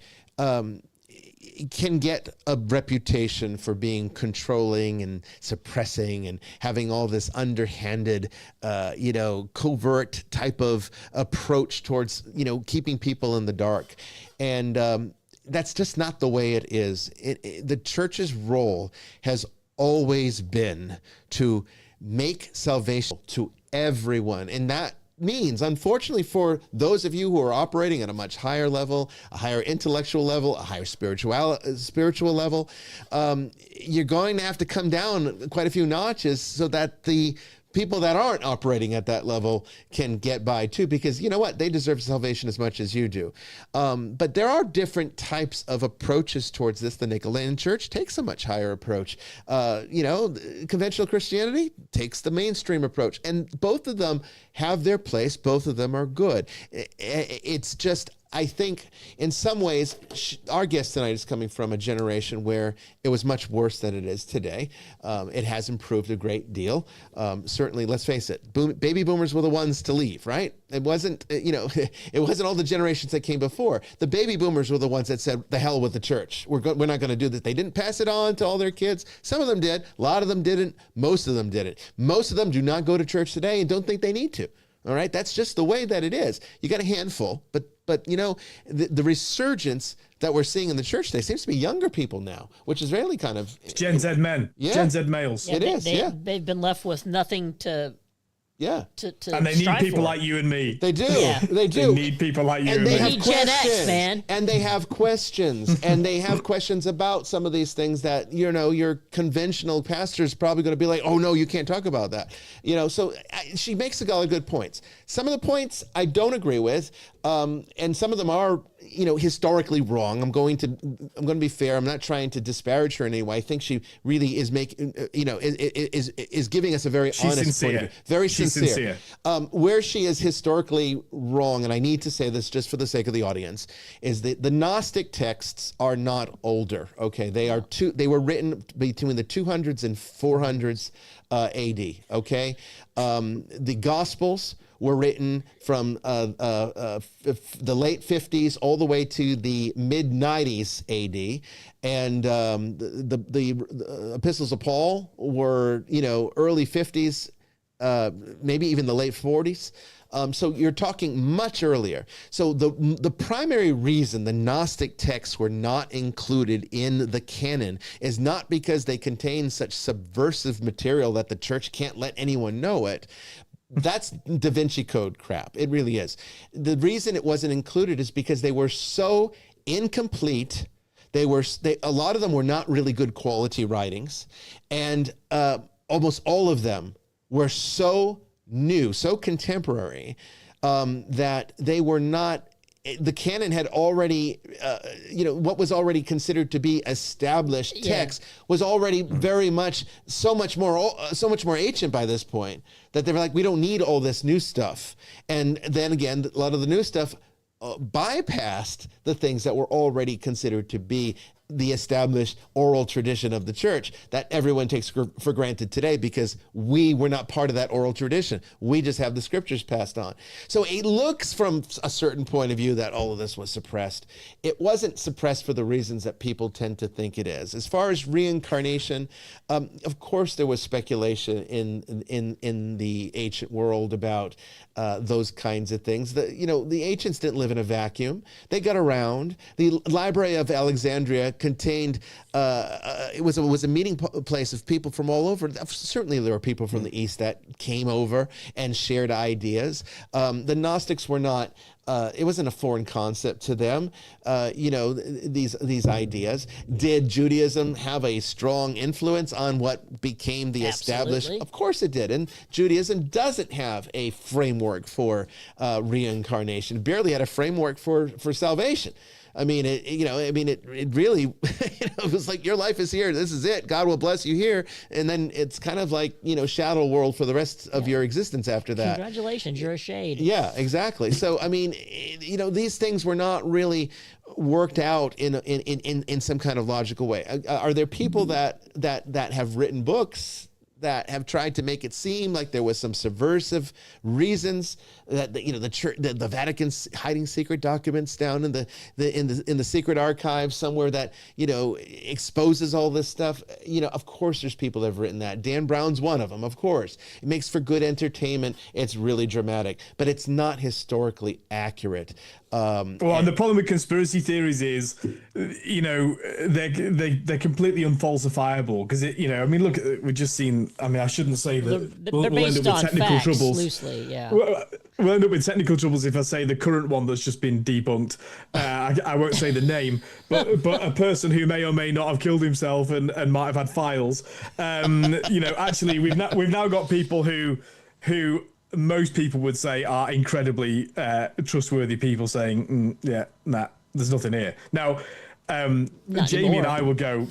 can get a reputation for being controlling and suppressing and having all this underhanded, covert type of approach towards, keeping people in the dark. And that's just not the way it is. The church's role has always been to make salvation to everyone. And that means, unfortunately, for those of you who are operating at a much higher level, a higher intellectual level, a higher spiritual level, you're going to have to come down quite a few notches so that the people that aren't operating at that level can get by too, because you know what? They deserve salvation as much as you do. But there are different types of approaches towards this. The Nicolean Church takes a much higher approach. Conventional Christianity takes the mainstream approach, and both of them have their place. Both of them are good. It's just, I think in some ways, our guest tonight is coming from a generation where it was much worse than it is today. It has improved a great deal. Certainly, let's face it, baby boomers were the ones to leave, right? It wasn't, it wasn't all the generations that came before. The baby boomers were the ones that said, the hell with the church. We're not going to do this. They didn't pass it on to all their kids. Some of them did. A lot of them didn't. Most of them didn't. Most of them do not go to church today and don't think they need to. All right, that's just the way that it is. You got a handful, but the resurgence that we're seeing in the church today seems to be younger people now, which is really kind of Gen Z men, Gen Z males. Yeah, they've been left with nothing to. Yeah. And they need people like you and me. They do. Yeah. They do. They need people like you and they me. have Gen questions. X, man. And they have questions. And they have questions about some of these things that, your conventional pastor is probably going to be like, oh, no, you can't talk about that. So she makes a lot of good points. Some of the points I don't agree with. And some of them are, historically wrong. I'm going to be fair. I'm not trying to disparage her in any way. I think she really is making, is giving us a very honest point of view. Very sincere. Where she is historically wrong, and I need to say this just for the sake of the audience, is that the Gnostic texts are not older. Okay, they were written between the 200s and 400s AD. Okay, the Gospels were written from the late 50s all the way to the mid 90s AD, and the epistles of Paul were early 50s, maybe even the late 40s. So you're talking much earlier. So the primary reason the Gnostic texts were not included in the canon is not because they contain such subversive material that the church can't let anyone know it. That's Da Vinci Code crap. It really is. The reason it wasn't included is because they were so incomplete. A lot of them were not really good quality writings, and almost all of them were so new, so contemporary, that they were not. The canon had already, what was already considered to be established text was already very much so much more ancient by this point that they were like, we don't need all this new stuff. And then again, a lot of the new stuff bypassed the things that were already considered to be the established oral tradition of the church that everyone takes for granted today, because we were not part of that oral tradition. We just have the scriptures passed on. So it looks from a certain point of view that all of this was suppressed. It wasn't suppressed for the reasons that people tend to think it is. As far as reincarnation, of course there was speculation in the ancient world about those kinds of things. The ancients didn't live in a vacuum. They got around. The Library of Alexandria contained, it was a meeting place of people from all over. Certainly there were people from the East that came over and shared ideas. The Gnostics were not, it wasn't a foreign concept to them, these ideas. Did Judaism have a strong influence on what became the established? Of course it did. And Judaism doesn't have a framework for reincarnation. It barely had a framework for salvation. I mean, it really, it was like, your life is here. This is it. God will bless you here. And then it's kind of like, shadow world for the rest of your existence after that. Congratulations, you're a shade. Yeah, exactly. So, I mean, these things were not really worked out in some kind of logical way. Are there people that have written books that have tried to make it seem like there was some subversive reasons that the church, the Vatican's hiding secret documents down in the secret archive somewhere that exposes all this stuff? Of course there's people that have written that. Dan Brown's one of them. Of course, it makes for good entertainment. It's really dramatic, but it's not historically accurate. And the problem with conspiracy theories is, they're completely unfalsifiable because look, we've just seen. I mean, I shouldn't say that they're based on technical facts, troubles. loosely, yeah. We'll end up with technical troubles if I say the current one that's just been debunked. I won't say the name, but a person who may or may not have killed himself and might have had files. Actually, we've now got people who most people would say are incredibly trustworthy people saying, there's nothing here. Now, Jamie and I will go,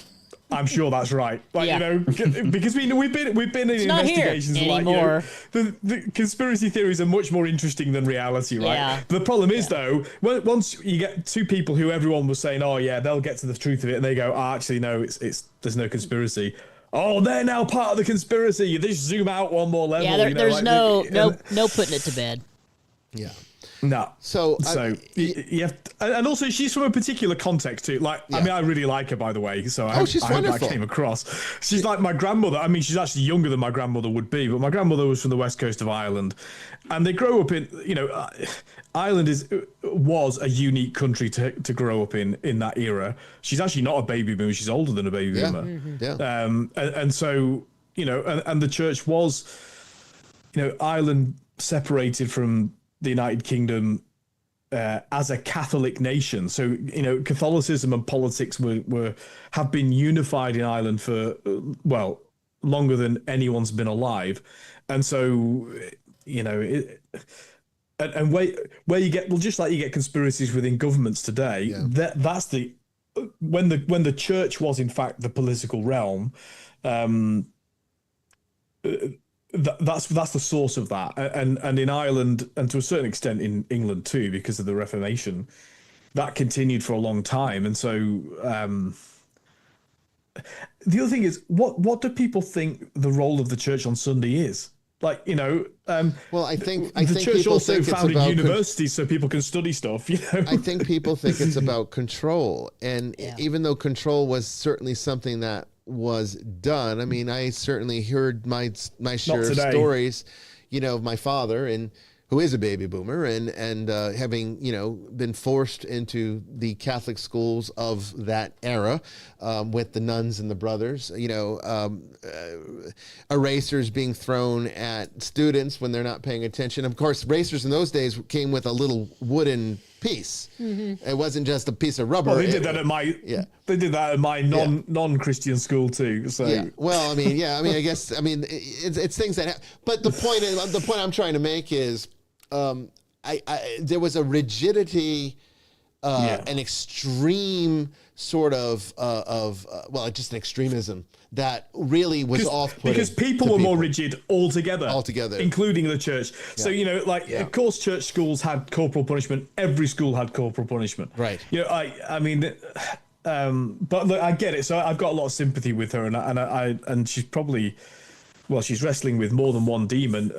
I'm sure that's right. Because we've been in investigations like the conspiracy theories are much more interesting than reality, right? Yeah. But the problem is though, once you get two people who everyone was saying, oh yeah, they'll get to the truth of it, and they go, actually no, it's there's no conspiracy. Oh, they're now part of the conspiracy. You just zoom out one more level. Yeah, there's no putting it to bed. Yeah. No. So you have and also she's from a particular context too. I mean, I really like her, by the way. So I hope that came across. She's like my grandmother. I mean, she's actually younger than my grandmother would be, but my grandmother was from the west coast of Ireland, and they grow up in. Ireland was a unique country to grow up in that era. She's actually not a baby boomer. She's older than a baby boomer. Mm-hmm. Yeah. And so and the church was, Ireland separated from the United Kingdom as a Catholic nation. So, Catholicism and politics have been unified in Ireland for, longer than anyone's been alive. And so, and where you get, just like you get conspiracies within governments today, that's when the church was in fact the political realm, that's the source of that, and in Ireland, and to a certain extent in England too, because of the Reformation, that continued for a long time. And so the other thing is, what do people think the role of the church on Sunday is? I think the church also founded universities so people can study stuff. I think people think it's about control, and even though control was certainly something that was done. I mean, I certainly heard my share of stories, of my father, and who is a baby boomer, and having been forced into the Catholic schools of that era, with the nuns and the brothers, erasers being thrown at students when they're not paying attention. Of course, erasers in those days came with a little wooden piece. It wasn't just a piece of rubber. Well, they did that at my non-Christian school too. So yeah. Well, I mean, I guess it's things that. But the point I'm trying to make is, there was a rigidity, an extreme sort of just an extremism that really was off-putting. Because people were more rigid altogether, including the church. Yeah. So, of course, church schools had corporal punishment. Every school had corporal punishment. Right. But look, I get it. So I've got a lot of sympathy with her, and she's probably, she's wrestling with more than one demon.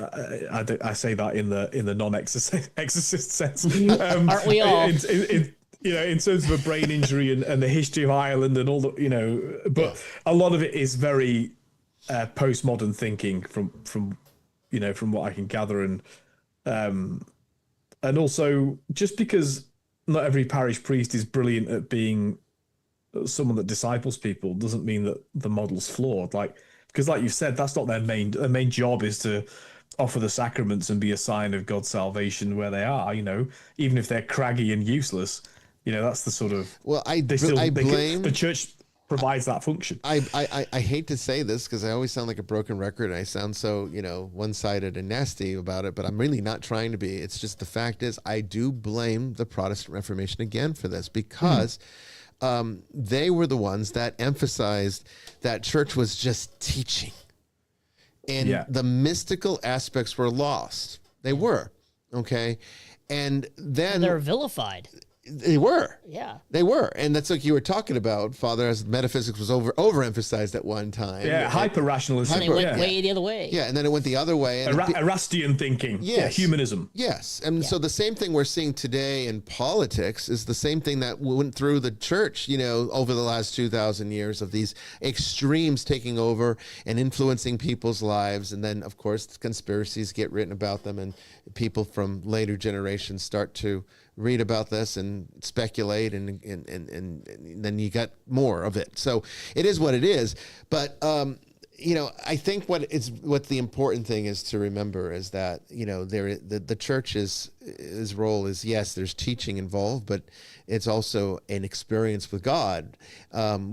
I say that in the non-exorcist sense. Aren't we all? In terms of a brain injury and the history of Ireland and all the, but a lot of it is very postmodern thinking from what I can gather, and also just because not every parish priest is brilliant at being someone that disciples people doesn't mean that the model's flawed. Because like you said, that's not their main job is to offer the sacraments and be a sign of God's salvation where they are. Even if they're craggy and useless. That's the sort of. Well, I blame the church provides that function. I hate to say this because I always sound like a broken record and I sound so one-sided and nasty about it, but I'm really not trying to be. It's just the fact is I do blame the Protestant Reformation again for this because they were the ones that emphasized that church was just teaching, and the mystical aspects were lost. They were okay, and then they're vilified. They were. Yeah. They were. And that's like you were talking about, Father, as metaphysics was overemphasized at one time. Yeah, hyper-rationalism. And it went way the other way. Yeah, and then it went the other way. And Erastian thinking. Yes. Yeah, humanism. Yes. And so the same thing we're seeing today in politics is the same thing that went through the church, over the last 2,000 years of these extremes taking over and influencing people's lives. And then, of course, conspiracies get written about them and people from later generations start to read about this and speculate and then you got more of it. So it is what it is. But I think what the important thing is to remember is that the church's role is, yes, there's teaching involved, but it's also an experience with God,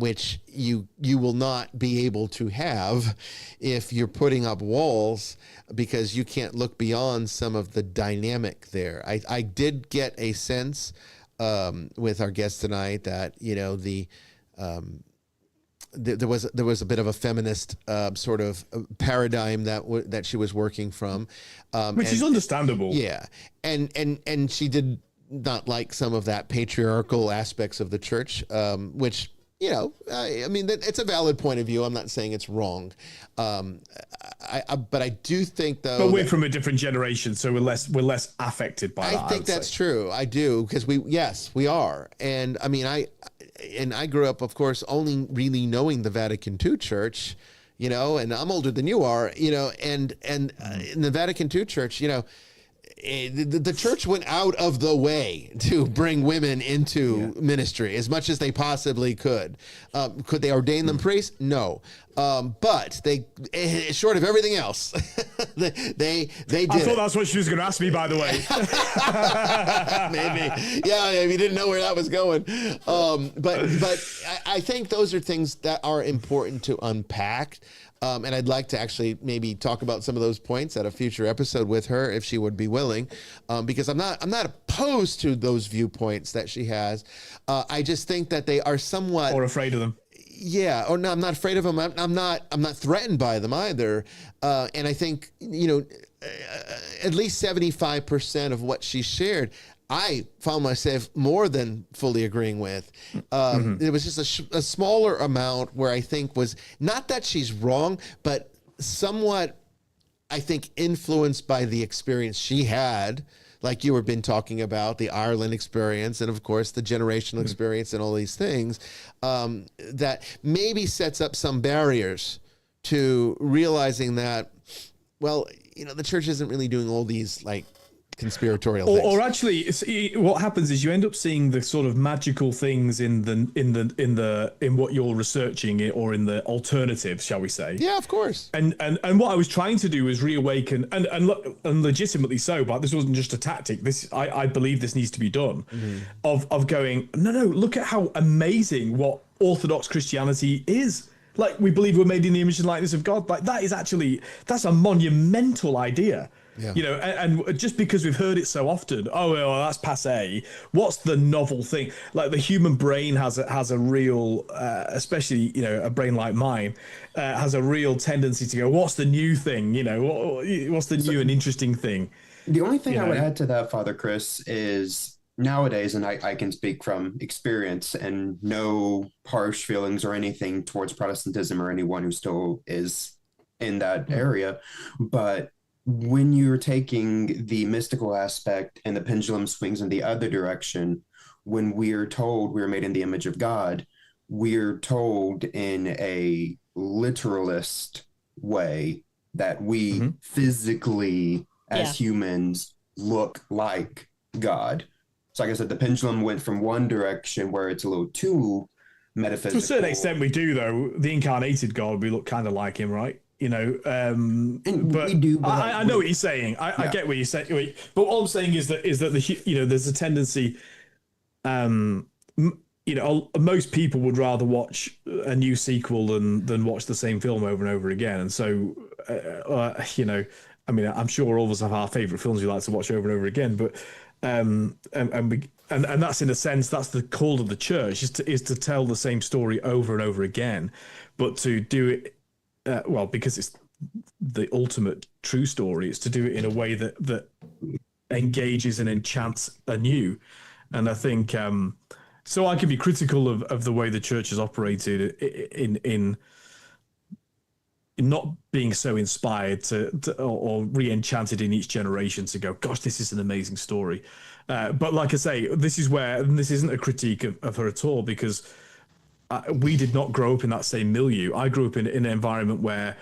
which you will not be able to have if you're putting up walls because you can't look beyond some of the dynamic there. I did get a sense with our guest tonight that there was a bit of a feminist sort of paradigm that she was working from, which is understandable. Yeah, and she did not like some of that patriarchal aspects of the church, which it's a valid point of view. I'm not saying it's wrong, but I do think though. But we're from a different generation, so we're less affected by that. I think that's true. I do because we are, and I grew up, of course, only really knowing the Vatican II Church, and I'm older than you are, and in the Vatican II Church, the church went out of the way to bring women into ministry as much as they possibly could. Could they ordain them priests? No. But they, short of everything else, they did. I thought that's what she was going to ask me, by the way. Maybe. Yeah, if you didn't know where that was going. But I think those are things that are important to unpack. And I'd like to actually maybe talk about some of those points at a future episode with her if she would be willing, because I'm not opposed to those viewpoints that she has. I just think that they are somewhat or afraid of them. Yeah, or no, I'm not afraid of them. I'm not threatened by them either. And I think at least 75% of what she shared, I found myself more than fully agreeing with. It was just a smaller amount where I think was not that she's wrong, but somewhat, I think, influenced by the experience she had, like you were been talking about, the Ireland experience, and of course the generational experience and all these things, that maybe sets up some barriers to realizing that, well, the church isn't really doing all these like conspiratorial things. Or actually, what happens is you end up seeing the sort of magical things in what you're researching, or in the alternatives, shall we say? Yeah, of course. And what I was trying to do was reawaken, and legitimately so, but this wasn't just a tactic. I believe this needs to be done. Of going, no, look at how amazing what Orthodox Christianity is. Like, we believe we're made in the image and likeness of God. Like, that's a monumental idea. Yeah. You know, and just because we've heard it so often, well, that's passé. What's the novel thing? Like, the human brain has a real, especially, you know, a brain like mine, has a real tendency to go, what's the new thing? You know, what's the new and interesting thing? The only thing I would add to that, Father Chris, is nowadays, and I can speak from experience and no harsh feelings or anything towards Protestantism or anyone who still is in that area, but when you're taking the mystical aspect and the pendulum swings in the other direction, when we're told we're made in the image of God, we're told in a literalist way that we physically, as humans, look like God. So like I said, the pendulum went from one direction where it's a little too metaphysical. To a certain extent we do, though. The incarnated God, we look kind of like him, right? You know, but we do. But I know what you're saying. I get what you're saying. But all I'm saying is that there's a tendency. You know, most people would rather watch a new sequel than watch the same film over and over again. And so, you know, I mean, I'm sure all of us have our favorite films we like to watch over and over again. But and that's, in a sense, that's the call of the church, is to tell the same story over and over again, but to do it. Well, because it's the ultimate true story, it's to do it in a way that engages and enchants anew. And I think, so I can be critical of the way the church has operated in not being so inspired or re-enchanted in each generation to go, gosh, this is an amazing story. But like I say, this isn't a critique of her at all, because we did not grow up in that same milieu. I grew up in an environment where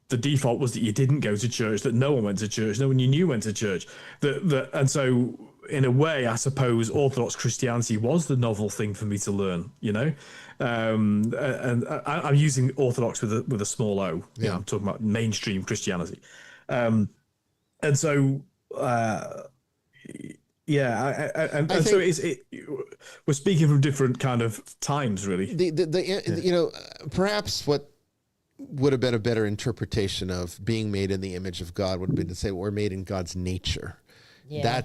the default was that you didn't go to church, that no one went to church, no one you knew went to church. And so, in a way, I suppose Orthodox Christianity was the novel thing for me to learn, you know? And I'm using Orthodox with a small O. You know, I'm talking about mainstream Christianity. And so... so we're speaking from different kind of times, really. You know, perhaps what would have been a better interpretation of being made in the image of God would have been to say we're made in God's nature. Yeah.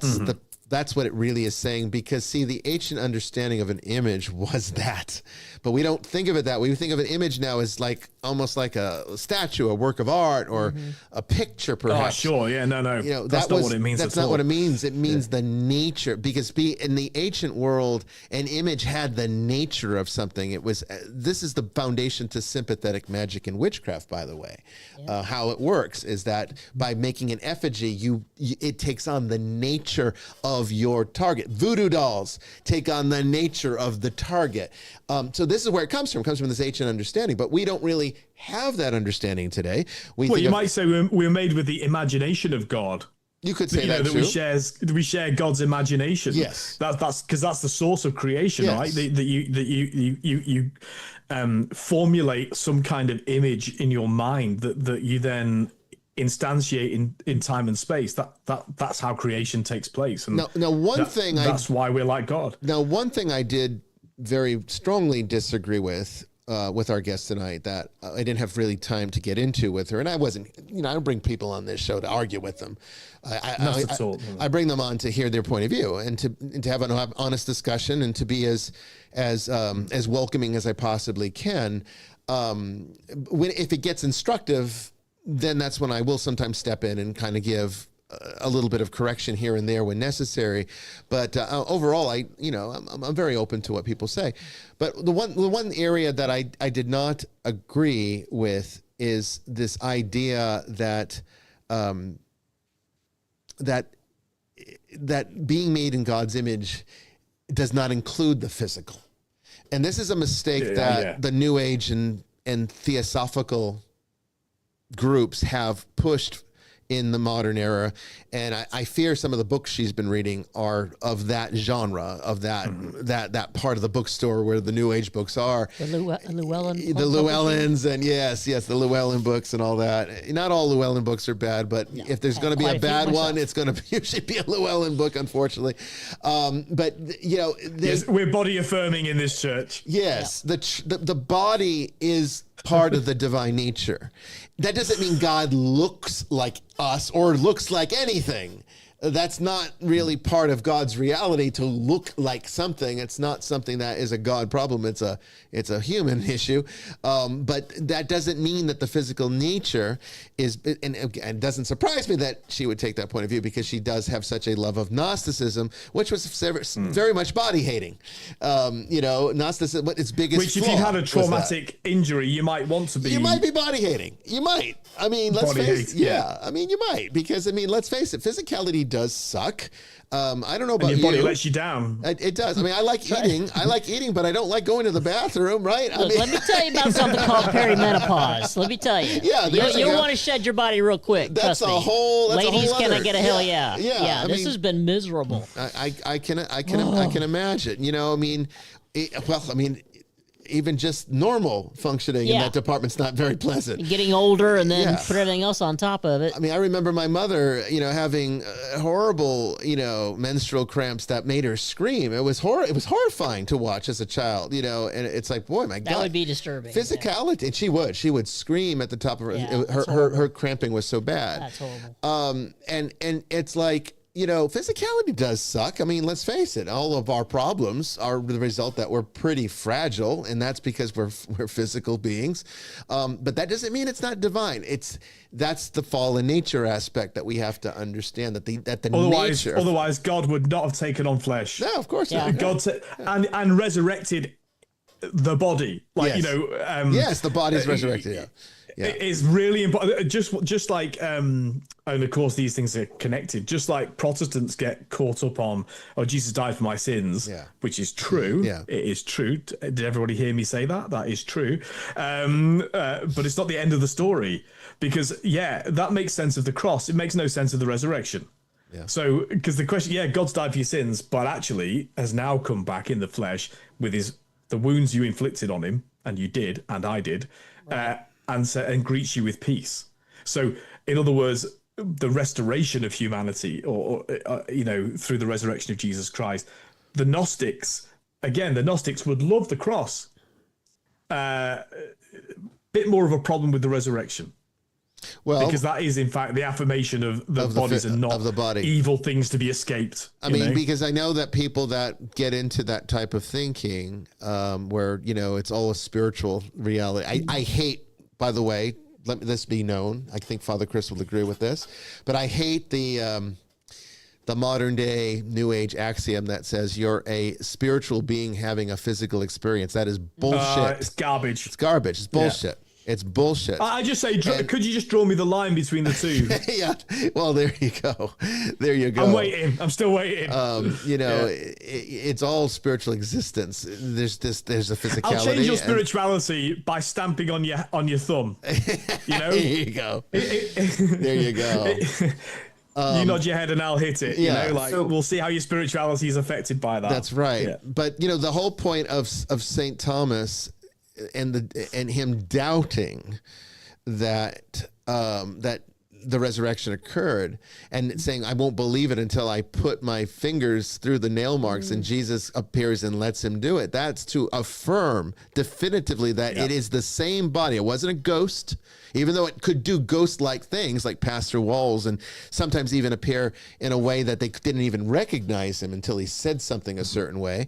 That's what it really is saying, because see, the ancient understanding of an image was that, but we don't think of it that way. We think of an image now as like almost like a statue, a work of art, or a picture, perhaps. Oh, sure, yeah, no, you know, that's not what it means. That's not what it means. It means the nature, because in the ancient world, an image had the nature of something. It was this is the foundation to sympathetic magic and witchcraft, by the way. How it works is that by making an effigy, it takes on the nature of your target. Voodoo dolls take on the nature of the target. So this is where it comes from. It comes from this ancient understanding, but we don't really have that understanding today. You might say we're made with the imagination of God. You could say that too. We share God's imagination. Yes, that's because that's the source of creation, right? That you formulate some kind of image in your mind that you then instantiate in time and space. That's how creation takes place. And that's why we're like God. Now, one thing I did very strongly disagree with our guest tonight, that I didn't have really time to get into with her, and I wasn't, I don't bring people on this show to argue with them. I bring them on to hear their point of view and to have an honest discussion and to be as welcoming as I possibly can. If it gets instructive, then that's when I will sometimes step in and kind of give a little bit of correction here and there when necessary. But overall, I'm very open to what people say. But the one area that I did not agree with is this idea that that being made in God's image does not include the physical. And this is a mistake that the New Age and theosophical groups have pushed in the modern era. And I fear some of the books she's been reading are of that genre, of that part of the bookstore where the New Age books are. The Llewellyn. The Llewellyns, and yes, the Llewellyn books and all that. Not all Llewellyn books are bad, but if there's going to be a bad one, it's going to usually be a Llewellyn book, unfortunately. But yes, we're body affirming in this church. Yes, the body is part of the divine nature. That doesn't mean God looks like us or looks like anything. That's not really part of God's reality to look like something. It's not something that is a God problem. It's a human issue. But that doesn't mean that the physical nature is, and it doesn't surprise me that she would take that point of view, because she does have such a love of Gnosticism, which was very much body hating. Gnosticism, its biggest Which, if you had a traumatic injury, you might want to be. You might be body hating. You might. I mean, let's face it. Yeah. I mean, you might, because let's face it, physicality does suck. I don't know about you. And your body lets you down. It does. I mean, I like eating. I like eating, but I don't like going to the bathroom, right? Look, let me tell you about something called perimenopause. Let me tell you. Yeah, you'll want to shed your body real quick. That's trust me. Ladies, can I get a hell yeah? Yeah. This has been miserable. I can imagine. Even just normal functioning in that department's not very pleasant. Getting older and then put everything else on top of it. I mean, I remember my mother, having horrible, menstrual cramps that made her scream. It was horrifying to watch as a child, and it's like, boy, my God. That would be disturbing. Physicality. And she would scream at the top of her, her cramping was so bad. That's horrible. And it's like, physicality does suck. I mean, let's face it. All of our problems are the result that we're pretty fragile, and that's because we're physical beings. But that doesn't mean it's not divine. That's the fallen nature aspect that we have to understand. Otherwise, God would not have taken on flesh. No, of course not. God and resurrected the body. Yes, the body's resurrected. Yeah. It's really important. Just like, and of course these things are connected. Just like Protestants get caught up on, Jesus died for my sins, which is true. Yeah. It is true. Did everybody hear me say that? That is true. But it's not the end of the story, because that makes sense of the cross. It makes no sense of the resurrection. Yeah. So, because the question, God's died for your sins, but actually has now come back in the flesh with the wounds you inflicted on him, and you did, and I did. Right. And greets you with peace. So, in other words, the restoration of humanity, or through the resurrection of Jesus Christ, the Gnostics would love the cross. Bit more of a problem with the resurrection. Well, because that is in fact the affirmation of the bodies and not of the body. Evil things to be escaped. I mean, because I know that people that get into that type of thinking, where it's all a spiritual reality. I hate. By the way, let this be known. I think Father Chris will agree with this, but I hate the modern day New Age axiom that says you're a spiritual being having a physical experience. That is bullshit. It's garbage. It's garbage. It's bullshit. Yeah. It's bullshit. I just say, could you just draw me the line between the two? Yeah. Well, there you go. There you go. I'm waiting. I'm still waiting. It's all spiritual existence. There's a physicality. I'll change your spirituality by stamping on your thumb. There you go. There you go. You nod your head and I'll hit it. So we'll see how your spirituality is affected by that. That's right. Yeah. But the whole point of St. Thomas and him doubting that the resurrection occurred and saying, I won't believe it until I put my fingers through the nail marks and Jesus appears and lets him do it. That's to affirm definitively that it is the same body. It wasn't a ghost, even though it could do ghost-like things like pass through walls and sometimes even appear in a way that they didn't even recognize him until he said something a certain way.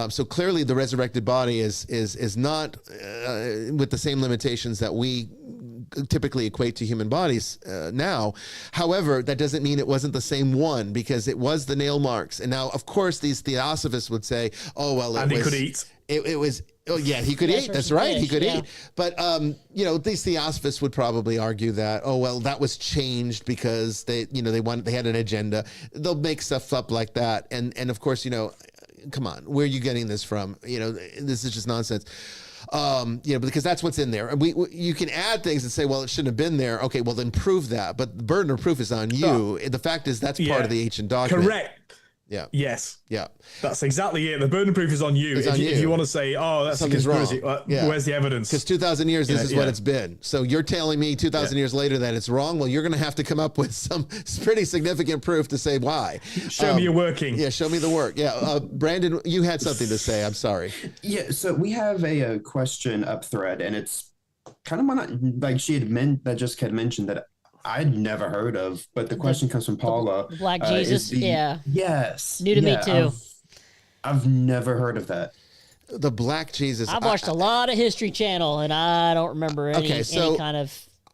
So clearly the resurrected body is not with the same limitations that we typically equate to human bodies now. However, that doesn't mean it wasn't the same one, because it was the nail marks. And now, of course, these theosophists would say, oh, well, he could eat. It was, oh, yeah, he could eat. That's right. He could eat. But, these theosophists would probably argue that, oh, well, that was changed because they had an agenda. They'll make stuff up like that. And of course, come on, where are you getting this from? This is just nonsense. Because that's what's in there. And you can add things and say, well, it shouldn't have been there. Okay, well then prove that. But the burden of proof is on you. The fact is that's part of the ancient document. Correct. Yeah. Yes. Yeah. That's exactly it. The burden of proof is on you. If you want to say, oh, that's Something's a conspiracy, where's the evidence? Because 2,000 years, this is what it's been. So you're telling me 2,000 years later that it's wrong? Well, you're going to have to come up with some pretty significant proof to say why. Show me you're working. Yeah, show me the work. Yeah. Brandon, you had something to say. I'm sorry. Yeah, so we have a question up thread, and it's kind of like she had just had mentioned that I'd never heard of, but the question comes from Paula. The Black Jesus, Yes. New to me too. I've never heard of that. The Black Jesus. I've watched a lot of History Channel, and I don't remember any kind of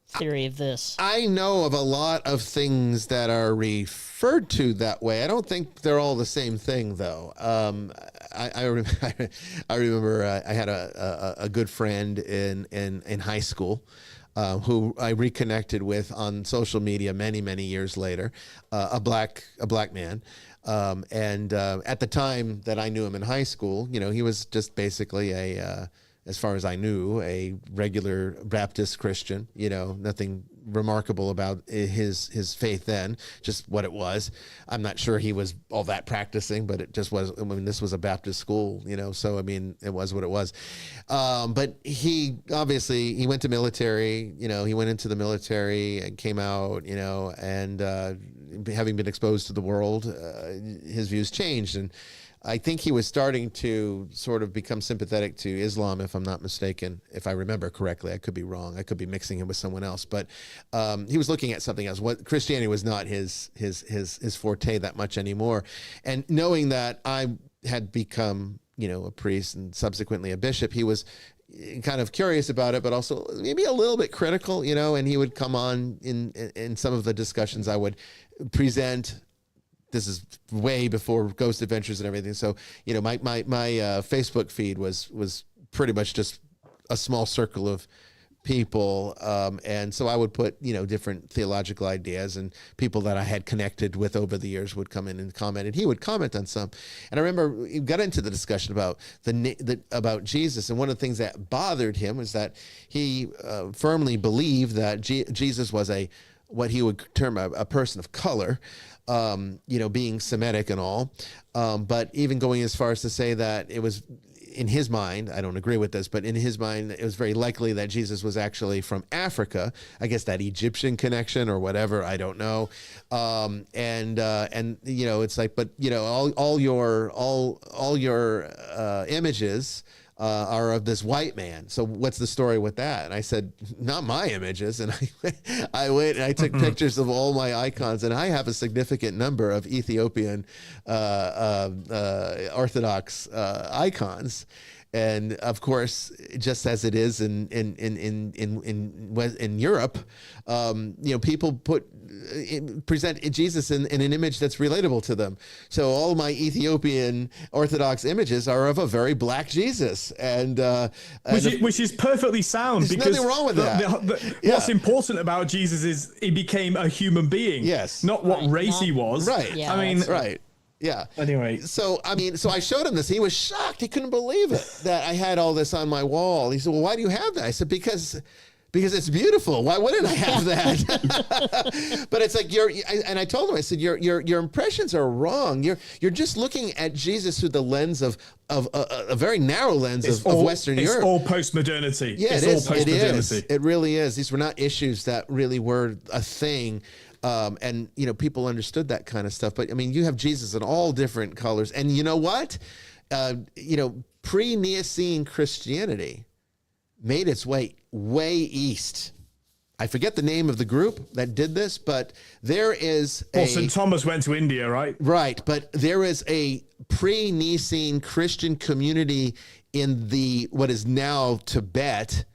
theory of this. I know of a lot of things that are referred to that way. I don't think they're all the same thing, though. I remember I had a good friend in high school. Who I reconnected with on social media many years later, a black man, and at the time that I knew him in high school, he was just basically as far as I knew, a regular Baptist Christian. Nothing remarkable about his faith then, just what it was. I'm not sure he was all that practicing, but it just was. I mean, this was a Baptist school, so I mean, it was what it was. But he obviously he went to military. He went into the military and came out. And having been exposed to the world, his views changed, and I think he was starting to sort of become sympathetic to Islam, if I'm not mistaken, if I remember correctly. I could be wrong. I could be mixing him with someone else, but he was looking at something else. What Christianity was not his forte that much anymore. And knowing that I had become, a priest and subsequently a bishop, he was kind of curious about it, but also maybe a little bit critical, and he would come on in some of the discussions I would present. This is way before Ghost Adventures and everything. So, my Facebook feed was pretty much just a small circle of people. And so I would put, different theological ideas, and people that I had connected with over the years would come in and comment, and he would comment on some. And I remember we got into the discussion about about Jesus. And one of the things that bothered him was that he firmly believed that Jesus was what he would term a person of color. Being Semitic and all, but even going as far as to say that it was, in his mind, I don't agree with this, but in his mind, it was very likely that Jesus was actually from Africa. I guess that Egyptian connection or whatever, I don't know. It's like, but all your images are of this white man. So what's the story with that? And I said, not my images. And I went and I took pictures of all my icons, and I have a significant number of Ethiopian Orthodox icons. And of course, just as it is in Europe, people present Jesus in an image that's relatable to them. So all my Ethiopian Orthodox images are of a very black Jesus, and which is perfectly sound. There's because nothing wrong with that. What's important about Jesus is he became a human being. Yes, not what race he was. Right. Yeah, I mean, right. Yeah. Anyway. So I showed him this. He was shocked. He couldn't believe it that I had all this on my wall. He said, well, why do you have that? I said, because it's beautiful. Why wouldn't I have that? But it's like and I told him, I said, your impressions are wrong. You're just looking at Jesus through the lens of a very narrow lens of Western Europe. It's all post-modernity. Yeah, it's it is. all post-modernity. It is. It really is. These were not issues that really were a thing. And people understood that kind of stuff. But I mean, you have Jesus in all different colors. And you know what? Pre-Nicene Christianity made its way east. I forget the name of the group that did this, but there is St. Thomas went to India, right? Right, but there is a pre-Nicene Christian community in what is now Tibet.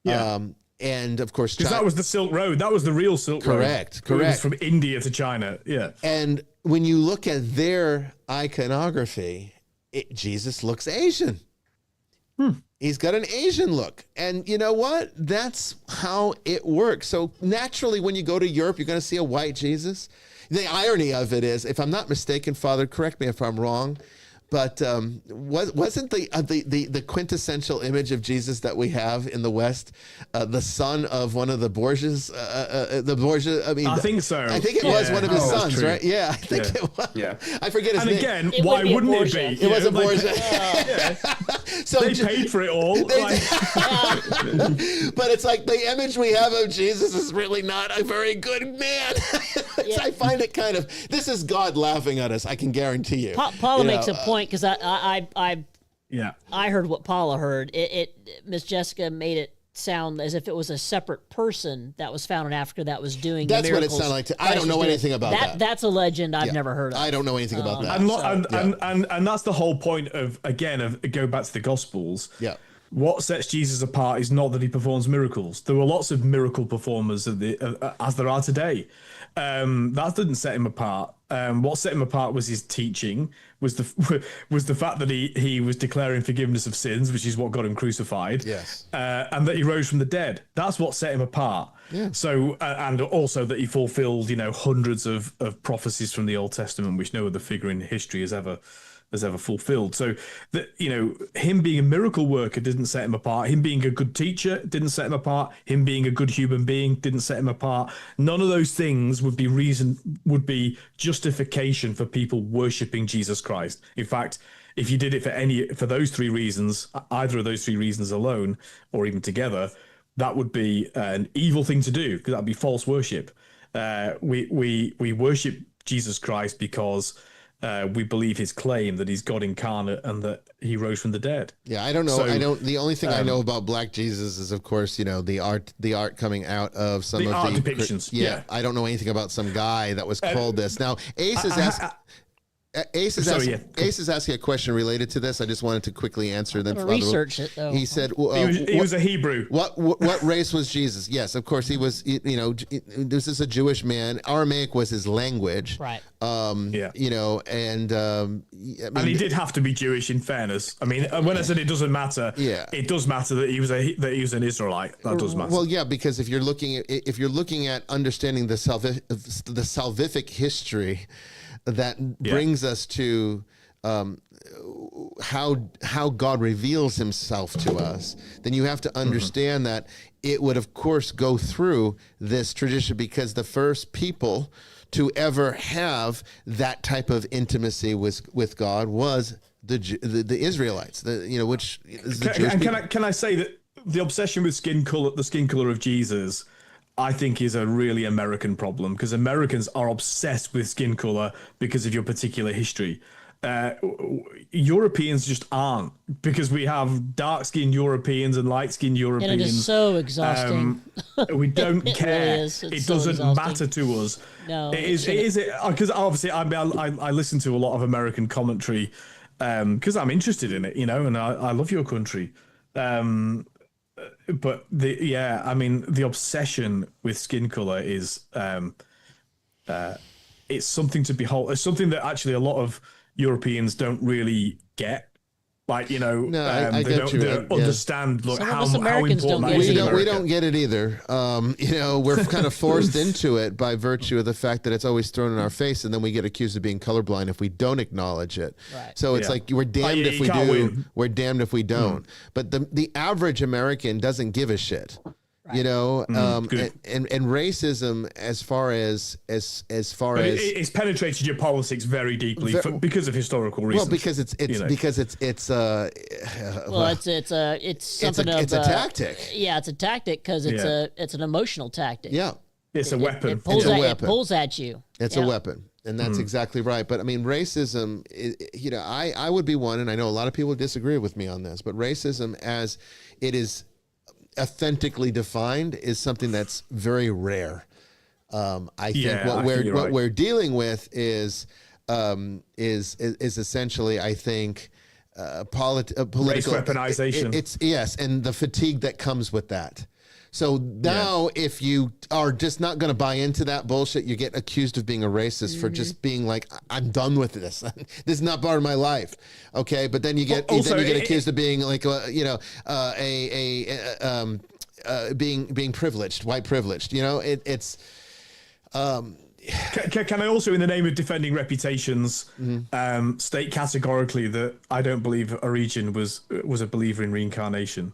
Yeah. And of course, because that was the Silk Road. That was the real Silk Road. Correct. It was from India to China. Yeah. And when you look at their iconography, Jesus looks Asian. He's got an Asian look. And you know what? That's how it works. So naturally, when you go to Europe, you're going to see a white Jesus. The irony of it is, if I'm not mistaken, Father, correct me if I'm wrong, But wasn't the quintessential image of Jesus that we have in the West the son of one of the Borgias? The Borgia. I mean, I think so. I think it was one of his that's sons, true. right? Yeah, I think it was. Yeah. I forget his And name. again, It why would be a wouldn't it Borgia. be? It was a Like, Borgia. So they paid for it all. Like, but it's like the image we have of Jesus is really not a very good man. I find it kind of, this is God laughing at us, I can guarantee you. Paula You makes know, a point because yeah. I heard what Paula heard. Miss Jessica made it sound as if it was a separate person that was found in Africa that was doing That's the what it miracles. sounded like. I Christ don't was know doing. anything about that. That's a legend I've Yeah. never heard of. I don't know anything about that. And that's the whole point of go back to the Gospels. Yeah. What sets Jesus apart is not that he performs miracles. There were lots of miracle performers as there are today. That didn't set him apart. What set him apart was his teaching, was the fact that he was declaring forgiveness of sins, which is what got him crucified. Yes. And that he rose from the dead. That's what set him apart. Yeah. So, and also that he fulfilled, hundreds of prophecies from the Old Testament, which no other figure in history has ever fulfilled. So that, him being a miracle worker didn't set him apart. Him being a good teacher didn't set him apart. Him being a good human being didn't set him apart. None of those things would be justification for people worshiping Jesus Christ. In fact, if you did it for those three reasons, either of those three reasons alone, or even together, that would be an evil thing to do, because that'd be false worship. We worship Jesus Christ because we believe his claim that he's God incarnate and that he rose from the dead. Yeah, I don't know. So, the only thing I know about Black Jesus is, of course, the art coming out of some The of art the depictions, Yeah, yeah. I don't know anything about some guy that was called this. Now, Ace is asking. Ace is asking a question related to this. I just wanted to quickly answer. Then research it, though. He said, he was a Hebrew. What race was Jesus? Yes, of course he was. This is a Jewish man. Aramaic was his language. Right. And And he did have to be Jewish, in fairness. I mean, when I said it doesn't matter, it does matter that he was an Israelite. That does matter. Well, yeah, because if you're looking at understanding the salvific history that brings us to how God reveals himself to us, then you have to understand that it would, of course, go through this tradition, because the first people to ever have that type of intimacy with God was the Israelites, which is the Jewish people. Can I say that the obsession with the skin color of Jesus, I think, is a really American problem, because Americans are obsessed with skin color because of your particular history. Europeans just aren't, because we have dark-skinned Europeans and light-skinned Europeans. And it is so exhausting. We don't It care. really is. It's It so doesn't exhausting. matter to us. No, it it is. shouldn't. Because obviously I listen to a lot of American commentary because I'm interested in it, and I love your country. But the obsession with skin color is it's something to behold. It's something that actually a lot of Europeans don't really get. Like, I they get you. don't understand Some of how us Americans important don't that get is it in either. We America. don't get it either. We're kind of forced into it by virtue of the fact that it's always thrown in our face, and then we get accused of being colorblind if we don't acknowledge it. Right. So it's Yeah. like we're damned yeah, if you we can't do, win. we're damned if we don't. But the average American doesn't give a shit. Right. Good. And racism, as far as But it's penetrated your politics very deeply because of historical reasons. well, because it's Well, it's something it's a tactic. Yeah, it's a tactic because it's an emotional tactic. Yeah, it's a weapon. It pulls It's a at, weapon. It pulls at you. it's Yeah. a weapon. And that's exactly right. But I mean, racism, I would be one, and I know a lot of people disagree with me on this, but racism as it is authentically defined is something that's very rare. I think what we're dealing with is essentially, I think, political Race weaponization. It's yes, and the fatigue that comes with that. So now, if you are just not going to buy into that bullshit, you get accused of being a racist for just being like, "I'm done with this. This is not part of my life." Okay, but then you get accused of being like, being privileged, white privileged. Can I also, in the name of defending reputations, state categorically that I don't believe Origin was a believer in reincarnation.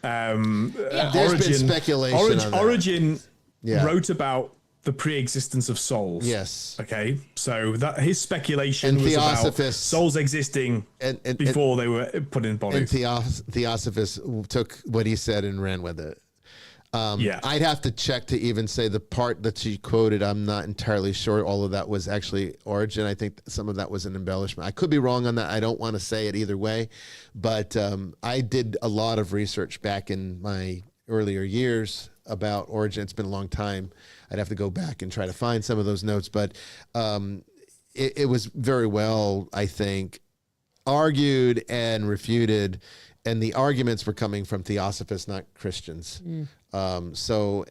There's been speculation on that. Origin wrote about the pre-existence of souls. Yes. Okay. So that his speculation and was about souls existing before they were put in bodies. And Theosophist took what he said and ran with it. I'd have to check to even say the part that she quoted. I'm not entirely sure all of that was actually Origin. I think some of that was an embellishment. I could be wrong on that. I don't want to say it either way, but I did a lot of research back in my earlier years about Origin. It's been a long time. I'd have to go back and try to find some of those notes, but it was very well, I think, argued and refuted, and the arguments were coming from Theosophists, not Christians. So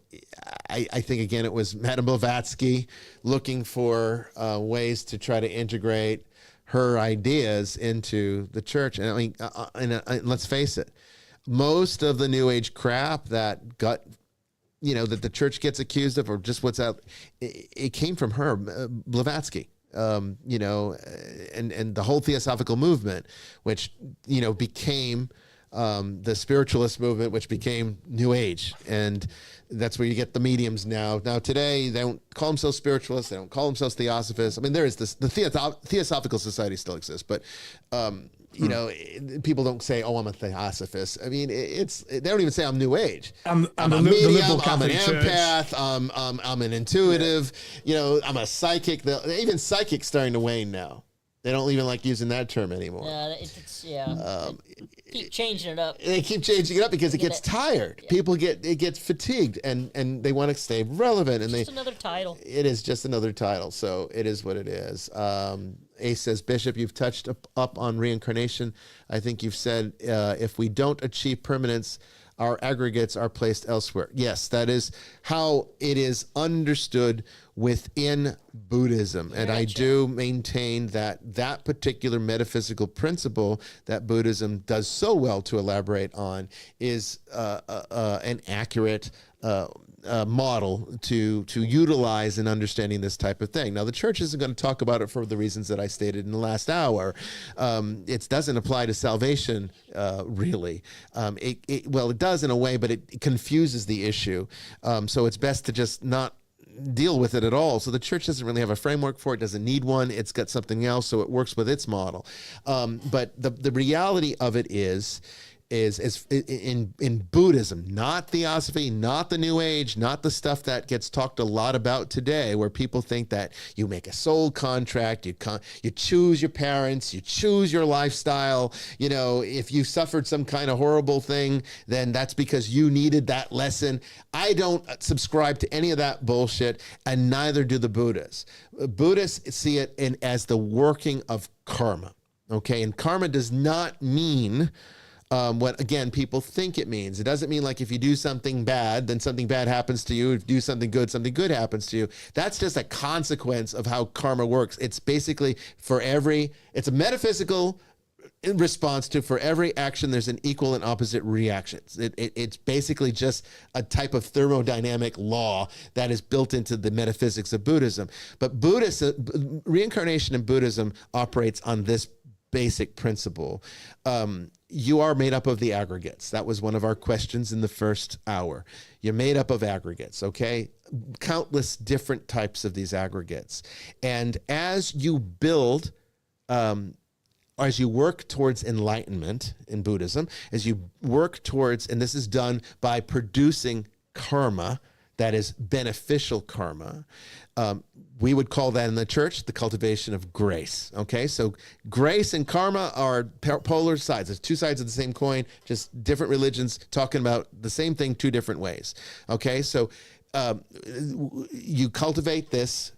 I think, again, it was Madame Blavatsky looking for ways to try to integrate her ideas into the church. And I mean, let's face it, most of the New Age crap that got, that the church gets accused of, or just what's out, it came from her, Blavatsky. And the whole Theosophical movement, which, became the spiritualist movement, which became New Age. And that's where you get the mediums now. Now, today, they don't call themselves spiritualists. They don't call themselves Theosophists. I mean, there is this, the Theosophical Society still exists, but, people don't say, "Oh, I'm a Theosophist." I mean, they don't even say I'm New Age. I'm a medium, I'm an empath, I'm an intuitive, I'm a psychic. Even psychic's starting to wane now. They don't even like using that term anymore. Keep changing it up. They keep changing it up because it gets tired. Yeah. People get fatigued, and they want to stay relevant. And just another title. It is just another title, so it is what it is. Ace says, Bishop, you've touched up on reincarnation. I think you've said if we don't achieve permanence, our aggregates are placed elsewhere. Yes, that is how it is understood within Buddhism. And I do maintain that particular metaphysical principle that Buddhism does so well to elaborate on is an accurate model to utilize in understanding this type of thing. Now, the church isn't going to talk about it for the reasons that I stated in the last hour. It doesn't apply to salvation, really. It does in a way, but it confuses the issue. So it's best to just not deal with it at all. So the church doesn't really have a framework for it, doesn't need one. It's got something else, so it works with its model. But the reality of it is in Buddhism, not Theosophy, not the New Age, not the stuff that gets talked a lot about today, where people think that you make a soul contract, you choose your parents, you choose your lifestyle. If you suffered some kind of horrible thing, then that's because you needed that lesson. I don't subscribe to any of that bullshit, and neither do the Buddhists. Buddhists see it as the working of karma. Okay, and karma does not mean what, again, people think it means. It doesn't mean like if you do something bad, then something bad happens to you. If you do something good happens to you. That's just a consequence of how karma works. It's basically it's a metaphysical response to, for every action, there's an equal and opposite reaction. It's basically just a type of thermodynamic law that is built into the metaphysics of Buddhism. But reincarnation in Buddhism operates on this basic principle. You are made up of the aggregates. That was one of our questions in the first hour. You're made up of aggregates, okay? Countless different types of these aggregates. And as you build, as you work towards enlightenment in Buddhism, as you work towards, and this is done by producing karma, that is beneficial karma, we would call that in the church the cultivation of grace. Okay, so grace and karma are polar sides. There's two sides of the same coin, just different religions talking about the same thing two different ways. Okay, so you cultivate this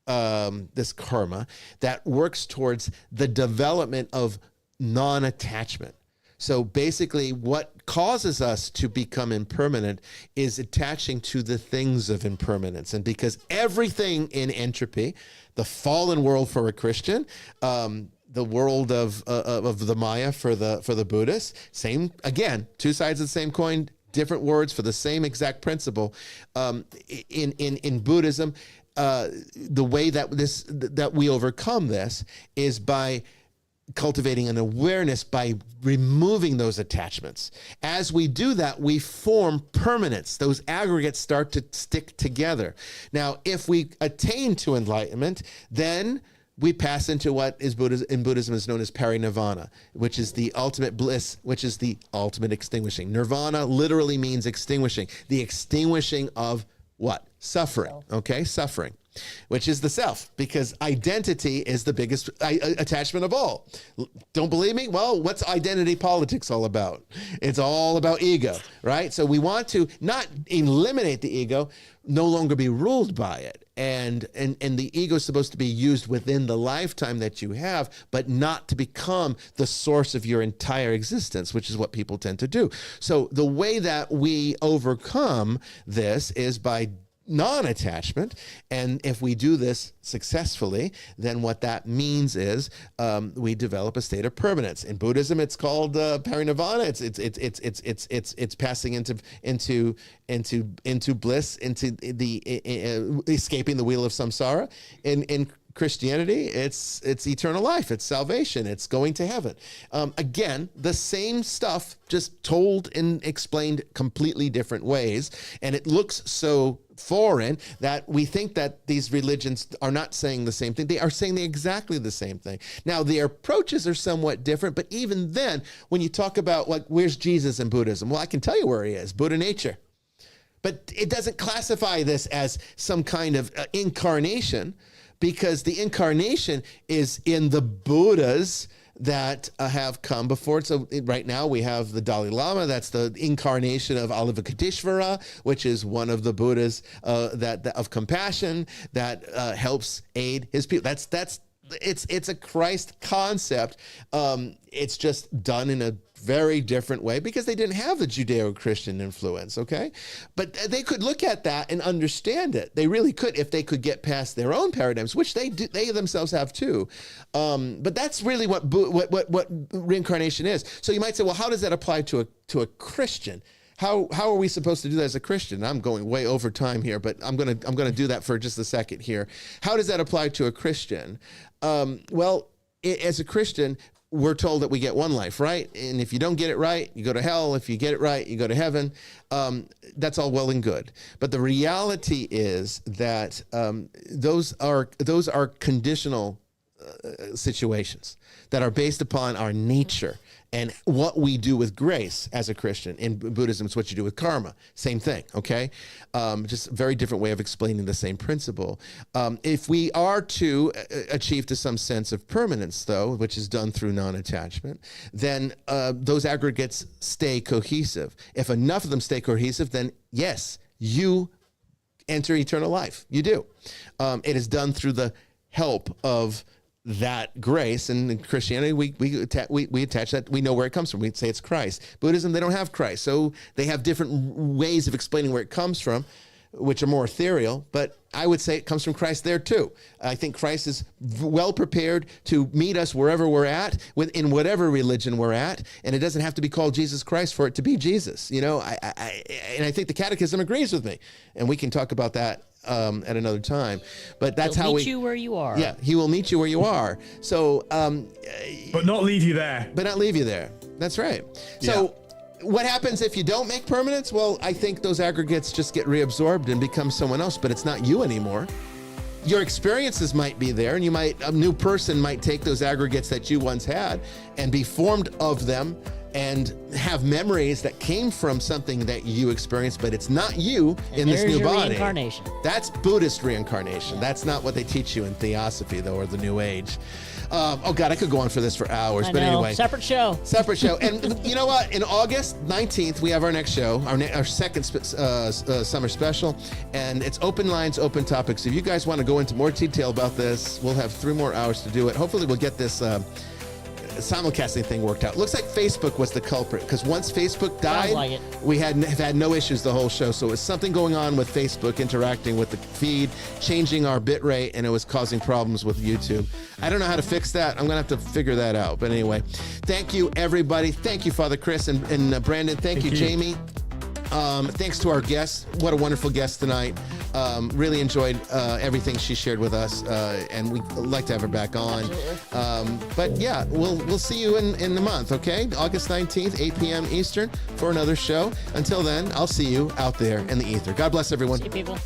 karma that works towards the development of non-attachment. So basically, what causes us to become impermanent is attaching to the things of impermanence. And because everything in entropy, the fallen world for a Christian, the world of the Maya for the Buddhists, same, again, two sides of the same coin, different words for the same exact principle. In Buddhism, the way that we overcome this is by cultivating an awareness, by removing those attachments. As we do that, we form permanence. Those aggregates start to stick together. Now, if we attain to enlightenment, then we pass into what is in Buddhism is known as parinirvana, which is the ultimate bliss, which is the ultimate extinguishing. Nirvana literally means extinguishing. The extinguishing of what? Suffering. Okay, suffering, which is the self, because identity is the biggest attachment of all. Don't believe me? Well, what's identity politics all about? It's all about ego, right? So we want to not eliminate the ego, no longer be ruled by it. And the ego is supposed to be used within the lifetime that you have, but not to become the source of your entire existence, which is what people tend to do. So the way that we overcome this is by non-attachment. And if we do this successfully, then what that means is we develop a state of permanence. In Buddhism, it's called parinirvana. It's passing into bliss, into the escaping the wheel of samsara. In Christianity, it's eternal life, it's salvation, it's going to heaven. Again, the same stuff, just told and explained completely different ways. And it looks so foreign that we think that these religions are not saying the same thing. They are saying exactly the same thing. Now, their approaches are somewhat different, but even then, when you talk about, like, where's Jesus in Buddhism? Well, I can tell you where he is, Buddha nature. But it doesn't classify this as some kind of incarnation, because the incarnation is in the Buddhas that have come before. So right now we have the Dalai Lama. That's the incarnation of Avalokiteshvara, which is one of the Buddhas that of compassion that helps aid his people. It's a Christ concept. It's just done in a very different way because they didn't have the Judeo-Christian influence, okay? But they could look at that and understand it. They really could if they could get past their own paradigms, which they themselves have too. But that's really what reincarnation is. So you might say, well, how does that apply to a Christian? How are we supposed to do that as a Christian? I'm going way over time here, but I'm gonna do that for just a second here. How does that apply to a Christian? As a Christian, we're told that we get one life, right? And if you don't get it right, you go to hell. If you get it right, you go to heaven. That's all well and good. But the reality is that those are conditional situations that are based upon our nature and what we do with grace as a Christian. In Buddhism, it's what you do with karma. Same thing, okay? Just a very different way of explaining the same principle. If we are to achieve to some sense of permanence, though, which is done through non-attachment, then those aggregates stay cohesive. If enough of them stay cohesive, then yes, you enter eternal life. You do. It is done through the help of that grace. And in Christianity, we attach that. We know where it comes from. We say it's Christ. Buddhism, they don't have Christ. So they have different ways of explaining where it comes from, which are more ethereal, but I would say it comes from Christ there too. I think Christ is well prepared to meet us wherever we're at, in whatever religion we're at, and it doesn't have to be called Jesus Christ for it to be Jesus. You know, and I think the Catechism agrees with me, and we can talk about that at another time. But that's He'll how meet you where you are. Yeah, he will meet you where you are. So, but not leave you there. But not leave you there. That's right. So. Yeah. What happens if you don't make permanence? Well, I think those aggregates just get reabsorbed and become someone else, but it's not you anymore. Your experiences might be there, and a new person might take those aggregates that you once had and be formed of them and have memories that came from something that you experienced, but it's not you in this new body. Reincarnation. That's Buddhist reincarnation. Yeah. That's not what they teach you in Theosophy, though, or the New Age. Oh God, I could go on for this for hours, but anyway. Separate show. And you know what? In August 19th, we have our next show, our second summer special, and it's open lines, open topics. If you guys want to go into more detail about this, we'll have 3 more hours to do it. Hopefully we'll get this simulcasting thing worked out. Looks like Facebook was the culprit, because once Facebook died, we have had no issues the whole show. So it was something going on with Facebook interacting with the feed, changing our bit rate, and it was causing problems with YouTube. I don't know how to fix that. I'm going to have to figure that out. But anyway, thank you, everybody. Thank you, Father Chris and Brandon. Thank you, Jamie. Thanks to our guests. What a wonderful guest tonight. Really enjoyed everything she shared with us, and we'd like to have her back on. But yeah, we'll see you in the month, okay? August 19th, 8 p.m. Eastern for another show. Until then, I'll see you out there in the ether. God bless everyone. See you, people.